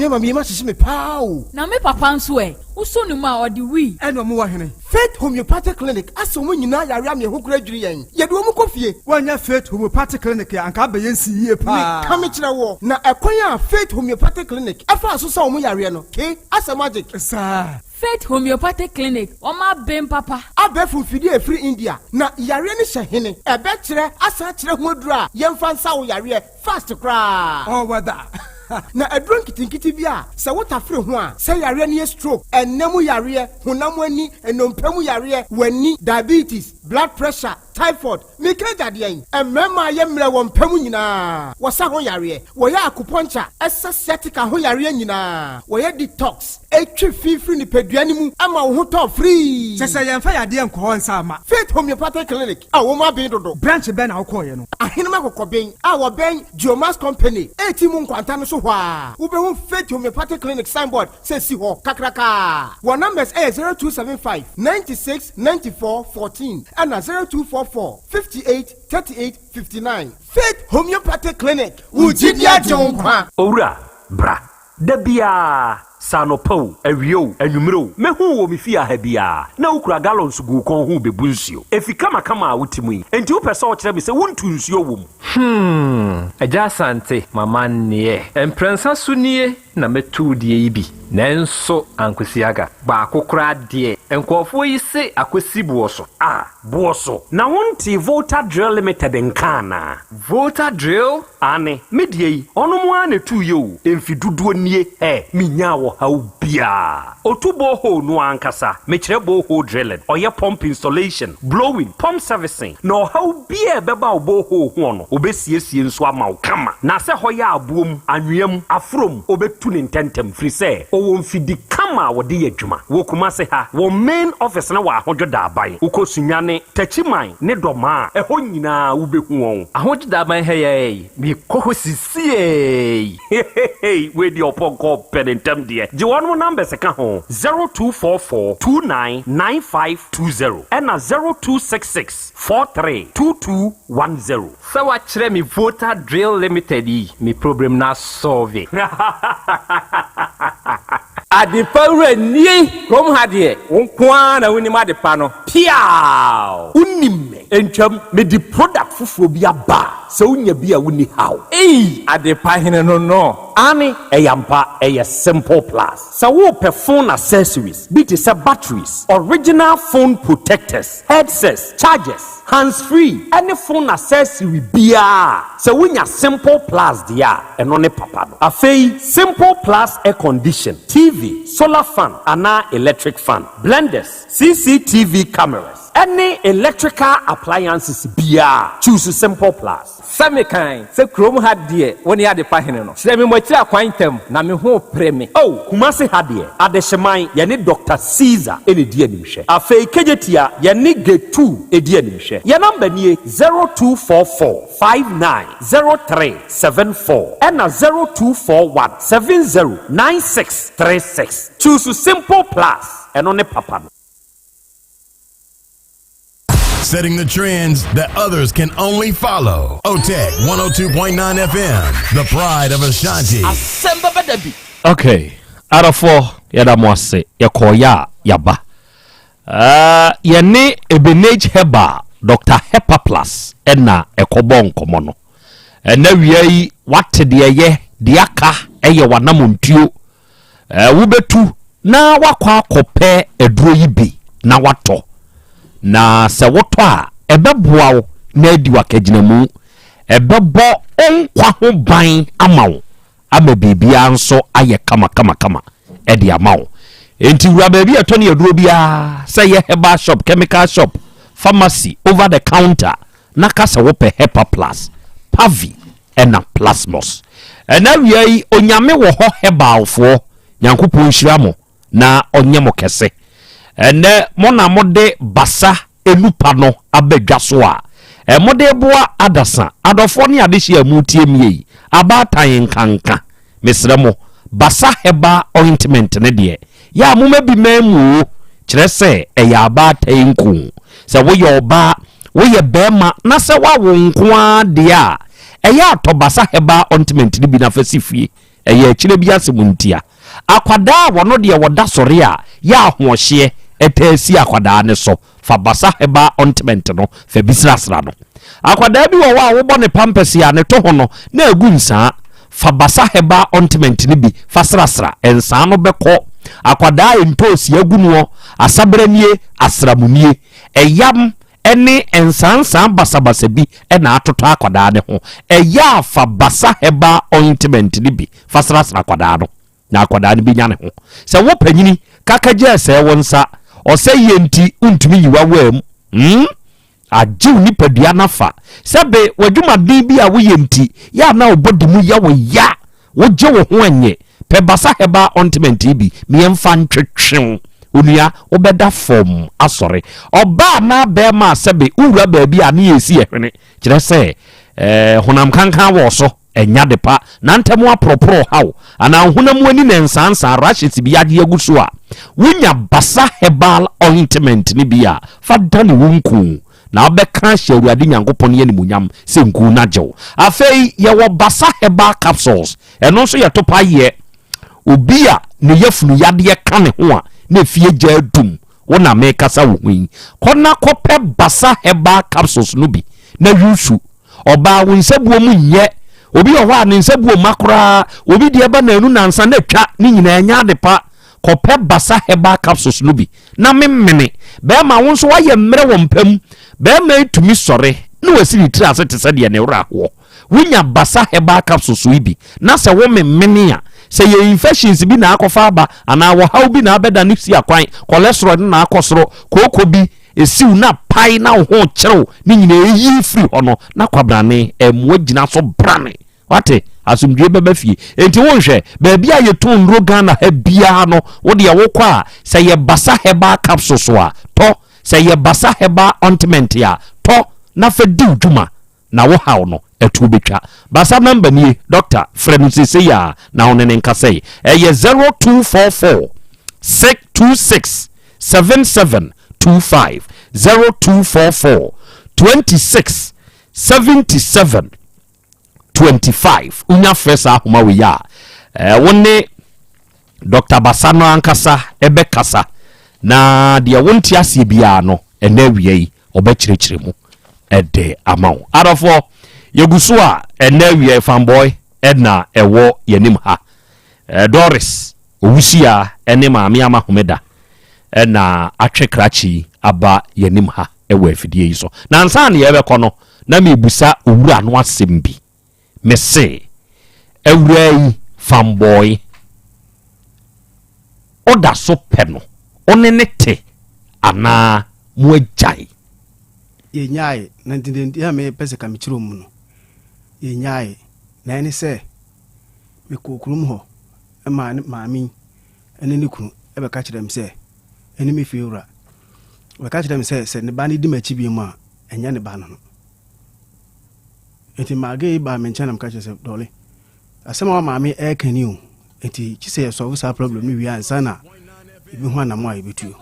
S22: Mami ma sisi me pao.
S23: Na me papa nso e. Uso ni ma odi wi.
S22: Eno mo wa hene. Faith Homeopathic Clinic aso mo nyina yare am ye ho kura dwiri yen. Ye de mo kofie. Wanya Faith Homeopathic Clinic ya anka be yensi yie pa. Ka me kire wo. Na ekwan ya Faith Homeopathic Clinic. Afa aso sa mo yare no. Ke asa magic. Sa
S23: Faith Homeopathic Clinic. Oma bem papa.
S22: Abe fufidi e free India. Na yare ni hye ebe kire asa kire ho dura. Yemfa nsa wo yare fast kra. Oh wada. Na edron kitinkiti bia se wota free ho a se yare ne stroke enemu yare honam ani enompemu yare wani diabetes blood pressure typhoid mikaja de en emema ye mre wo mpemu nyina wo sa ho yare wo ya acupuncture sciatica ho yare nyina wo ye detox etwe fifiri ni peduane mu ama wo ho to free se yemfa yade enko nsa ama Faith Homeopathic Clinic a wo ma ben dodo branch ben na wo ko ye no ahenema kokoben a wo ben Geomas Company etimu nkwanta no so hwa wo be ho Faith Homeopathic Clinic signboard se si ho kakraka wo numbers 0275 96 94 14 and 0244 58 38 59 Faith Homeopathic Clinic Ujidia Jonkwa
S19: Owura bra dabia sanopo awio anwumro mehu wo mefia ha bia na ukura gallons gu kon hu bebu nsuo efika makama a wutimu yi enti wo pese o kire me se wontu nsuo wom
S18: Yaw Asante mama nie emprensa sunie na metu die yi bi nanso ankwesiaga ba akokora de enkofo yi se akwesi buoso
S19: buoso na wonti Volta Drill Limited nkana
S18: Volta Drill
S19: ane medie yi ono mo ane tu yo emfiduduo nie minya wo haubia otubo ho no ankasa mekire bo ho drilling oye pump installation blowing pump servicing no haubia beba obo ho no obesiesie nso ama ukama na se hoya abuom anwem afrom obetu ne ntentem free say owo mfidi kama wode yadwuma wo kuma se ha wo main office na wa ahojoda aban ukosunyane tachiman ne doma eho nyina ubehu won
S18: ahojoda aban he mi koho sisie
S19: we di oponko penentem de je won number se ka ho 0244 299520 and 0266 432210
S18: sawa kire mi Volta Drill Limited mi problem na solve Adipawre ni kom hade wonkwa na woni madepa no piao
S19: unimme
S18: entwam me di product fufuo bi aba
S5: so unya bi a wuni how
S18: ade pa hene no
S5: ani eyampa eye simple plus so wo pe phone accessories biti say batteries original phone protectors headsets chargers hands free any phone accessory bia so wunya simple plus dia eno ne papa no afei simple plus air condition TV solar fan ana electric fan blenders CCTV cameras any electrical appliances bia choose simple plus
S18: Samikan se krom ha de woni ade pa hene no se me mochira kwantam na me ho preme
S5: kumase ha de adehyeman ye ne Dr. Caesar ene die animhwe afei kejetia ye ne G2 edi animhwe ye number nie 0244590374 and 0241709636 choose simple plus and on papa no.
S14: Setting the trends that others can only follow. OTEC 102.9 FM, the pride of Ashanti.
S4: Asem Beba Dabi.
S19: Okay. Arafo yada mwase yakoya yaba. Yene Ebenage Heba Dr. Hepa Plus ena ekobon komono. Ena wiei wate diye diaka eye wanamuntuo. Wubetu na wakwa kope eduro yibi na wato. Na se woto a ebeboa wo na adi wakaginamu ebebo onkwa ho ban amawo ama bibia nso aye kama edi amawo enti wura baabi atoni aduro bia se ye Heba shop chemical shop pharmacy over the counter na kasa wo pe Hepa Plus Pavi ena Plasmos ena wiei onyame wo ho Heba ofo nyankopon hyiramo na onyemo kese ene mona mode basa enupa no abedwa so a mode boa adasa adofo ne adehye amutie mie abatan kanka mesremo basa Heba ointment ne de ya moma bi mamu kire se eya abatan ku se wo ye oba wo ye bema na se wawo nko a de a eya to basa Heba ointment ne bi na fasifie eya kire bi asemuntia akwada wono de woda sore a ya ahohye etesi akwada ne so fa basa Heba ointment no fa bisrasra no akwada bi wo wa wo bone pampers ya ne to ho no na agunsa fa basa Heba ointment ne bi fa srasra ensa no beko akwada entosi agunuo asabranie asramunie eyam ene ensansan basabasa bi ena atoto akwada ne ho eya fa basa Heba ointment ne bi fa srasra akwada no na akwada ne bi nya ne ho se wo panyini kakaje se wonsa o se yenti untumi yiwa wam ajiw nipadua nafa sebe wadwuma din bi a wo yenti ya na obodimu ya wo ya wo je wo ho anye pe basa Heba ointment bi miemfa ntwetwe onua obeda form asore oba na be ma sebe uwura baabi a na yesi ehwene kire se honam kankan wo so enya depa na ntemu apropro hawo ana honam ani na nsansa rashit bi ade aguso a wunya basa Heba ointment ni bia fa dane wonku na obeka hwawurade nyankopon ye nimunyam se nku na jew afei ye wo basa Heba capsules eno so ye topa ye obia ne yafunu yade ka ne ho a na fie gya dum wona me kasa wo hin kona kope basa Heba capsules no bi na yusu oba wo nsabuo mu nye obi o hwa ne nsabuo makora obi de ba na anu nansa na twa ni nyina anya de pa kope basa Heba capsules no bi na memmene be ma wo nso waye mmere wo mpam be ma etumi sore na wasiri tiri asete se de ne wura ho wunya basa Heba capsules bi na se wo memmene a se ye infections bi na akofa ba ana wo haw bi na abeda ne si akwan cholesterol na akosoro koko bi esiu na pai na ho kyerɛw ni nyina eyi free hono na kwabrane emwa gina so brane wate asumdwe beba fie enti wonhwɛ baabi a yeton rogan na ha bia no wo de wokɔ a sɛ ye basa Heba capsules a to sɛ ye basa Heba ointment ya to na fa di dwuma na wo haw no etu betwa basa number ni doctor Frenusese ya na onene nkasɛ ye 0244 626 7725 0244 26 77 25 unya fresa ahoma we ya wonne Dr. Basano ankasa ebe kasa na de wonti ase bia no ena wiei obekirikire mu ede amawo arafo yeguso a enawie fanboy edna ewo yanim ha Doris owusia ene maame amahomeda na atwe krachi aba yanim ha ewo afidie yi so na nsa na yebekọ no na mebusa owura no asem bi me se ewura yi fanboy oda so pe no onenete ana mo ajai
S9: ye nyae na ndinde ya me pese ka michiro mu no ye nyae na ene se me kokurum ho e ma maami ene ne kunu e be ka kire me se ene me fiura be ka kire me se ne ba ne di machi bi mu a enya ne ba no enti mage ba me ncha na me ka kire se dole asema maami e kani o enti chi se so sa problem ni wi ansa na ibi ho na mo a ibetuo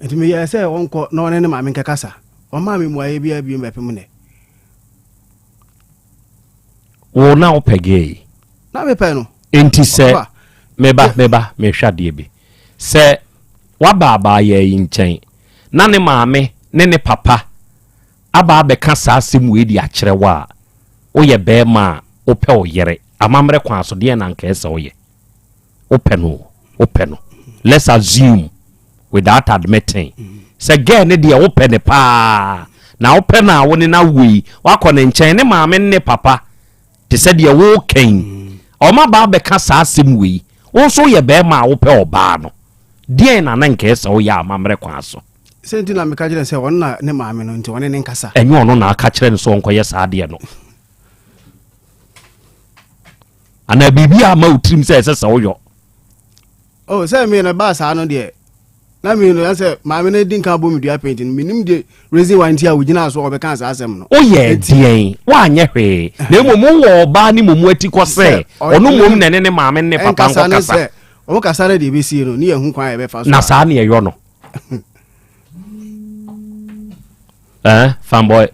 S9: enti me ya se wonko na one ne maami nke kasa o maami mu aye bia bi mbepem ne
S19: wo na opege
S9: na me pe no
S19: enti se meba me hwade bi se wababa ye nchen na ne maami ne papa aba be kasa asem we di akere wa wo ye be ma wo pe wo yere amamre kwa so de na nka ese wo ye wo pe no let's assume without admitting say girl ne de wo pe ne pa na wo pe na wo ne na wei wakọ ne nchen ne maame ne papa te se de wo ken o ma ba be ka sa asem wei wo so ye be ma wo pe oba no de na na nka ese wo ya amamre kwa so
S9: senti na me ka jere se won na ne maame no nti won ne nkasa
S19: enyo ono na aka kire ne so onko ye sa de no ana bibia ma utrim se ese wo yo
S9: oh say me na ba sa no de na me no say maame na din kan bo me dua painting minim de reason why ntia wo gina so obeka sa asem no
S19: oye dien wa anye hwe na mom wo ba ni mom ati ko se onu mom ne maame ne papa nko kasa
S9: o kasa na de be si no ni ehun kwan e be fa so
S19: na sa na ye yo no fanboy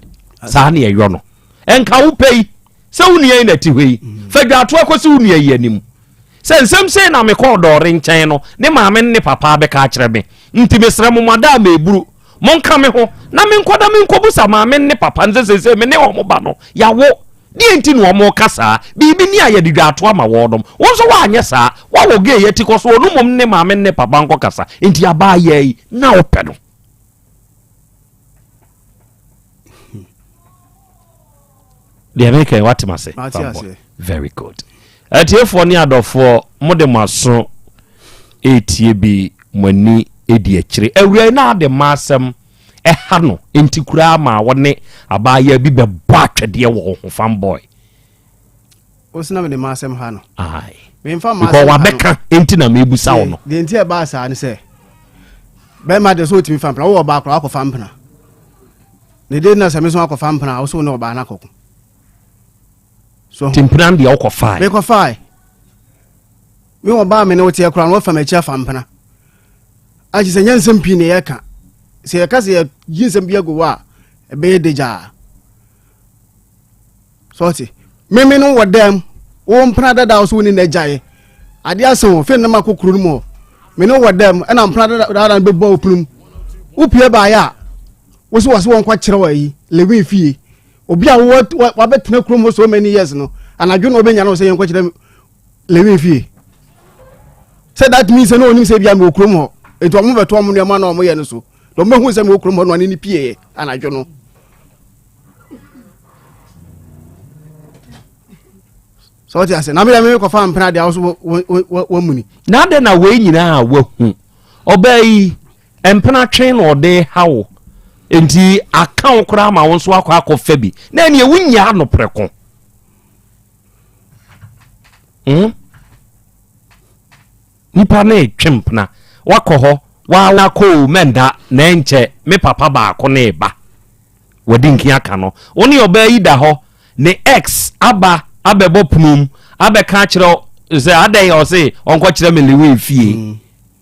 S19: sa na ye yo no enka wo pei se woni ye na ti hwe fa dwato akosi woni ye anim sensem se na me ko dore nchen no ne maame ne papa be ka kire me nti mesra mo mada ma eburu monka me ho na me nkoda me nkobusa maame ne papa nzesese me ne wo mo ba no ya wo die nti no mo kasa bibi ni aye de dwato ama wodom wonso wa anye sa wa wo ge ye ti ko so no mom ne maame ne papa nko kasa nti aba ye na ope no de make what ma say very good atiefo ni adofo mode maso etie bi mani edi akire awura na de masem ha no enti kura ma wone abaya bi be bɔ atwede wo ho fanboy
S9: o sina me de masem ha no
S19: ai
S9: me mfa masem
S19: ko wa beka enti na me busa wo no
S9: de enti e ba sa ne se be ma de so timi fampna wo ba akwa akwa fampna ne de na se me so akwa fampna wo so ne oba na kokko so
S19: timpran de akwa fai
S9: me ko fai me wo ba me ne wo tie kra no fa ma chia fampna aji se nyansem pi ne yeka se yeka se yinsem bia go wa e be deja sorti me no wodam wo mpra dada so ni na jaye ade aso fe na makokuru no mo me no wodam na mpra dada be bo opnum upie ba ya wo so won kwa kire wa yi lewi fie obi a wa betena kuro so many years no anadwo no obenya no se yen kwa kire lewi fie say that means no onim se bia me okuro mo eto mo beto mo nema na mo ye no so do me hu se me okuro mo no ani pie anadwo no so ti ase na me ko fa mpena de aso wo muni
S19: na de na we nyina wa hu obai empena twen no de hawo enti account kura ma won so akọ fa bi na ne wunya no preko nipa na twempna wakọ ho wa ko menda na enche me papa ba akọ na eba wadi nki aka no oni obai da ho ne ex abebo punum abeka kire ze adai o se onko kire me lewe fie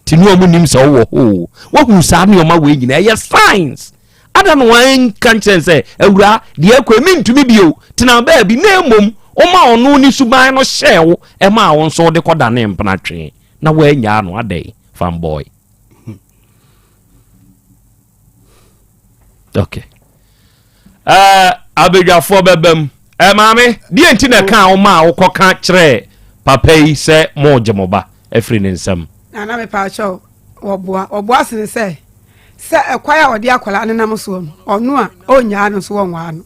S19: tinu omu nim se wo ho wo hu sa ne o ma we nyina ye signs adam wan kanchen say awura de akwa mi ntumi bio tena ba bi na emom o ma onu ni suban no hyew e ma won so de koda ne mpna twe na wa nya no adai fanboy okay abedwafo bebam maame die nti na ka wo ma wo koka kire papa yi se mo jemoba efri ne nsam
S7: na me pa cho oboa se se ekwaya odi akola ne nam so no ono a onya no so wonwa no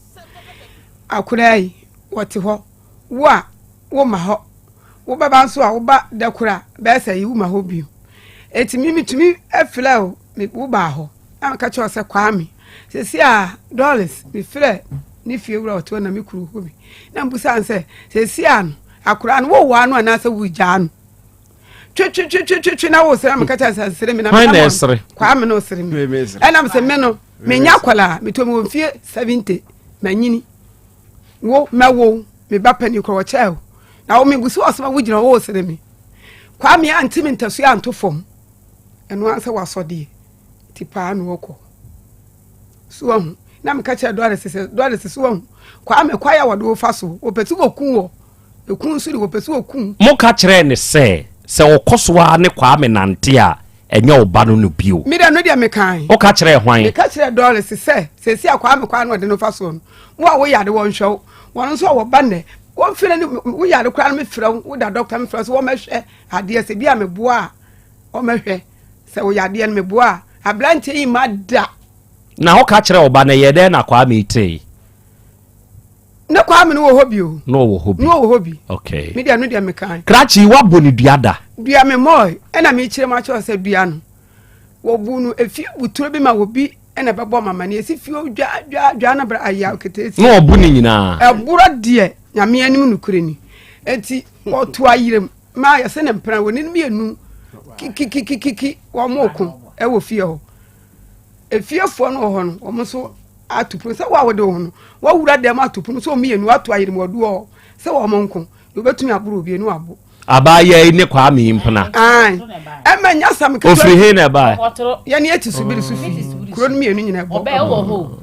S7: akura yi wote ho wo ma ho wo baba nso a wo ba dakura be se yi wo ma ho bio etimi mitumi afila o me wo ba ho am ka cho se kwame se si a dollars me fre ni fie wura oto na me kuru ho bi na mbusa nse se si an akura no wo wa no na se wo gya no twi na wo sere me ka cha sere me na kwame no sere me enam se me no me nya kwala me to me fie 70 manyini wo mewo me ba pani ko cha na wo me gusu osema wo gina wo sere me kwame anti me ntasu ya antofom eno anse wasode tipa no woko so na me ka cha do ale so kwame kwaya wodo fa so opetu okun wo ekun so de opetu okun
S19: mo ka kire ne se okosoa ne kwame nante a enye oba no bio
S7: mi da no dia me kan
S19: o ka kire hwan
S7: me ka kire dollars se si akwame kwa no de no fa so no wo yade won hwew won so wo ba ne won fira ni wo yade kwa no me fira wo da doctor me fira so wo mehwe ade se bia me boa o mehwe se wo yade me boa ablante yi mada
S19: na o ka kire oba ne yede na kwame itei
S7: na kwame no wo hobi o
S19: no wo hobi okay
S7: media no dia me kan
S19: krachi wabo ni duada
S7: dua me moy ena me kire ma cho se dua no wo bu no efi buturo bi ma wo bi ena bebo mama ne esi fi dua na bra aya okete
S19: no obu ni nyina
S7: eburo de nyame anim no kure ni enti oto ayirem ma ya se ne mpran woni no mienu kiki wo moko e wo fie ho efiefo no ho no wo mo so atupu se wa wode ho no wa wura dem atupu no so mienu ato ayirem wodu o se wo monko do betumi aburo bi enu abo
S19: abaya ne kwa mi mpna
S7: ai emenya sam ke
S19: ofri he na ba
S7: ya ne eti subiri sufi kuro no mienu nyina bo
S8: obe wo ho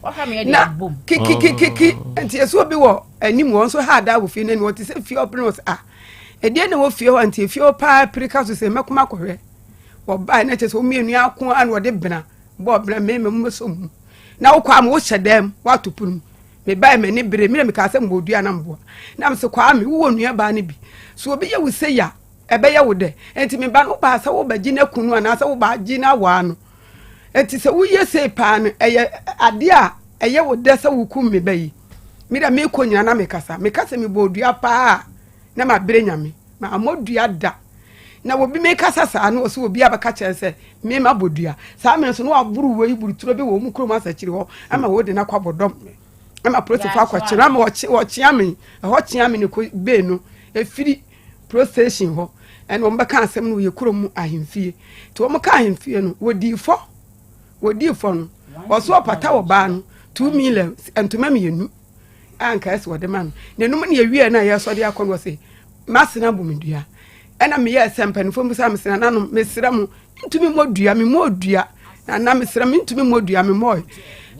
S8: wa ka me de bom
S7: kiki enti eso bi wo anim won so ha da wo fi na ni wo ti se fi opnos ede na wo fi ho anti fi o pa prika so se mekoma kohwe wo ba na che so mienu akon an wo de bena bo bena me mu so mu na wo kwa am wo hyedem wa topunu me ba me ne bere me ka se mbodua na mboa na mse kwa me wo nua ba ne bi so obi ye wo se ya ebe ye wo de enti me ba no ba se wo ba gi na kunu ana se wo ba gi na wa no enti se wo ye se pa no eye ade a eye wo de se wo kum me ba yi me da me konya na me kasa me bodua pa na ma bere nyame ma amodua da na wo bi me kasa sa no so obi abaka kire se me ma bodua sa me so no aburu we iburu turo bi wo mu krom asakiri ho ama wo de na kwabodom ama prosefa kwa kire ama wo chiame ho chiame ne ko be no efiri procession ho en wo mbaka asem no ye krom ahemfie to wo mka ahemfie no wodi fo no wo so pata wo ba no 2 million entoma me yenu anka es wo de man ne num ne yewie na ye so de akon se masina bumdua ena me ye sempan fo musa mesina nanom mesira mu ntumi modua me modua na mesira me ntumi modua me moy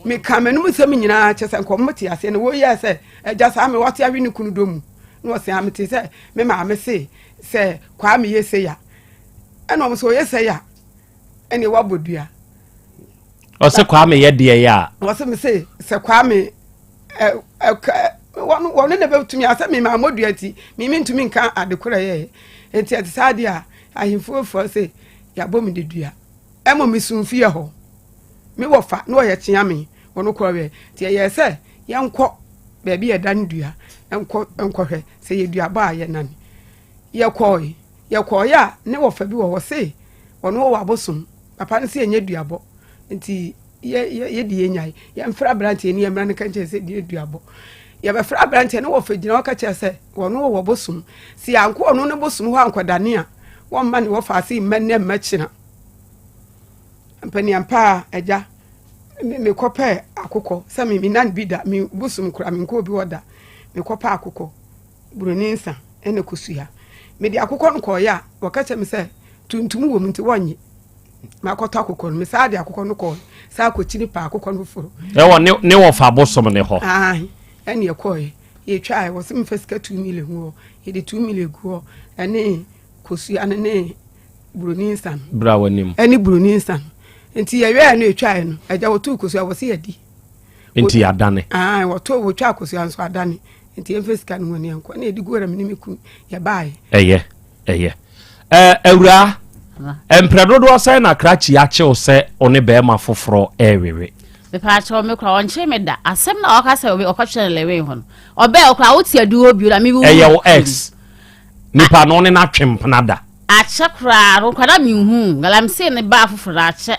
S7: me kamenu musa me nyina chese nkom moti ase ne wo ye se eja sa me wate awi ni kunu domu no se amete se me ma me se kwa me ye se ya ena o so ye se ya ene wabodua
S19: o se kwa me ye de ya
S7: o se me se kwa me wonu ne betumi ase me ma modua ti me ntumi nka adekora ye enti atisade a ahimfofo se ya bom de dua emo misumfie ho me wofa no ye tia me wono krobe ti ye se ye nko ba bi ye dan dua enko hwe se ye dua ba ye nan ye koy ya ne wofa bi wo se wono wo abosum papa ne se enye dua bo enti ye di enyai ye mfra brante ni ye mra ne kanche se di dua bo ya be fra brante ne wofa gina wo ka che se wono wo bosum si anko wono ne bosum ho ankodane a wo ma ne wofa se menne machina ampani ampa eja me kope akoko se me nan bida me bosum kura me nko bi woda me kope akoko buroninsa ene kusua me di akoko nko ya wo ka che me se tuntum wo mti wonye makoto akoko me sa di akoko nko sa akochini pa akoko no furu
S19: ne wofa bosum ne ho
S7: ene yekoy ye twa wo sim fesika 2 million ho ye de 2 million go ene kusua ne buroninsa
S19: brawanim
S7: ene buroninsa enti ye we ene twa no eja wo tu kusua wo se yadi
S19: nti adane
S7: wato wo twa akosia nso adane nti emfesika no woni enko na edi gora mini meku ya bae
S19: eye awura empredodo osai na krachi ya che ose one be ma foforo ewewe
S8: be pa cho me kra onche me da asem na okasa obi okotwe lewe ho obe okra woti aduo bi na me wu
S19: eye ex nipa no ne na twempnada
S8: ache kra ro kwada mi hu galam se ne ba foforo ache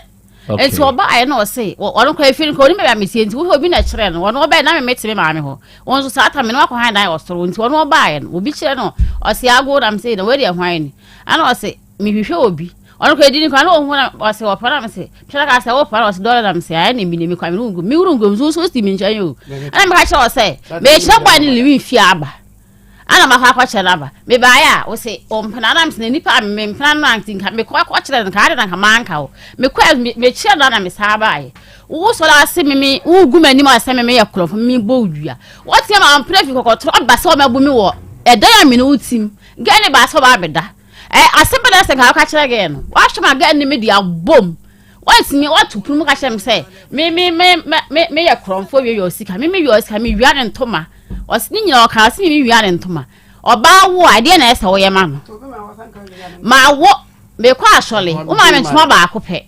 S8: enti oba aye na o se wonu kwa efiri ko ni me ba mesie enti wo obi na kire no wonu oba na me mete me maame ho wonu so ata me no akọ han dan osoro enti wonu oba aye no obi kire no o se ago na me se na we de hwan ni ana o se mi hwehwe obi wonu kwa edini kwa na o hu na o se opara me se tira ka se opara o se dollar na me se aye na mi ni kwa mi wurungu so sti mi nchan yo ana me ka kire o se me kire kwa ni liwi fi aba ana ma kwa kire na aba me ba ya o se o mpana na me se nipa me mpana na ntinka me kwa kire na ka de na manka o me kwa me kire na me sa ba aye wo so la se me wo gu mani ma se me yakrofo me bo dua what am am pray fi kokotro ba se o ma bu mi wo eda ya me no utim gane ba so ba beda asem beda se ka kire ge no wa hwema ga ni me dia bom what me what to prum ka kire me se me yakrofo we yo sika me yo sika me wia ne ntoma osini nyina o ka se me wia ne ntoma oba wo ade na ese wo ye ma no ma wo me kwa asole wo ma me ntoma ba akopɛ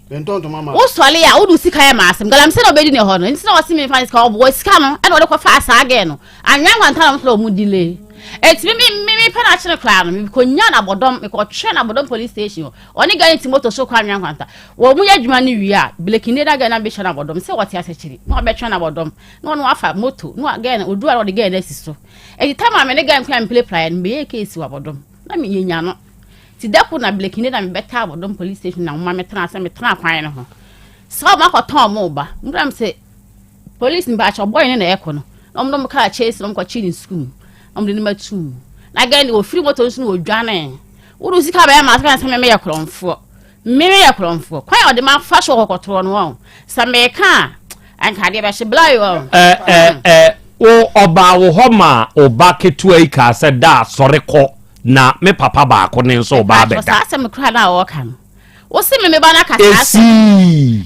S8: wo sole ya wo du sika ya ma asem galam se na obedi ne ho no nti na wo se me fa sika wo sika no e na wo de kɔ fa asa aga no anwa kwanta na mo delay eti me pa na kire kra no me ko nya na bodom me ko twe na bodom police station oni ga nti moto so kwa anwa kwanta wo mu ya dwuma ne wi a blekine da ga na be hwe na bodom se wo te ase kire no be twe na bodom no no afa moto no ga na odu a wo de ga na siso eti tama me ne ga nkwa play plan me ye case wa bodom na me ye nya no ti depo na blekine na me beta bodom police station na ma me tena se me tena kwan no ho so ma ko ton mo ba mbram se police mba cho boy ne na ekọ no no ka chase no ko chi ni school amde ni matu na ga ni wo free motor nso wo dwane wo du sika ba ya ma saka se me ya kromfo kwan o de ma fa so kokotro no wo sa me ka an ka de ba she blow wo
S19: o oba wo homa oba ketu ai ka se da sore ko na me papa ba ko ne nso oba be da
S8: sa me kra na wo kan wo se me ba na ka sa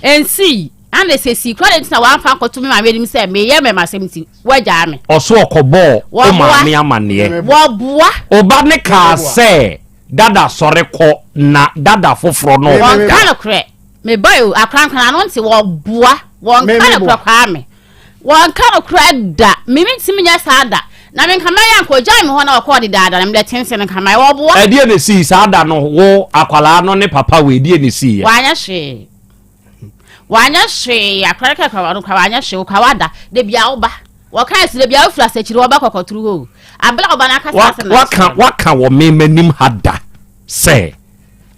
S8: ensi and they say see credit na wan fa koto me ma me nim say me ye me masem ti waja me
S19: oso okobo o ma me amane
S8: wo boa
S19: oba ne ka se dada sore ko na dada foforo no
S8: won kan kre me boy akran no nti wo boa won kan kre kwa me won kan kre da me nti me nya sa da na me kama ya ko jai me ho na ko de dada na me tense ne kama wo boa
S19: e die ne si sa da no wo akwala no ne papa we die ne si
S8: wanya hwe akraka kwa no kwa wanya hwe kwa wada de bia oba waka si de bia ofura sekiri oba kokoturu ho abla oba na kasa
S19: na waka wo memanim hada se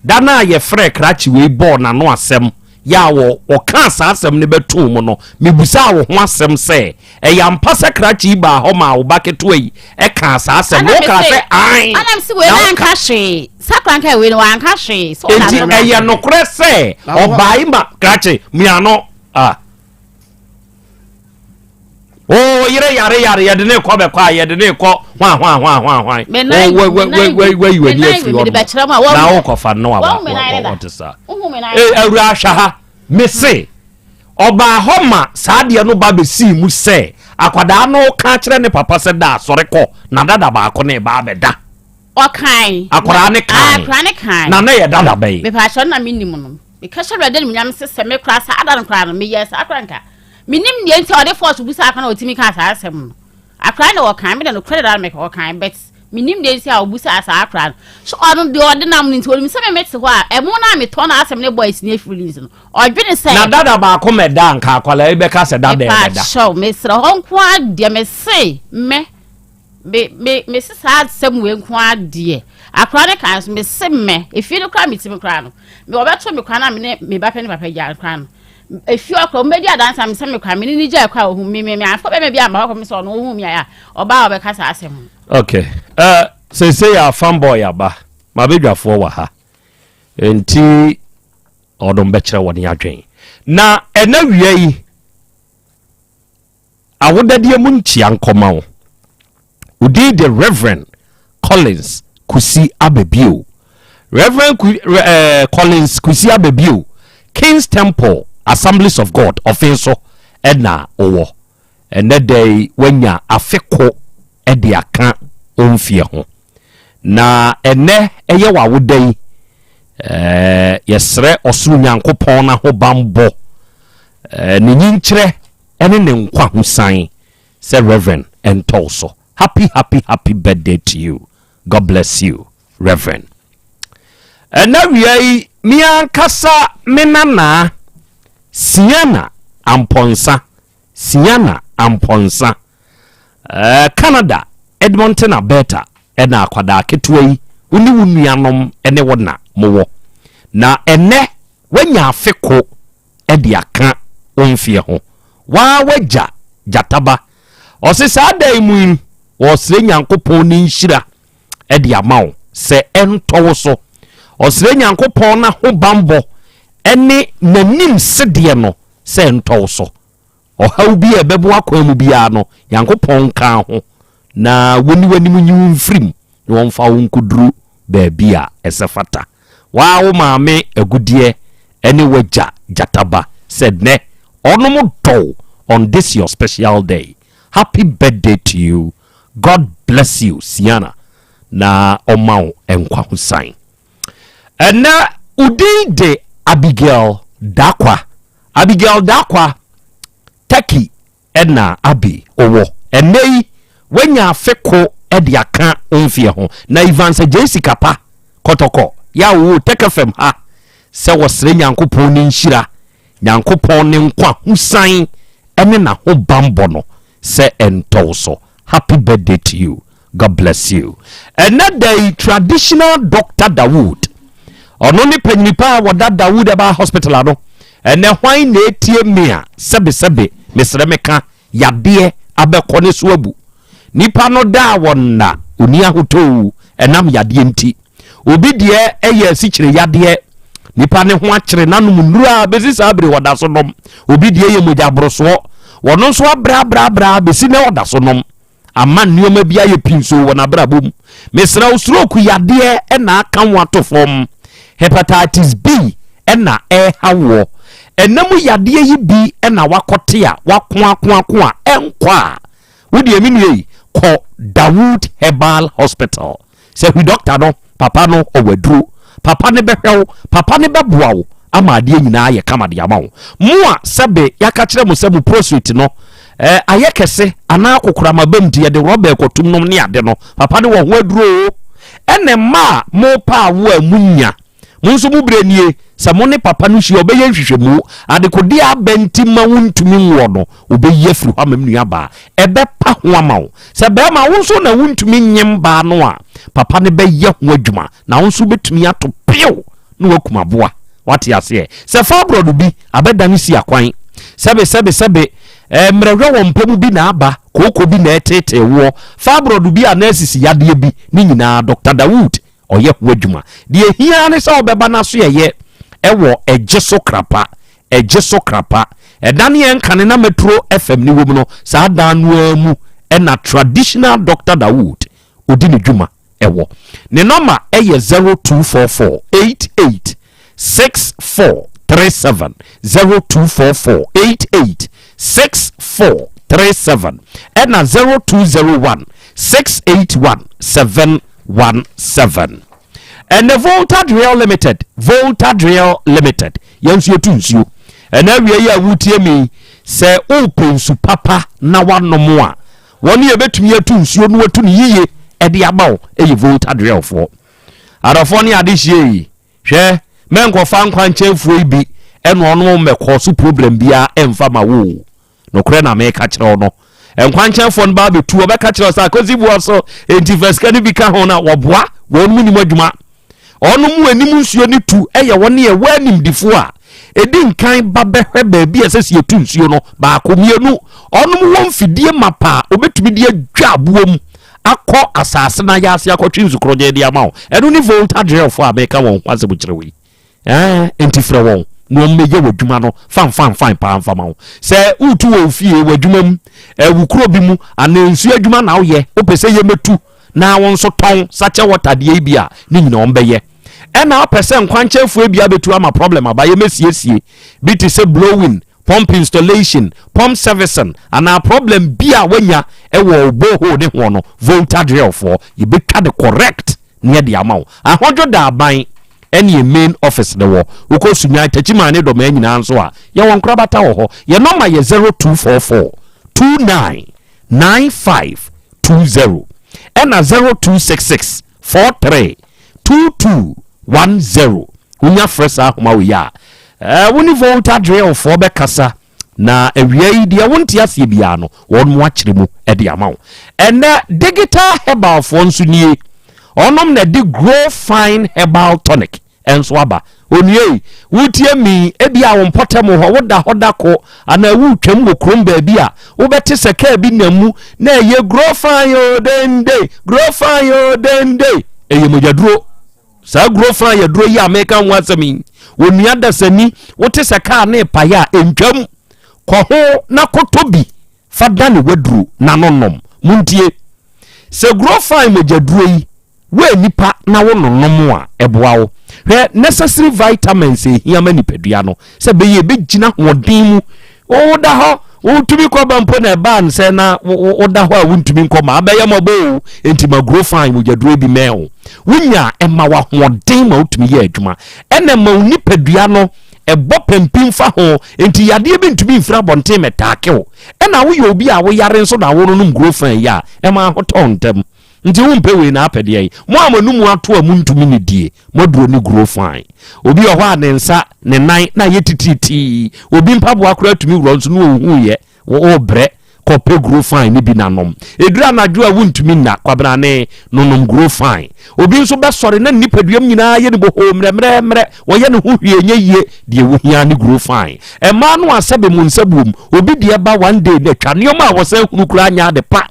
S19: dana ye frɛ krachi we ball na no asɛm ya wo ka sa asɛm ne betu mu no mebusa wo ho asɛm se ya mpasa krachi ba ho ma wo baketo yi ka sa asɛm no ka se ai
S8: anam si we na nka hwe sakranka we no anka hwe
S19: so na eye no kre se obai ma krachi miano yire yare ye de ne ko be kwa ye de ne ko hwan we you ni afri wo na wo ko fa no aba what is that awura hwa me se oba homa saade no ba be si mu se akwada no ka kire ne papa se da sore ko na dada ba ko ne ba be da
S8: okai
S19: akwara ne kan na ye dada be
S8: me pa so na minim no me ka so rede me nyam se me kra sa ada no kra no me yes akranka minim die nti ode force busa aka na otimi ka sa asem akra na wokan me no credit am me ka wokan but minim die nti a obusa asa akra so ono de ode nam nti onim se me mete ho a emo na me to na asem ne boys ne feelings no odwene se
S19: na dada ba ko me da nka akwala e be ka se dada e da
S8: so me sra ho nko ade me se me se sa asem we nko ade akra ne kan me se me efi no kra me timi kra no me obeto me kra na me ba pe ne papa ja kra no if you are media dance am say me kwa me ni ja kwa ohun me afọ be me bia ma ko me so no ohun me ya oba obe kasa asem
S19: okay say ya fanboy aba ma bedwafo wa ha enti odom be kire woni adwen na ena wia yi awodade mu nchia nkoma wo udi the Reverend Collins Kusi Abebio Reverend Collins Kusi Abebio King's Temple Assemblies of God offenso edna owo ene day wanya afeko e de aka omfie ho na ene eye wa wodai yesre osuru nyankopon na ho bambo ne nyinkyere ene ne nkwa ho san say Reverend Entolso. Happy birthday to you. God bless you, Reverend. And now we kasa menana Siana Amponsa Canada Edmonton Alberta ena akwada ketwei uni wunuanom ene wona mowo na ene wanya afeko ede aka onfie ho wa waja jataba osisa dai mu osire nyankopon ni nhira ede amawo se entowo so osire nyankopon na ho bambo ene nanim sede no se entowo so ohaw bi ebebo akwa mu bia no nyankopon ka ho na woni munyu mfrim no wonfa wonkudru baabia esefata waawo maame agudie ene waja jataba said ne onomo do on this your special day. Happy birthday to you. God bless you, Siana. Na omao enkwa husain. And na udin de Abigail Dakwa Taki ena Abi owo. And nei wenya feko edi aka onfie ho na Ivansa Jessica pa kotoko ya wo tekefem ha se wosre nyankopon ni nhira nyankopon ne nkwa husain ene na ho bambo no se Entolso. Happy birthday to you. God bless you. Another traditional Dr. Dawood ono ni panipa wada Dawood aba hospital ano ene hwan na etie mea sebe mesremeka yade abekone so abu nipa no da wonna oni ahoto enam yade nti obi de eye asikyire yade nipa ne ho akyere nanom nura besisa abre wada so nom obi de eye mogabroso wono so abra besi ne wada so nom ama nneoma bia ye pinso wona brabom mesra usroku yade na aka wato fom hepatitis B na hawo enamu yade yi bi na wakote a wakoa enkwa wodi eminu yi ko Dawood Herbal Hospital se hu doctor no papa no owadru papa ne behwew papa ne beboawo ama ade nyina ye kama de amawo moa sebe yaka kire mo se mu prostate no ayekese ana kokura mabam die de robe kotum nom ne ade no papa ne wo ho aduro ene ma mo pa wo amunya munso mu brenie se mo ne papa no hwi obeye hwehwemu ade kodi abenti ma wuntumi nwo no obeye firi ha mam nua ba ebe pa ho amawo se be ma wonso na wuntumi nyem ba no a papa ne be ye ho adwuma na wonso betumi ato pew no wakuma boa wati ase se fabrodo bi abedan si akwan sebe mrewe wo mpamu bi na aba koko bi na etete wo fabrodo bi anasisi yade bi ni nyina Dr. Dawood oye ho adwuma de ehia ne se obeba na so ye ewo ejeso krapa edane en kane na metro FM ni wom no sa dan no amu na traditional Dr. Dawood odini dwuma ewo ne number eye 0244 88 6437 0244 88 6437 and 0201 681 717 and the Volta Drill Limited yansu yetunsu and every year wutie me say open su papa na wanomo a woni ebetumi yetunsu no watuni yiye e de abaw e Volta Drill for arafoni adihie hwe menko fa nkwanchefuo ibi eno ono mekọ su problem bia emfa ma wo no kure na me ka kire ono nkwanchefuo no ba betu obeka kire sa kozi buo so enti veska ni bi ka ho na woboa won mu ni madwuma ono mu anim nsuo ni tu eye woni e wanim difo a edi nkan ba behwe ba bi asesi etu nsuo no ba komienu ono mu won fidie mapa obetumi die dwa abuom akọ asase na ya ase akọtwe nzukroje de amawo eno ni Volta Drill for abeka won kwase bu kire wi enti frɛ won no meye wadwuma no fine pa mfa ma se utu wo fie wadwuma mu wukuro bi mu anansu adwuma na wo ye opese ye metu na won so ton sache water de bia ni nyina on beye na opese nkwanchefu bia betu ama problem aba ye mesiesie bi te se blowing pump installation, pump servicing, and our problem be a wenya ewo boho ne ho no voltage rail for you be the correct near the amount. 100 da ban any main office the war uko sunya tachima ne do man nyina so a ye won krabata wo ho ye number ye 0244 299520 and 0266 43 2210 unya fresh ahoma we ya woni voltage rail for be kasa na ewie dia wonti asie bia no won mo akire mu e dia mawo and digital herbal for nso nie onom na di grow fine herbal tonic enso aba onie wutie mi e bia won potem ho woda hodako ana wu twam wo Kromea bia wo beti seka bi namu na ye grow fine yo dende grow fine yo dende eye mojaduro sa grow fine duro yi American wasami onua da sani wote seka na paya entwam koho na kotobi fada ne waduru na nonom muntie se grow fine mojaduro yi we nipa na wo nonom a eboa wo hwe necessary vitamins ehia ma nipadua no se be ye begina hoden mu wo da ho wo tumi ko bampo na ban se na wo da ho a wo tumi ko ma abeya mobo enti ma grow fine mojaduro bi meo wunya ema wa hoden ma utumi ye adwuma ene ma nipadua no ebo pempim fa ho enti yade bi ntumi mfira bonte metake ho ena wo ye obi a wo yare nso na wo no grow fine ya ema ho tontem nti wumpe we na apede yi mo amanum ato amuntumi ne die moduro ni grow fine obi o hwa ne nsa ne nan na yetititi obi mpabo akora tumi wuro nso no ohu ye wo bre kope grow fine ni bi nanom edura anadwo a wuntumi na kwabra ne nonom grow fine obi nso be sore na nipaduam nyina ye ne boho mremre wo ye ne ho hwie nye die wo hia ni grow fine e ma no asabe mu nsabum obi die ba one day de twa ne ma wo se hunu kura anya de pa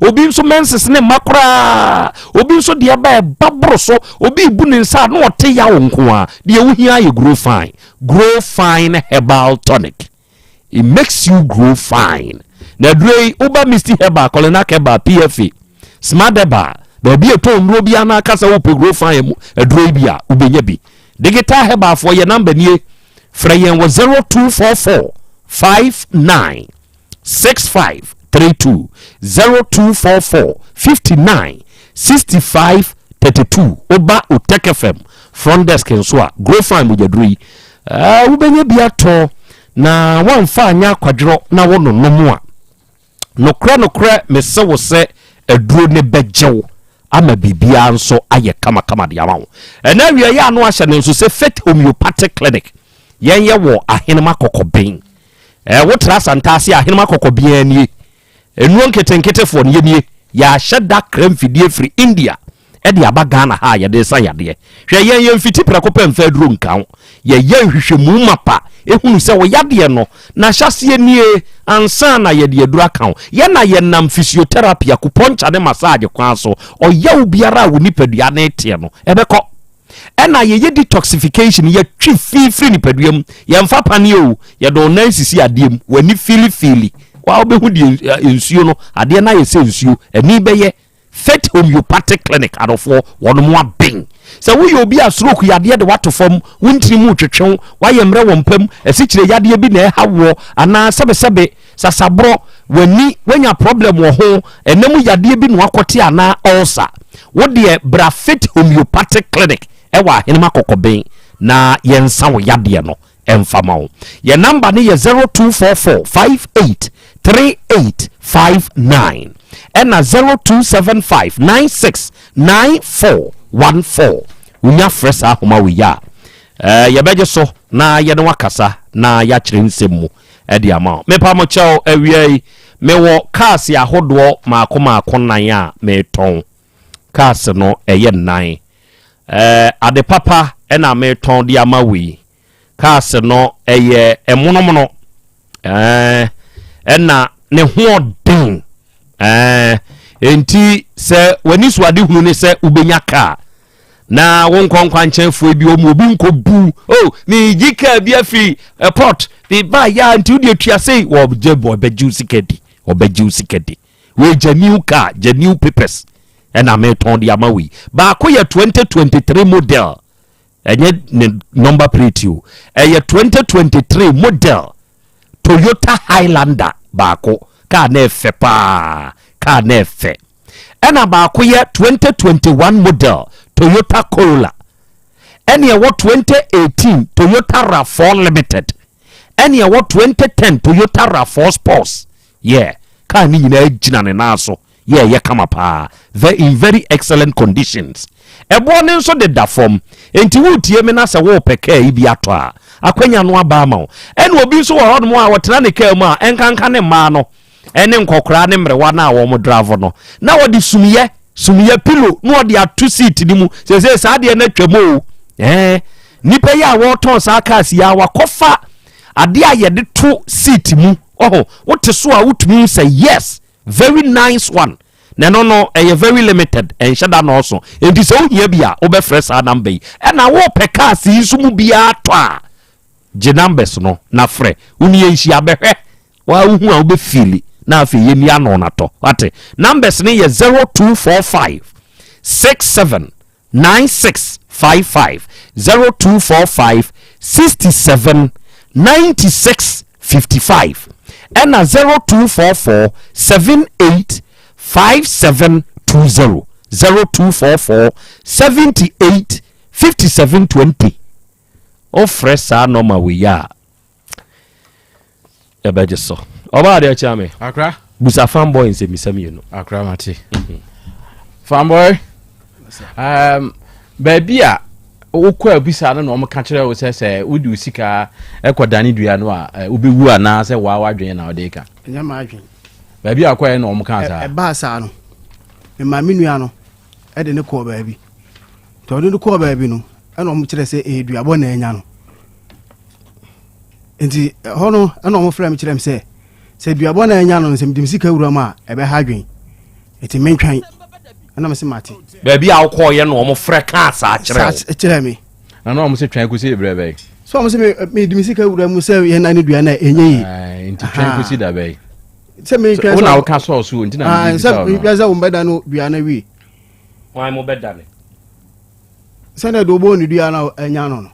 S19: obi nso menses ne makra obi nso de ba babro so obi bu ne nsa na ote ya wonko a de wo hia ye grow fine herbal tonic. It makes you grow fine. Na dre uba misti herbal kolena keba PFA smart herbal baby eto nro bia na kasa wo grow fine mu dre bia ubenya bi digital herbal for your number nie frayen was 0244 59 6532 0244 59 65 32 oba Utech FM front desk nso grow fine mujadri ubenya bia to na wamfa anya kwadro na wono nomu a nokra mese wo se aduro ne bejew ama bibia nso aye kama de amawo ena wie ya no ahye ne nso se Fit Homeopathic Clinic yen ye wo ahenema kokoben wo Asante ase ahenema kokoben ani enu nketenkete fo ne yenie ya sheda krem fidie free India e de abagana ha ye de san yade hwe yen fiti prakopa mfa aduro nkan ye yen hwehwemu mapa ehunu se wo yade no na hyase nie ansa na ye de aduro kan ye na ye nam physiotherapy akupunture ne massage kwan so oyaw biara wo nipadua na etie no ebeko ena ye detoxification ye twi free nipaduam ye mfa pane o ye do na sisi adiem wani fili wa obehu di ensuo no ade na ye se ensuo ani beye Fit Homeopathic Clinic adofo wono mo abin se wo ye obi asroku yade de watofom wontiri mu twetwen wa ye mre wompam esikire yade bi na hawo ana sebe sasabro wani wanya problem wo ho enemu yade bi no akote ana ulcer wo de bra Fit Homeopathic Clinic ewa henema kokoben na ye nsa wo yade no emfama wo ye number ne ye 0244 58 3859 and 0275 96 9414 unya fresh ahoma we ya ye beje so na ye ne wakasa na ya kire nsemu e de ama me pa mo chao awie me wo cars ya hodo maakoma akonan a me ton cars no eye nan ade papa e na me ton de ama we cars no eye emonomono na ne ho den enti se wani so ade hunu ne se ubenya ka na wonkonkwa nchenfo bi obi nkobu ni jika bi afi airport bi ba ya nti udi tuase wo jebo beju sikedi we janiu ka janiu papers na me ton di amawi ba ko ye 2023 model enye number plate you 2023 model Toyota Highlander baako car na efe pa car na efe ena baako ye 2021 model Toyota Corolla ene ye 2018 Toyota RAV4 Limited ene ye 2010 Toyota RAV4 Sports yeah car ni nyina gina ne naso yeah ye kama pa in very excellent conditions ebo ne nso de da form enti wutie me na se wo peke ibi ato a akwanya no aba ma ene obi nso wo hodmo a wotena ne ka mu a enkanka ne ma no ene nkokora ne mrewa na wo mo drive no na wodi sumiye pilo no wodi atu seat ni mu se sa de na twamo nipa ya wo ton sa cars ya wakofa ade a ye de to seat mu wote so a wotumi say yes very nice one no very limited and shada no so enti se ohia bia obefress a number yi na wo peka si nsumu bia to a je numbers no na frɛ uni enhia behwe wa hu a obefili na afi ye ni ano na to ate numbers ni ye 0245 679655 0245 67 9655 and 0244 78 5720 0244 78 5720 ofresa normal we ya ebeje so oba de chame
S2: akra
S19: busa fanboy nse misami no
S2: akra mate fanboy baby a wokɔ abisa no na ɔmo ka kyerɛ wo sɛ wodi usika ɛkɔdane dua no a wobewu ana sɛ wadwen na ɔde ka
S9: nya ma adwen
S2: baby akɔ na ɔmo ka sa
S9: ba sa no me ma menua no ɛde ne kɔ baabi to ɔde ne kɔ baabi no ɛna ɔmo kyerɛ sɛ dua bɔ na anya no enti hɔ no ɛna ɔmo frɛ me kyerɛ me sɛ dua bɔ na anya no sɛ medim sika wura ma ɛbɛ ha adwen enti mentwan ana me se mate
S19: baby a wokɔ ye no ɔmo frɛ ka sa
S9: kyerɛ me
S2: na ɔmo se twan kusi brɛbɛ
S9: so ɔmo se me dim sika wura mu sɛ ye na ne dua na enye yi
S2: enti twan kusi da bɛ
S9: sɛ me twan
S2: so na wo ka so so enti na me
S9: sɛ me twan sɛ wo mbɛda no dua na wi
S19: wan mo bɛda ne
S9: sɛ na do bo ne dua na anya no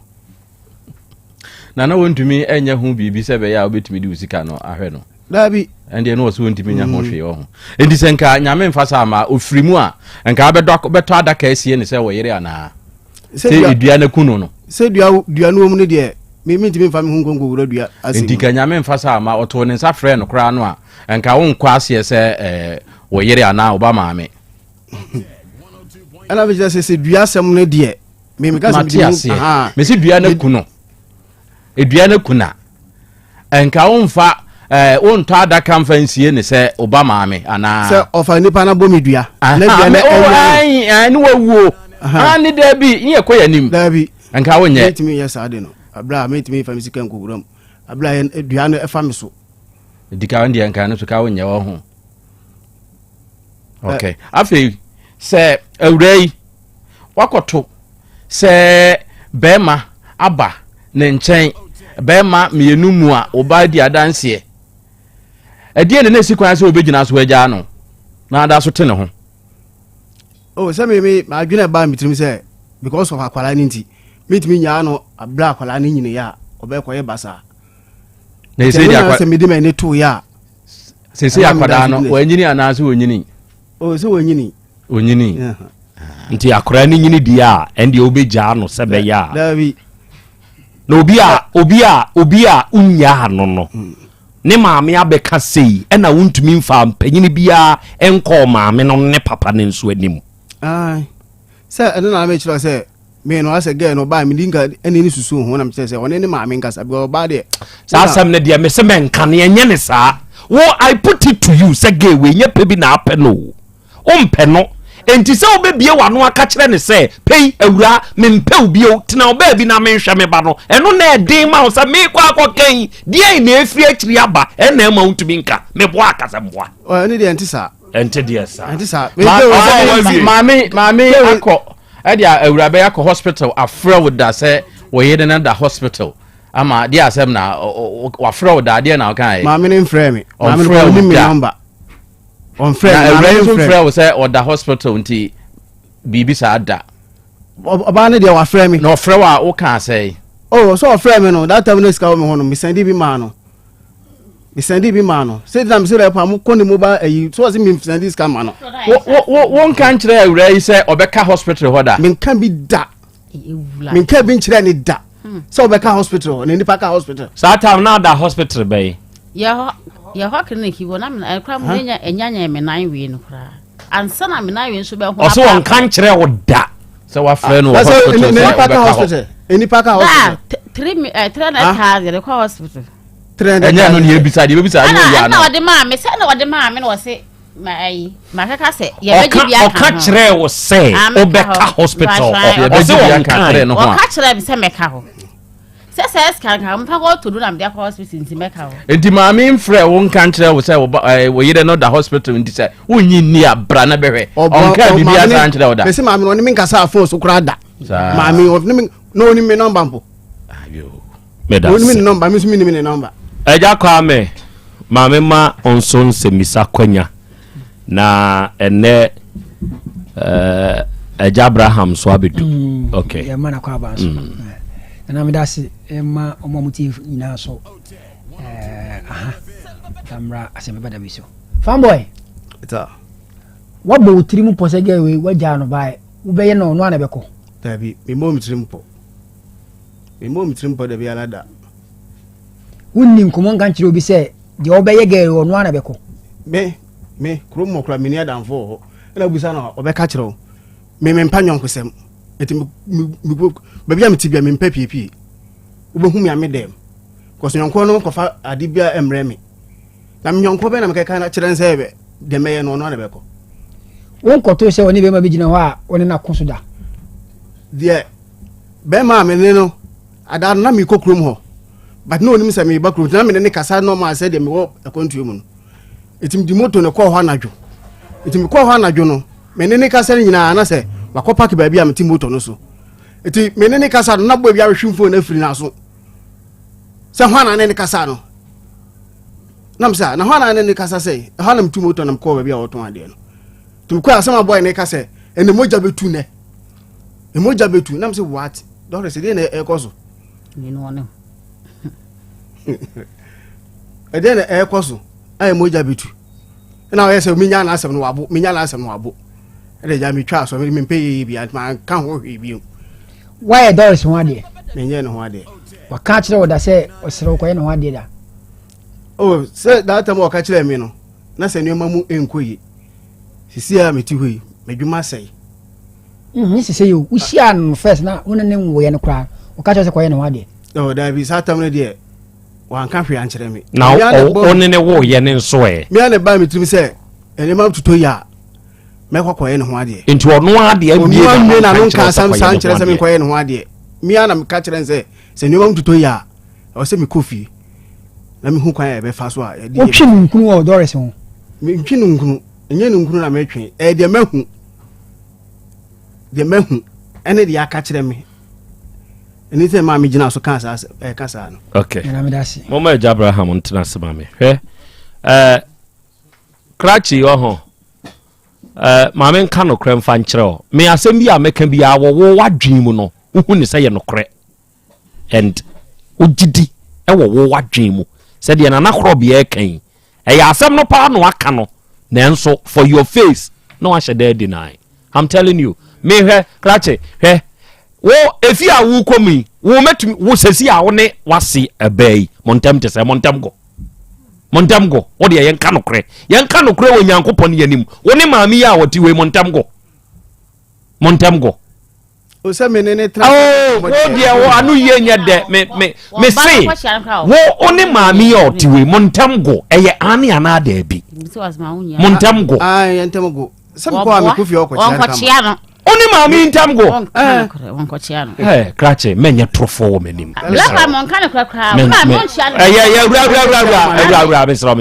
S2: na wontumi enya hu bibi sɛ bɛ ya obetumi di usika no ahwɛ no
S9: dabi
S2: ende no so wontumi nya ho hwe ho enti sɛ nka nyame mfa sa ma ofirimu a nka bɛtɔ adaka asie ne sɛ wo yere ana sɛ dua na kuno no
S9: sɛ dua no mu ne de me ntimi mfa me hu nkonko wura dua
S2: asi enti ka nyame mfa sa ma ɔto ne nsa frɛ no kora no a nka wo nkɔ asie sɛ wo yere ana wo ba maame
S9: ana be sɛ dua asɛm no de me ka sɛ
S2: me si dua na kuno edua na kuna enka wo mfa wo ntɔ adaka mfa nsie ne sɛ oba maame ana
S9: sɛ ofa nipa na bɔ me dua na dua na
S2: ne wawuo ani da bi nye kɔ yanim
S9: da bi
S2: enka wo nye
S9: metimi yɛ saa de no abra metimi fa me sika nkoguram abra dua no ɛfa me so
S2: dika wandi enka no so ka wo nye wo ho okay afei sɛ awurai wakoto sɛ bema aba ne nkyɛn bema mienu mu a oba di adanse ɛdeɛ ne nasi kwan sɛ obegyina so agya no na ada so te ne ho
S9: sɛ me adwene ba mitrim sɛ because of akwala ni nti metimi nya no abra akwala ni nyine ya obɛkɔyɛ basa
S2: na ɛsɛ di
S9: akwala sɛ medi ma ne to ya
S2: sɛ akwala no wanyini anaasɛ wanyini
S9: sɛ wanyini
S19: nti akwala ni nyini di a ɛnde obegya no sɛ bɛyɛ a
S9: dabi
S19: na obi a unya no no ne maame abɛka sei ɛna wontumi mfa mpanyini bia ɛnkɔ maame no ne papa ne nso anim
S9: sɛ ɛno na me kyerɛ sɛ me no asɛ gɛ no ba me dinka ɛne ne susu ho na me kyerɛ sɛ ɔne ne maame nkasa bi ba de
S19: saa asɛm ne deɛ me sɛ menka ne ɛnyɛ ne saa wo I put it to you sɛ gɛ we nyɛ pɛ bi na apɛ no ompɛ no enti sɛ obebie wano aka kyerɛ ne sɛ pei awura mempɛ ubio tena oba bi na menhwɛ me ba no ɛno na ɛden ma wo sɛ me kɔ akɔkan deɛ na efiri akyiri aba ɛna ma wontumi nka me boa akasa mboa
S9: ne deɛ enti sa
S19: enti deɛ sa
S2: maame akɔ ɛde awura bɛ akɔ hospital afrɛ wo da sɛ wo yede na da hospital ama deɛ asɛm na wafrɛ wo da deɛ na ɔkan
S9: maame ne mfrɛ me maame ne me number on
S2: friend wo say or the hospital nti bibi sa da
S9: oba ne de wa frɛ me
S2: na ofrɛ wa wo kan say
S9: so ofrɛ me no that time no ska wo me ho no me send bi ma no me send bi ma no say them say pa mo kon mobile ayi so was me send this scam no
S2: won kan kire awura yi say obeka hospital hoda
S9: me kan bi da me kan bi kire ni da so obeka hospital ni nipa ka hospital
S19: sa time na da hospital bay
S8: ya ho clinic wo na me kra mo enya me nan wi no kra ansa na me nan wi so be ho
S19: so won kan kire wo da
S2: so wa frɛ no hospital
S9: ni nipa ka hospital ni nipa ka hospital
S8: 3 na ka de ko hospital
S2: enya no ne ebisa de ebisa anya ya
S8: na ode ma me se na ode ma me no se ma ai ma kaka se ye beji bia
S19: ka kire wo se obeka hospital
S2: ye beji bia ka kire no ho
S8: ka kire bi se meka ho se ska ka mpa ko to do na me hospital nti meka ho
S2: enti ma me mfrɛ won kan kire wo se wo yire no da hospital nti se wonyi ni abra na behwe onka bibia san kire wo da
S9: me se ma me no ni me nkasa phone so kura da ma me no ni me number mpo
S2: ayo
S19: me da
S9: no ni me number me so me ni me number
S19: eja kwa me maame ma onson semisa kwanya na ene eja Abraham so abedu okay
S15: ya mana kwa ba so na me dasi ma omamuti ina so aha tamra Asem Beba Dabi so fanboy
S9: eta
S15: wabo utirimu posege we waja no bae ubeye no no ana beko
S9: tabi me mo mitrimpo da bi alada
S15: wunni nkomo nkan kire obi se de obeye ge wo no ana beko
S9: me krom mo kra meni adamfo ho na busa na obeka kire o me mpa nyonkosem eti me bia me tibia me mpa pipi obehu me ame dem koso nyonko no kofa adibia emre me na nyonko be na me keka na kire nse be de meye no no ana beko
S15: won koto se woni be ma bigina ho a woni na koso da
S9: de be ma me ne no ada na me kokrom ho but no onim se me ba krom na me ne kasa no ma se de me wo akontuo mu no etim di moto ne ko ho anadwo etim ko ho anadwo no me ne kasa nyina na se wakọ park ba bia me ti moto no so eti me ne kasa na bo bia hwimfo na firi na so se ho na ne kasa no nam sa na ho na ne kasa se ha na mtu moto na ko ba bia woton ade no tum ko asema boy ne kasa ene moja betu ne e moja betu nam se what do se de na e koso
S8: ni no ne
S9: e de na e koso ay moja betu na o se minya na asem no wabo minya na asem no wabo e ja mi twa so mi pay bi ma kan ho hwe bi
S15: why Doris ho ade
S9: menye no ho ade
S15: wa ka kire wo da se osere ko ye no ho ade da
S9: oh se that time wa ka kire mi no na se nneoma mu enkoyi sisi a meti hoi medwuma sei
S15: ni sisi yo usia no first na wona ne wo ye no kra o ka kire se ko ye no ho ade
S9: oh da bi sa tam ne de wa kan hwe an kire mi
S19: na o ne wo ye ne nso e
S9: mi ane ba mi trim se enema tuto ya me kwakoye ne ho ade
S19: enti ono ade ambie
S9: na no ka sam san kire se me kwaye ne ho ade mi ana me ka kire se enema tuto ya o se me kofi na me hu kwan e be fa so a
S15: o twi nkunu o Doris ho
S9: me twi nkunu enye nkunu na me twi e de mahu ene de aka kire me eni se ma me gina so kan sa e ka sa no
S19: okay
S15: na me dasi
S19: mama eja Abraham ntena se ma me hwe krachi ho maame nka no kre mfa nkyere o me asem bi a meka bi a wo wadwen mu no hu ne se ye no kre and ugidi e wo wadwen mu se de na na Krobea kan e ya asem no pa no aka no nanso for your face no wa shede deny I'm telling you me hwe krachi hwe wo efi a wo komi wo metumi wo sesi a wo ne wase ebai montem te se montem go wo de yen ka no kre wo Nyankopon yanim wo ne maami ya wo ti we montem go
S9: o se me ne tra
S19: wo de wo anu ye nya de me say wo ne maami ya wo ti we montem go eye ane ana da bi montem go
S9: yentem go se ko a me kofi
S8: okochia no
S19: oni maami ntam go
S8: onkochia no
S19: krache menye trofo wo menim
S8: la mon kan kra ma mon chia no
S19: ra misro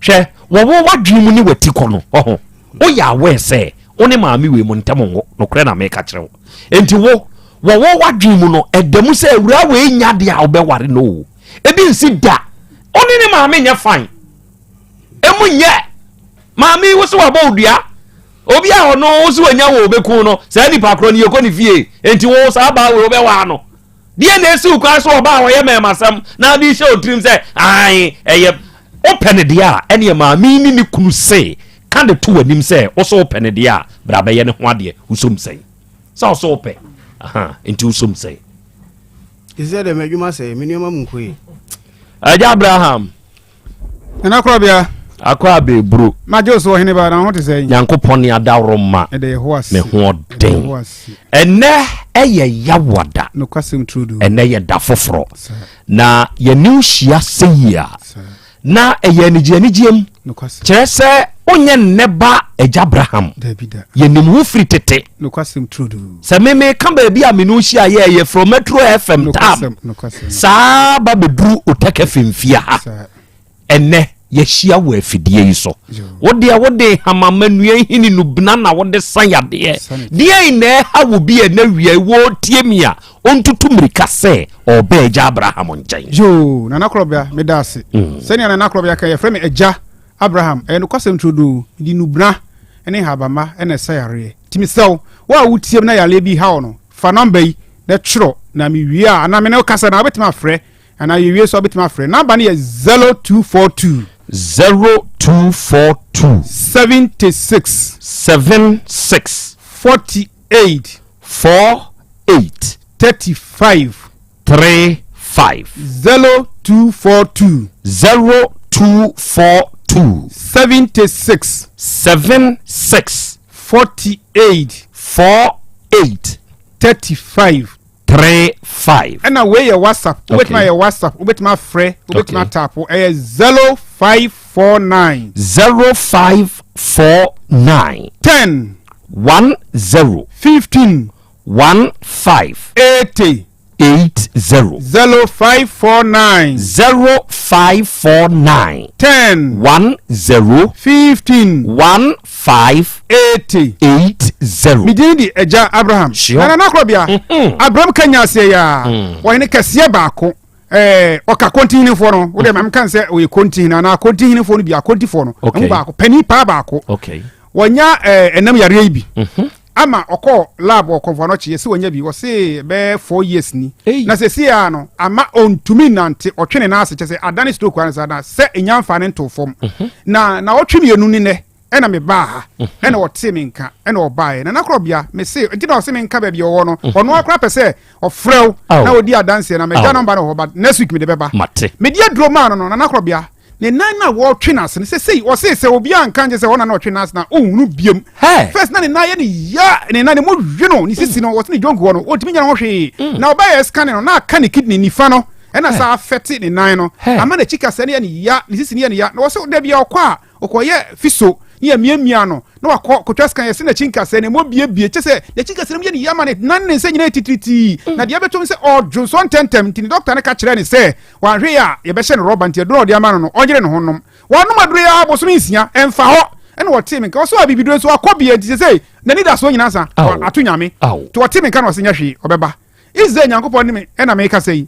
S19: hwe wo wadwen mu ni wati ko no ho o ya we se oni maami we mu ntam ngo no kra na me ka kire wo enti wo wadwen mu no edam se awura we nya de a obeware no ebi nsi da oni ni maami nya fine emu nye maami wo se wa bodua obi a ono wo so anya wo beku no sa ni pakro ni yeko ni fie enti wo sa ba wo be wa no deɛ na esi ukwa so oba wo ye memasam na bi hye otrim sɛ ai eye open de a ene ma mi ni kunu se kan de to wanim sɛ wo so open de a bra be ye ne ho ade usom sɛ sa so open aha enti usom sɛ
S9: ise de medwuma sɛ minimum nkoi
S19: aja Abraham
S3: na Krobea
S19: akwa be bro
S3: ma je so hene ba na ho te sɛ
S19: Nyankopɔn ne adawro ma
S3: e de ho ase
S19: me ho den ene eye yawada
S3: no kwasem trudu
S19: ene ye da foforo na ye new hia seyia na eye anigiem
S3: no kwasem
S19: kyerɛ sɛ onye neba eja Abraham ye nim ho firi tete
S3: no kwasem trudu
S19: sɛ meme ka ba bia me no hia ye from Metro FM tab saa ba beduru otaka femfia ha ene ye hia wo afidie yi so wode hamamanua hini no bna na wode sanyade die ina ha wo bi na wie wo tiemia ontutu mirika sɛ oba eja Abraham nkyɛn
S3: jo na Krobea me da ase sɛnea na Krobea ka ye frɛ me eja Abraham no kwasem trudu di nubna ene habama ene sayare timisew wa wutiem na yale bi ha no fa number yi na twro na me wie a na me ne kasa na betima frɛ ana ye wie so betima frɛ number ne ye 0242
S19: 0242
S3: 76
S19: 48
S3: 35
S19: 35
S3: 0242 76 48 35 and away your WhatsApp. With my WhatsApp, with my friend, with my tap, 0549
S19: 0549
S3: 10
S19: 10
S3: 15
S19: 15
S3: 80 0549
S19: 0549
S3: 10
S19: 10
S3: 15
S19: 15 80
S3: midindi eja Abraham na Krobea Abraham kanya se ya wo ne kase baako oka continue for no wo de mam kan se we continue na continue for no bi akonti for no mu baako pani pa baako
S19: okay
S3: wonya enam yare yi bi ama okọ lab okọ no chie se wonya bi wo se be 4 years ni na se sia no ama ontumi nante otwene na ase chese adane stroke an sa na se enyamfa ne nto fom na otwene enu ni ne ena me ba ha ena wote me nka ena obae na Krobea me se enti na o se me nka ba bi wo no ono akra pese ofrew na odi adanse na me ja number no but next week me de beba me dia droma no na Krobea ne nan na wo twe na se sei o se obi anka nje se wona na otwe na na ohunu biem first na ne na ye ne ya ne na ne mo hwe no ni sisi no wo se ne jonko no o timi nya no hwe na obae scan no na aka ne kidney nifa no ena sa afeti ne nan no ama na chika se ne ya ni sisi ne ya na wo se da bia okwa okoye fiso ye miamia no na wakọ kotwaska ye se na chinka se ne mo biebie chese na chinka se ne ye yama ne nan ne se nyina titriti na dia betom se odwo so tentem tin doctor ne ka kire ne se wan hwe ya ye be hye ne rubber ntia do dia ma no onyere ne honom wanom adure ya boso nsia emfa ho ene wote me ka so abibidure so akobie nti se na ni da so nyina sa atunyame to wote me ka no se nya hwe obeba izze Nyankopɔn ne me ena me ka sei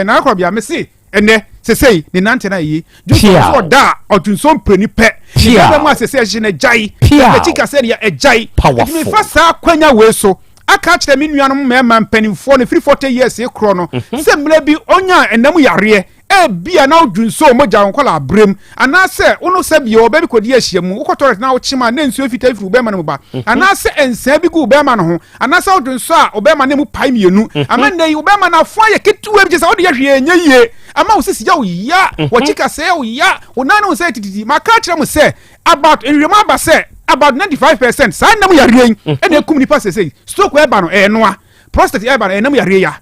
S3: na Krobea me se ene sesei ne nante na yi juso so da odunso mpani pe ne ba mu asese hye ne jai na chika se ya ejai me fa sa kwanya we so aka kire me nuanom mema mpanimfo ne 40 years e kro no se mle bi onya enam yare bia na odunso moja nkola abrem anase uno se bia oba bi kodi ahyiamu ukotore na ochima na nsuo fita ifuru be ma no ba anase ensa bi gu be ma no ho anase odunso a oba ma ne mu pai mienu amanda yi oba ma na fo ye ketuwa bi je sa odi yahwe enye yie ama usisi ya uya wachika se ya uya unana unse tititi maka kire mu se about remember say about 95% sa nam yare ene kum ni passe say stroke we ba no noa prostate e ba no nam yare ya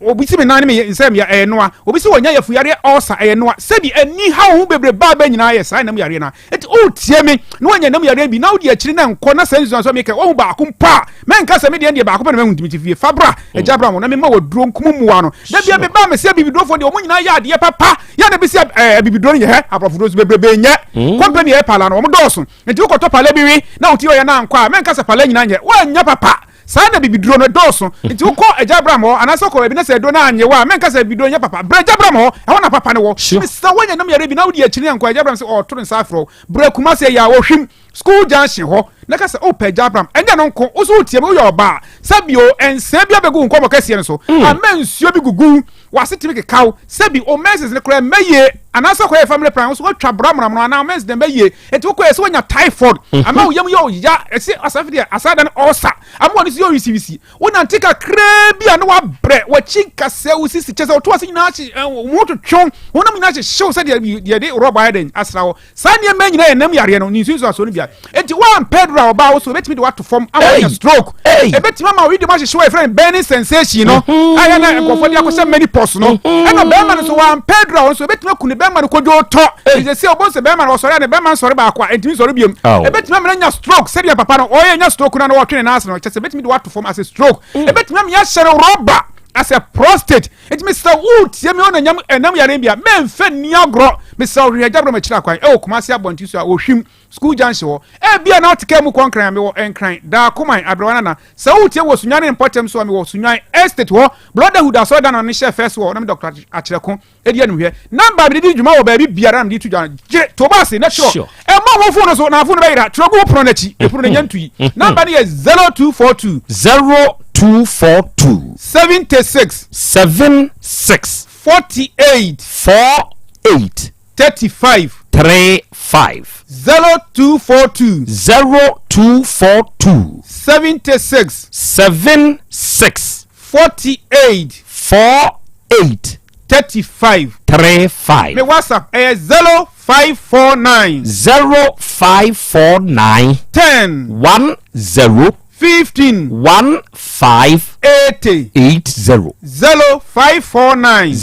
S3: obisi me nan me nsem ya noa obisi wonya yafu yare ulcer noa sebi ani ha hu bebre ba ba nyina ye sa nam yare na eti o tie me no wonya nam yare bi na odi akiri na nko na sensu so me ke wo ba akumpa men ka se me de ba akumpa na me ntimi fie fabra eja bra mo na me ma woduro nkumumuwa no da bia me ba me se bibiduro fo de o nyina ya de papa ya na bi se bibiduro ye he aprofuro so bebre nye company e pala no o mo doso enti ukoto pala bi wi na uti o ya na nkwa men ka se pala nyina nye wa nya papa sana bibiduro no doso nti uko eja bra mo anaso ko ebi na se do na anye wa men ka se bibiduro nya papa bra eja bra mo e wona papa ne wo mi sa wanya nam yare bi na odi akiri nkwa eja bra se o to nsa afro bra kuma se ya wo hwim school junction ho na ka se o pe Jabram enya no nko o so tie me yo ba sabio ense bia begu nko mo kase no so amansuo bi gugu wasetimi ke kaw sabi o menses ne kra meye anasa ko family plan so twa bramram no na menses de meye enti ko ese wonya typhoid ama wo yam yo ya ese asafi de asada ne osa ama woni so yo risivisi wona ntika kra bia no wa bre wa chinka se wo sisi chese wo to ase nyina chi moto twon wona nyina chi show se de roba eden asrawo sane ma nyina enam yare no ni nsusu aso no bia enti wa pedro oba wo so betimi de wato form ama stroke betimi ma we de ma show e friend burning sensation no aya na nkofo de akose many post no ena be ma no so wa pedro so betimi kunu be ma no kojo to je se obo se be ma no sori na be ma sori ba kwa enti sori biem betimi ma nya stroke se de papa no oye nya stroke na no wotwe na asno chese betimi de wato form as a stroke betimi ma ya shere roba as a prostate it means so tie me ona nyam enam yare bia me mfa ni agro me so ri Jabram ma kira kwan kuma se abonti so a ohwim school junction wo bia na otike mu konkran me wo enkran da koman abrewana na so tie wo sunyan important so me wo sunyan estate wo brotherhood aso da no ne chef first wo na me doctor Akyereko edi anu hwe number bi di djuma wo ba bi biara na di tu jan to boss na sure ma wo phone so na phone be ira trogo pro na chi e pro na nyantu number ni 0242
S19: 0242
S3: 76 48 35 0242 76 48 35 me WhatsApp 0549 10 15 80 0549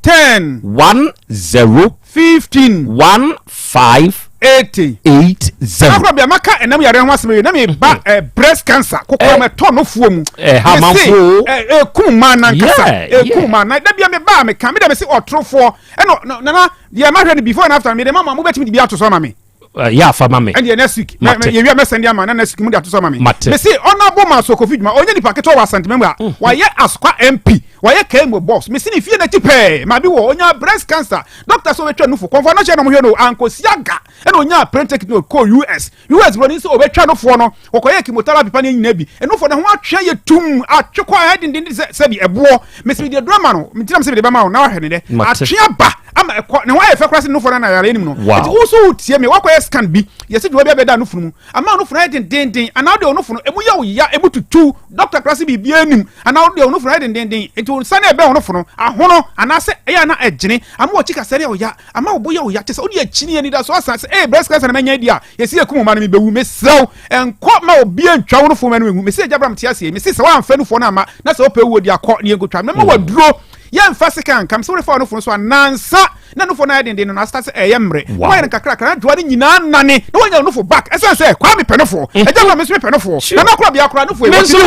S3: 10 15 80 Krobea maka enam yare ho aseme na me ba breast cancer kokoro me to no fuo mu
S19: ha manfo
S3: kuma na nkasa kuma na da bia me ba me kan me da me se otrofo na dia ma hwe before and after me de mama mo betimi bia to so ma me
S19: ya fa mame
S3: and the next week ye wi me send am na next week mu da to so ma me me say honorable man so covid ma onye nipa keto wa Asante member wa ye askwa MP wa ye KM boss me see ni fie na tipe ma bi wo onya breast cancer doctor so betwa no fo konfa no che no mo hwe no ankosiaga e no onya print no ko US bro ni so obetwa no fo no okoye chemotherapy pa ni nyina bi e no fo ne ho atwe ye tum atwekwa hedin se bi ebo me see the drama no me tinam se be ba ma na wa hwe ne de atwe aba ama ne ho ayefe kwase no fo na yare nim no it also tie me wakoye scan bi yesi do bia beda no funu ama no funu den ana de no funu emu ya emu tutu doctor kwase bi bia nim ana de no funu den eto sane ebe no funu ahono ana se eya na ejene ama o chika sere o ya ama obo ya o ya tese o de achini ni da so asase breast cancer na manya dia yesi ekum ma no me bewu me sew enko ma obi antwa no funu ma no egu me se Jabram tiase me se wa amfa no funu na ama na se o pe wo di akọ ne engotwa me ma waduro ya mfase kan kam so refa no funu so anansa na no fo na den no start eyemre why na kakra dwa ni nyina nane na wanya no fo back esa say kwa me penofo Jabram me so penofo na na Krobea kra no fo e wo so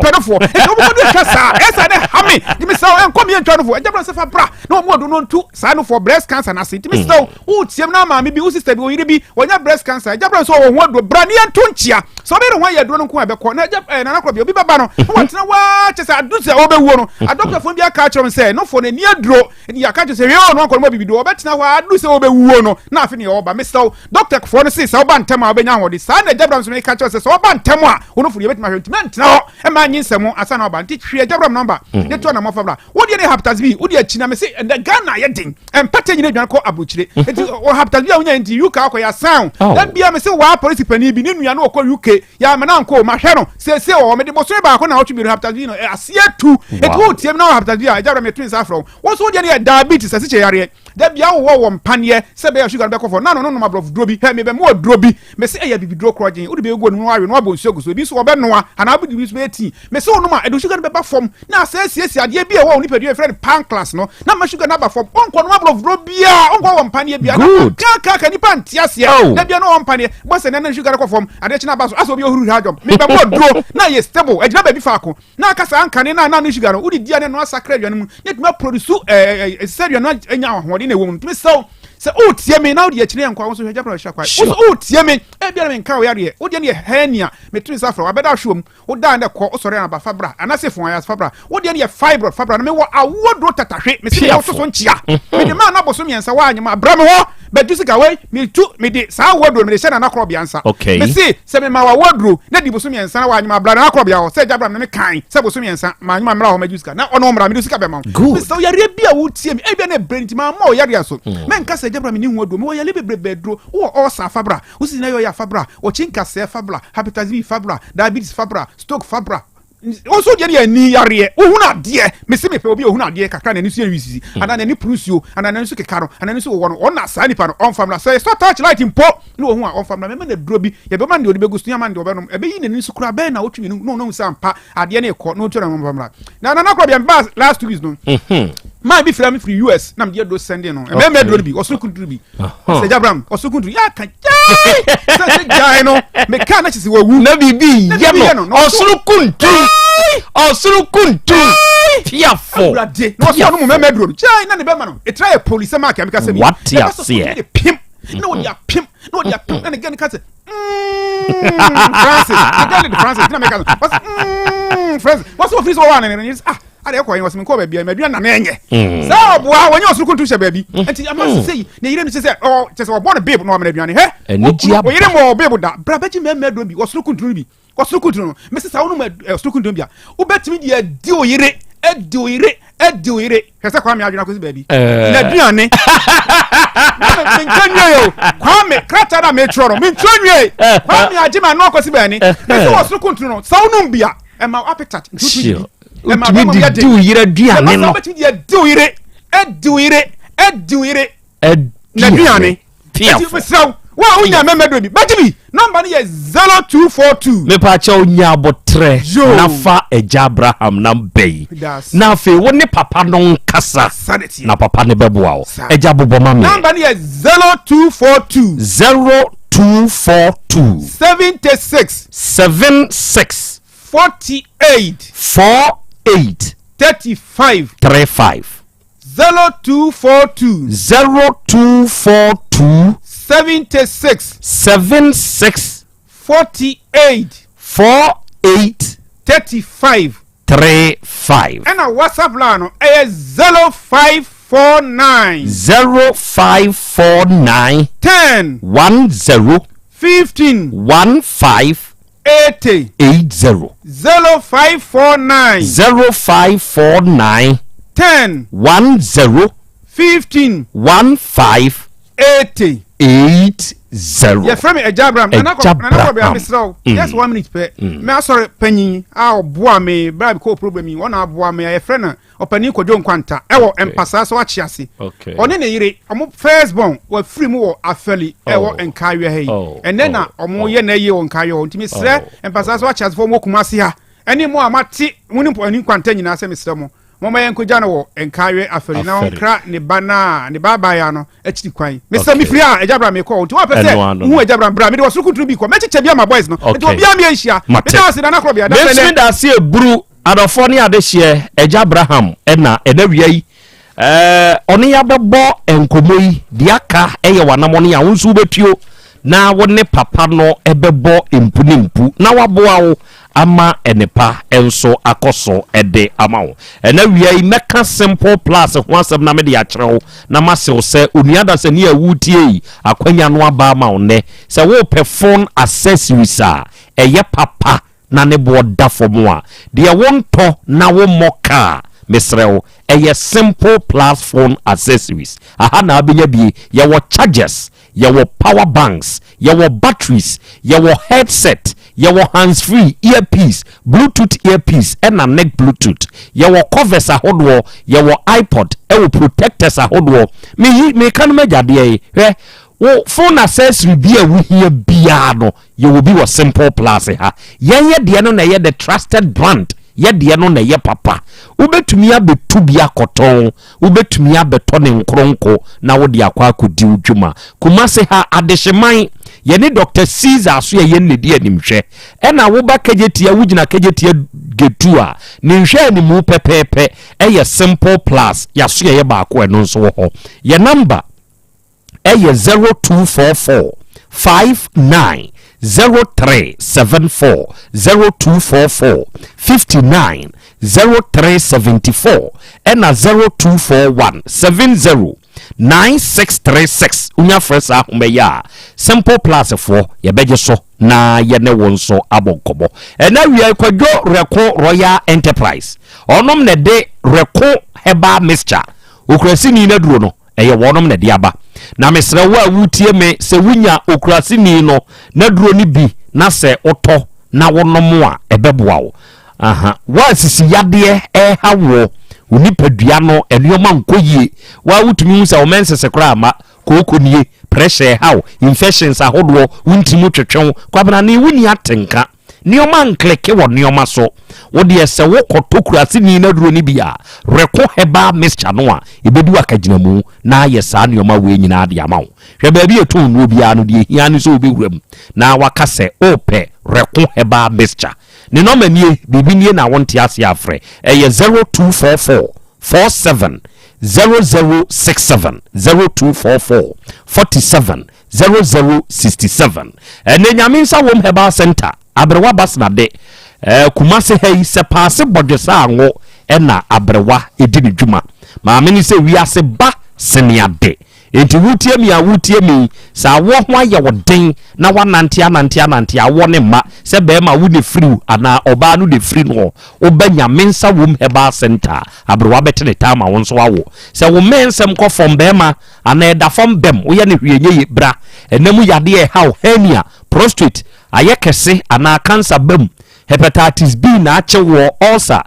S3: penofo e no mo do kasa esa ne hame di me say en kom ye ntwa no fo Jabram se fa bra na mo do no ntu sa no for breast cancer na se di me say o tiem na ma me bi o sister bi o yire bi wanya breast cancer Jabram so o ho do bra ne ntu ntia so be no ho ye do no ko abekọ na na Krobea obi baba no wo tena wa chese adu se o be wo no adoctor fo bi aka chom say no fo ne ni aduro ni ya ka chese we o no ko bibi do obetina wa adu se obewuo no na afi ne oba mesel doctor for no say se oba ntem a obenya hodi sa na Jabram so me ka chese se oba ntem a wono furi betima hwentiment na ho e ma nyi nsemu asa na oba nti hwe Jabram number ne to na mo fabra wodi ne hepatitis B wodi achi na me say the Ghana ye din empate nyine dwan ko abuchire enti o hepatitis B a wonya nti UK akoya sound that bia me say wa police pani bi ne nua na okọ UK ya me na nko ma hwe no se o me de bosore ba ko na otwe bi hepatitis B no asia tu eti wo tiem na hepatitis B a Jabram me twins afro wo so wodi ne diabetes ase che yare da bia wo mpanie se be sugar be kofo na no ma blof drobi he me be mo drobi me se eya bibi dro krojen udi be ego no awe no abo nsugo so bi so obe noa ana abudi bi so eti me se onu ma edo sugar be ba fom na ase ade bia wo ni pedie friend pan class no na ma sugar na ba fom onko no blof drobi a onko wo mpanie bia na ka ni pan tiase da bia no wo mpanie bo se na sugar kofom ade china ba so aso bi ohuru hajom me be mo dro na ye stable ejina ba bi fa ko na aka sa anka ne na sugar no udi dia ne no asakra aduane mu ne tuma produce serial no enya ho na ewo ntumi so se o tie me na o de akire yankwa wo so hwe Jabram hwa kwai o tie me e bia me nka o yare o de ne hernia metumi safra wa beda hwom o da ne ko o sore na ba fabra anase fon ya fabra o de ne fibroid fabra na me wo awodo tatahwe me se o so nchia me de ma na boso miensa wa anyima bra me ho but just away me too me de sa wardrobe me de share na Krobea nsa
S19: okay
S3: me say se me ma wa wardrobe na di boso me nsa na wa anyuma bra na Krobea ho se jabra me kan se boso me nsa ma anyuma mra ho ma jusika na ono mra me jusika be ma me so yare bia wo tie me e bia na brand ma ma o yare aso me nka se jabra me ni wardrobe me wo yare bebre dro wo o sa fabra wo si na yo ya fabra o chinka se fabra hepatitis B fabra diabetes fabra stroke fabra also je ni yare ohuna de me se me pe obi ohuna de kakra na ni su enwisisi ana na ni prusio ana na ni su kekaro ana ni su wo no ona sa ni pa no on famla say so touch light impo ni wo hu a on famla me na duro bi ye be man de odi begustu ya man de obenom ebe yi ni su kura be na otwi no sa mpa ade na ekọ no twa na famla na Krobea bass last 2 weeks no man bi free me free US na me de do sending no me me duro bi osu kuntu bi se jabram osu kuntu ya kan se jai no me kan na chisi wo wu
S19: na bibi ye no osu kuntu osuru kuntu tiafo
S3: no so no me duro chai na ne be ma no e try police ma ka me ka se bi
S19: what ya see
S3: pim no dia pim na ne gan ka se Francis na me ka Francis what's office one and ade ko yin was me ko ba bia me dua na na enye sa oboa wonye osuru kuntu she ba bi enti ama sei ne yire no se oh se o born babe no ma na dua ne he o yire mo babe da bra ba ji me do bi osuru kuntu bi osuru kuntu no me se sa wonu osuru kuntu bia wo betimi de adi oyire hese kwa me adwuna ko se ba bi na dua ne me nkanwe yo kwa me krata da me tro no me ntwanwe kwa me agima no ko se ba ni me se osuru kuntu no sa wonu bia e ma appetite ntutu
S19: e ma do yire duane no
S3: na duane tiafo wa unya memedo bi bajibi number ni 0242
S19: me pa cha unya abotre na fa eja Abraham na mbei na fe woni papa no nkasa na papa ne beboa wo eja bobo mama
S3: number ni 0242 76 48 35 0242 76 48 35 and a WhatsApp line is 0549 10 15 80 0549 10 15 80 yeah from a jabram na Krobea misraw just 1 minute per me asore panyin a oboa me bra bi ko problem yi wona aboa me ya friend opani kodwo nkwanta ewo empasa so achiase one ne yire omo first born wa free mu wo afeli ewo enkawe ha yi ene na omo ye na ye wo nkawe ho ntimi sre empasa so achiase fo mo kumase ha eni mo amati muni ani nkwanta nyina se misra mo mama yen koja no enkawe aferi na onkra ne bana ne baba ya no achiti kwan mr mifri a ejabra me ko nti wa pese hu ejabra bra me de wosu kutru bi ko mecheche bia ma boys no nti obi am ye nhia me de wase na Krobea da
S19: me da se eburu adofo ne ade hye eja Abraham na enawia yi oni ya bebo enkomoyi diaka eye wanamo ne ya wonsu betuo na wone papa no ebebo empunimpu na waboa wo ama enepa enso akoso ede amawo ena wiai meka simple plus ho asem na me de akyerew na masew se onuada se ne awutie akwanya no aba amawo ne se wo pe phone accessories a eye papa na ne bo da fomo a de wonto na wo moka mesrew eye simple plus phone accessories aha na abenya bi ye wo chargers ye wo power banks ye wo batteries ye wo headset ye wo hands free earpiece bluetooth earpiece and neck bluetooth ye wo covers ahodo ye wo iPod e wo protectors ahodo me kan majade he wo phone accessory bi a wo hia bia no ye wo bi wo simple plus ha ye de no na ye the trusted brand ye de no na ye papa ubetumi abetu bia koton ubetumi abeto ne nkronko na wo de akwa akodi udwuma kumase ha adehyeman ye ni Dr. Caesar so ye ne de animhwe e na wo ba kagetia wugina kagetia getu a ne nhwe animu pepepe ye simple plus ya so ye ba ko eno nso ho ye number ye 0244 59 0374 0244 59 0374 and 0241 70 9636 unya fresh ahomya Simple Plus for ye beje so na ye ne wonso abonkobo ena wi akwadwo Reko Royal Enterprise onom ne de Reko Heba Mixture okrasini na duro no eye wonom ne de aba na mesra wo a wutie me se wunya okrasini no na duro ni bi na se oto na wonom a ebeboa wo wa sisi yade hawo unipadua no enuoma nkoyie wa wutumi nsa o mensese kra ama kokonie pressure how infections ahodo wuntimu twetwen kwabana ne wuni atenka nioma nkleke wo nioma so wo de ese wo kotokurase ni na duro ni bia Reko Heba Mixture no a ebedu akaginamu na yesa nioma we nyina de ama wo hwe ba bi etu no bia no de hia ni so obewuram na wakase ope Reko Heba Mixture ni no manie bibi nie na wonte ase afre eye 0244 47 0067 0244 47 0067 ene nyaminsa wom Heba Center abrewa basna de kumase hei se passe bodwesa anwo ena abrewa edini dwuma ma meni se wiase ba seniade enti wutie mi sa wo ho aye woden na wanante awo ne ma se be ma wo ne free ana oba no de free no obanya mensa wom Heba Center abrewa betene tama won so awo se wo mensem ko fom be ma ana eda fom bem wo ye ne hwienye bra enemu yade e haw hernia prostate ayekese ana cancer bem hepatitis B na ache wo ulcer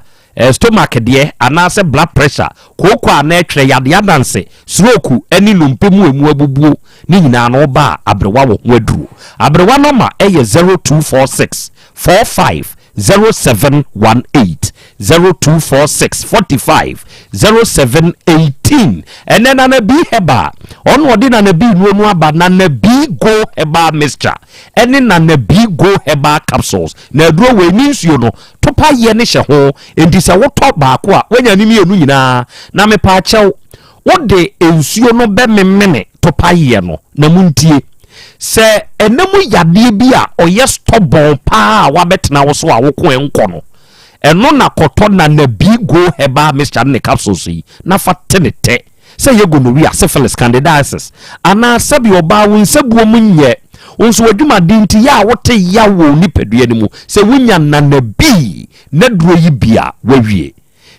S19: stomach de ana se blood pressure kokwa na etwe yade adanse stroke ani lumpemu emu abubuo ni nyina no ba abrewa wo ho aduru abrewa number eye 0246 45 0718 0246 45 0718 and then na bi Heba on wodi na bi nu aba na bi go Heba Mixture ene na bi go Heba capsules na duro we ni nsuo no topa ye ne hye ho enti se woto baako a wanya ni mienu nyina na me pa achew wode nsuo no be memene topa ye no na muntie se enemu yade bi a oye stubborn pa wa betena wo so a wo ko enko no eno na koto na bi go Heba Mixture ne capsules yi na fa tenete se ye gonorrhea syphilis candidiasis ana sabi oba wo nsabuo munye onso wadwuma dinti ya wote ya wo nipadua ni mu se wunya na bi na duro yi bia wawie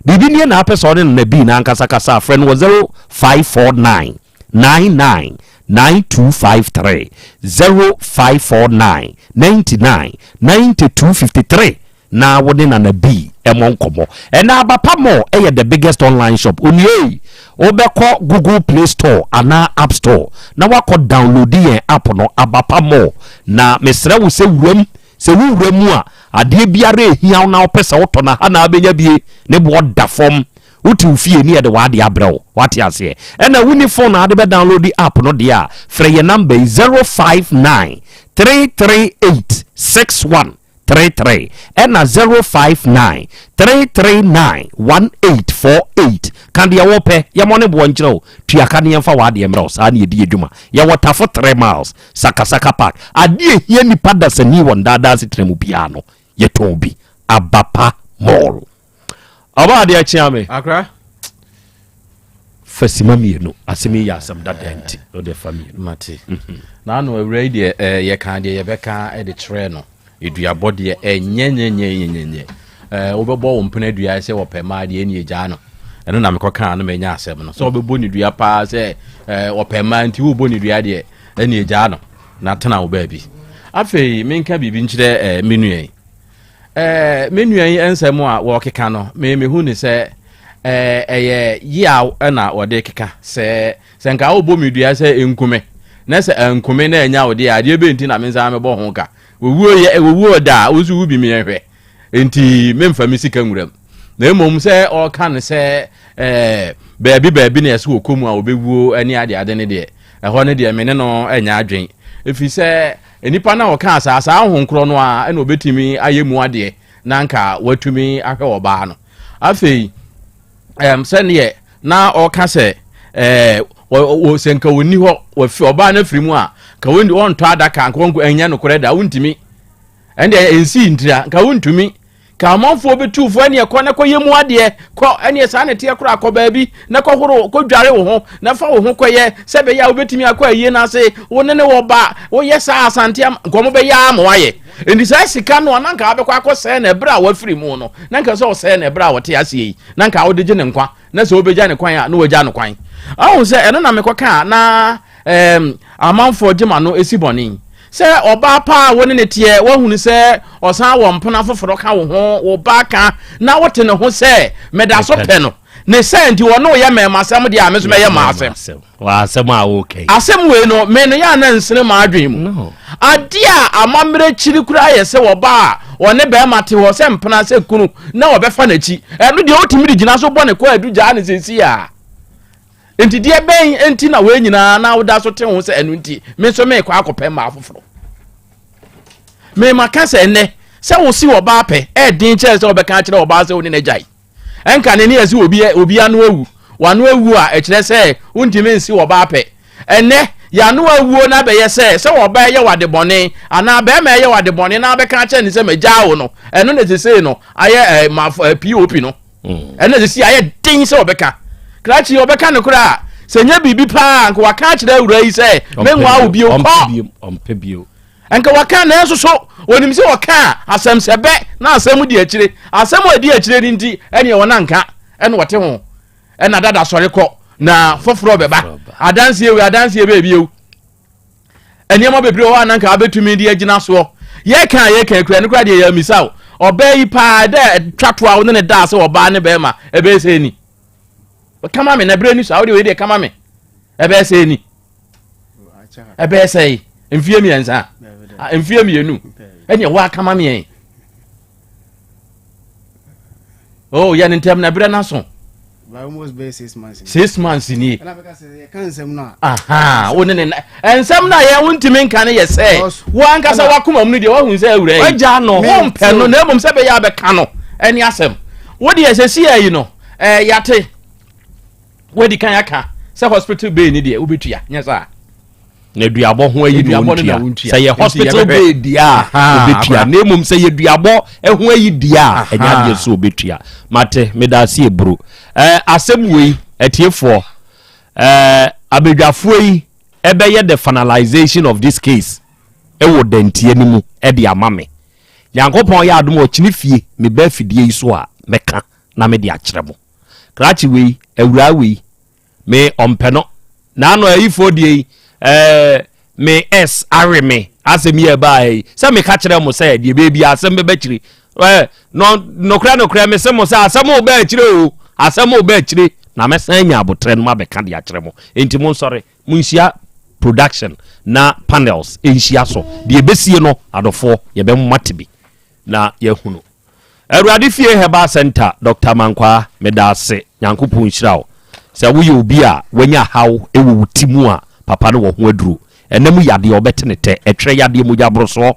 S19: bibi ne na apesa one na bi na ankasa kasa friend wo 0549 99 9253 0549 99 9253 na wode na bi emon komo ena abapa mo the biggest online shop onie obeko Google Play Store ana App Store na wako download yen app no abapa mo na mesre wo se wuram se wuram a ade biare ehia na opesa woto na ha na abenya bie ne bo da form uti ufie ni de wade abrɛw wate ase ena wuni phone ade be download the app no dia frɛ ye number 059 338 6133 ena 059 339 1848 kandi ya wope ya mone bo nkyerɛw tuaka ne yɛmfa wade emrɛw saa ne yedi adwuma ya wotafo 3 miles sakasaka park ade ehia nipa da sani won dada sitremu bia no yeton bi abapa mall aba de achiame akra fasima mienu asemi ya asem dadenti o de family mate na no awrai de ye kan de ye beka e de tre no edua bode enyenyenyenyenye obebo wo mpena dua se wo pema de eni eja no eno na mekoka no menya asem no so obebo ni dua pa se wo pema nti wo bo ni dua de eni eja no na tena wo ba bi afei menka bibi nkyere menu yen menu yen ensem a wo keka no me hu ni se eye Yaw na wode keka se nka wo bo medua se enkume na se enkume na enya wo de ade be nti na menza me bo ho ka wowo da ozu ubi me hwe enti memfa me sika nwuram na emom se o kan se baabi na yesi okomu a obewuo ani ade ne de ho ne de me ne no enya adwen efi se enipa na o kan asa ahonkro no a na obetimi ayemu ade na nka watumi ahwe oba no afei sene na o ka se wo senka woni ho wafi oba na firimu a ka woni on to adaka nko enya no koreda wuntimi ende ensi ntira ka wuntumi
S2: ka amanfo betu fo ene ekọ na koyemu ade kọ ene sa na te ekura akọ baabi na kọ horo kọ dware wo ho na fa wo ho koye se be ya obetimi akọ aye na se wo ne wo ba wo yesa asante nkomo be ya amaye endi sa sika no na nka abekọ akọ se na ebra wa firi mu no na nka so se na ebra wote ase yi na nka wo de gye ne nkwa na se obeja ne kwan a na wogya ne kwan ahun se eno na mekọ na amanfo gema no esi boni se oba pa woni ne tie wo hunu se osan wo mpona foforo ka wo ho wo ba ka na wote ne ho se meda so pe no ne se nti wo no ye masam de ameso me ye masem
S19: wa asem a okay
S2: asem we no me no ya na nsene ma adwen mu ade a amamre chiri kura ye se wo ba one be mate wo se mpona se kunu na wo be fa na chi eno de otimi de gina so bo ne ko adu ja ne sesi a enti die ben enti na we nyina na wo da so te ho se enu enti me so me kwa akopɛ ma afoforo me maka se ne se wo si wo ba pɛ din che se wo be ka kire wo ba se oni na jai enka ne ne yesi obi anu awu wanu awu a kire se untimi nsi wo ba pɛ ene ya no awu na be ye se wo ba ye wade bone ana be ma ye wade bone na be ka kire ne se meja wo no eno ne se no aye POP no eno se si aye din se wo be ka krachi obeka ne kura senya bibi pa nka waka kire awura yi se menwa obi
S19: ompe bio
S2: enka waka na enso so onim se waka asem sebe na asem di akire asem odi akire ndi ene wona nka ene wote ho ene dada sori ko na foforo beba adanse ebe biewu ene ma bebre ho ananka abetumi di agina so ye kan kura ne kura de ya misao obai pa da twatoa wo ne da se oba ne be ma ebe se ni kama me na bre ni so awde we de kama me ebe se ni ebe se mfie mi ensa mfie mi enu enye wa kama me oh ya ntem na bre na so
S9: almost be 6 months
S2: 6 months ni
S9: na be ka se kan nsem na
S2: aha woni ne ensem na ye wontimi nka ne ye se wo ankasa wakoma mu de wo hu se awura yi
S19: waja no
S2: wo mpe no na emom se be ya be ka no eni asem wo de se si ayi no yate wedi kan aka se hospital bay ni de obetua nyesa
S19: na duabo ho ayi no se ye hospital bay dia obetua na emum se ye duabo ho ayi dia enya de so obetua mate medase ebru asem wei etiefo abedwafo yi ebe ye the finalization of this case ewo dentie ni mu e de amame yankopon ya adom okini fie me ba fidie yi so a meka na me de akyeremo krachi wei awura wei me ompeno na no ayifo die me s areme asem ye bai se me ka kire mo se de bebi asem be bakire no kra me se mo se asem o ba akire o asem o ba akire na me san nya abotre no ma be ka de akyeremo enti mo sorry mo nsia production na panels enhia so de besie no adofo ye be matbi na ye hunu Eradi fie heba center Dr. Mankwa medase Nyankopon hyirawo se wo ye obi a wanya haw ewu timu a papa no wo ho aduru enam yade obetenete etwe yade mu jabroso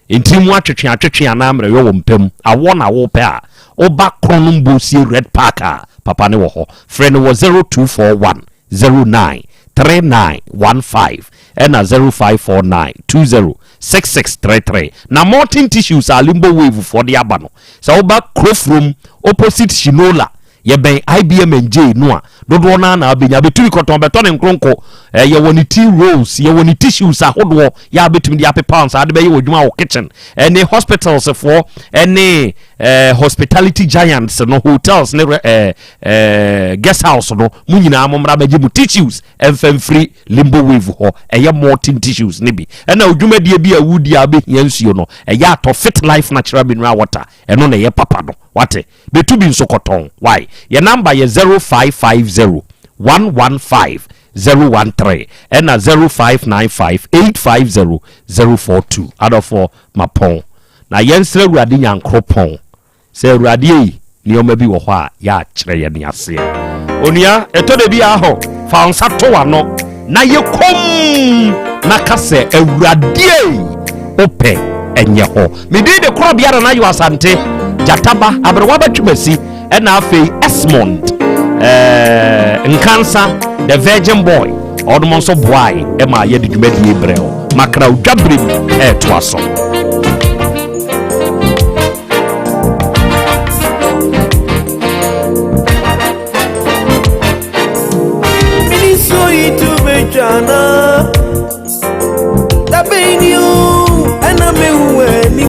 S19: entimu atwetwe na amre yo wo mpem awo na wo pe a oba krono mbosie red park a papa ne wo ho friend wo 0241 09 3915 ena 0549 206633 na Morton tissues are limbo wave for the abano so oba crofrom opposite Shinola ye ben IBM NJ no a dodo na abenya betumi koton beton nkronko ye woni tea rolls ye woni tissues ahodo ya betumi dia pounds ade be ye wodwuma wo kitchen any hospitals for any hospitality giants no hotels ne guest house no munyina amomra beje mu tissues enfem free limbo wave ho ye Morton tissues ne bi na odwuma die bi awudi abe hiansuo no ye ato fit life natural mineral water eno na ye papa no wate betubi nsokoton why your number is 0550 115 013 and 0595 850 042 out of mapon na yensre ruade nyankropon se ruade yi ni o ma bi wo ho a ya kire ye ne ase onia etode bi aho fa onsa to wano na ye kom na kase awruade ope enye ho me di de Krobea na Yaw Asante Jataba abrewa batwumasi ena afei Esmond Nkansa the virgin boy odomonso boy ema ye de dwumadi ebreo makra udwabrim to aso
S6: Dabi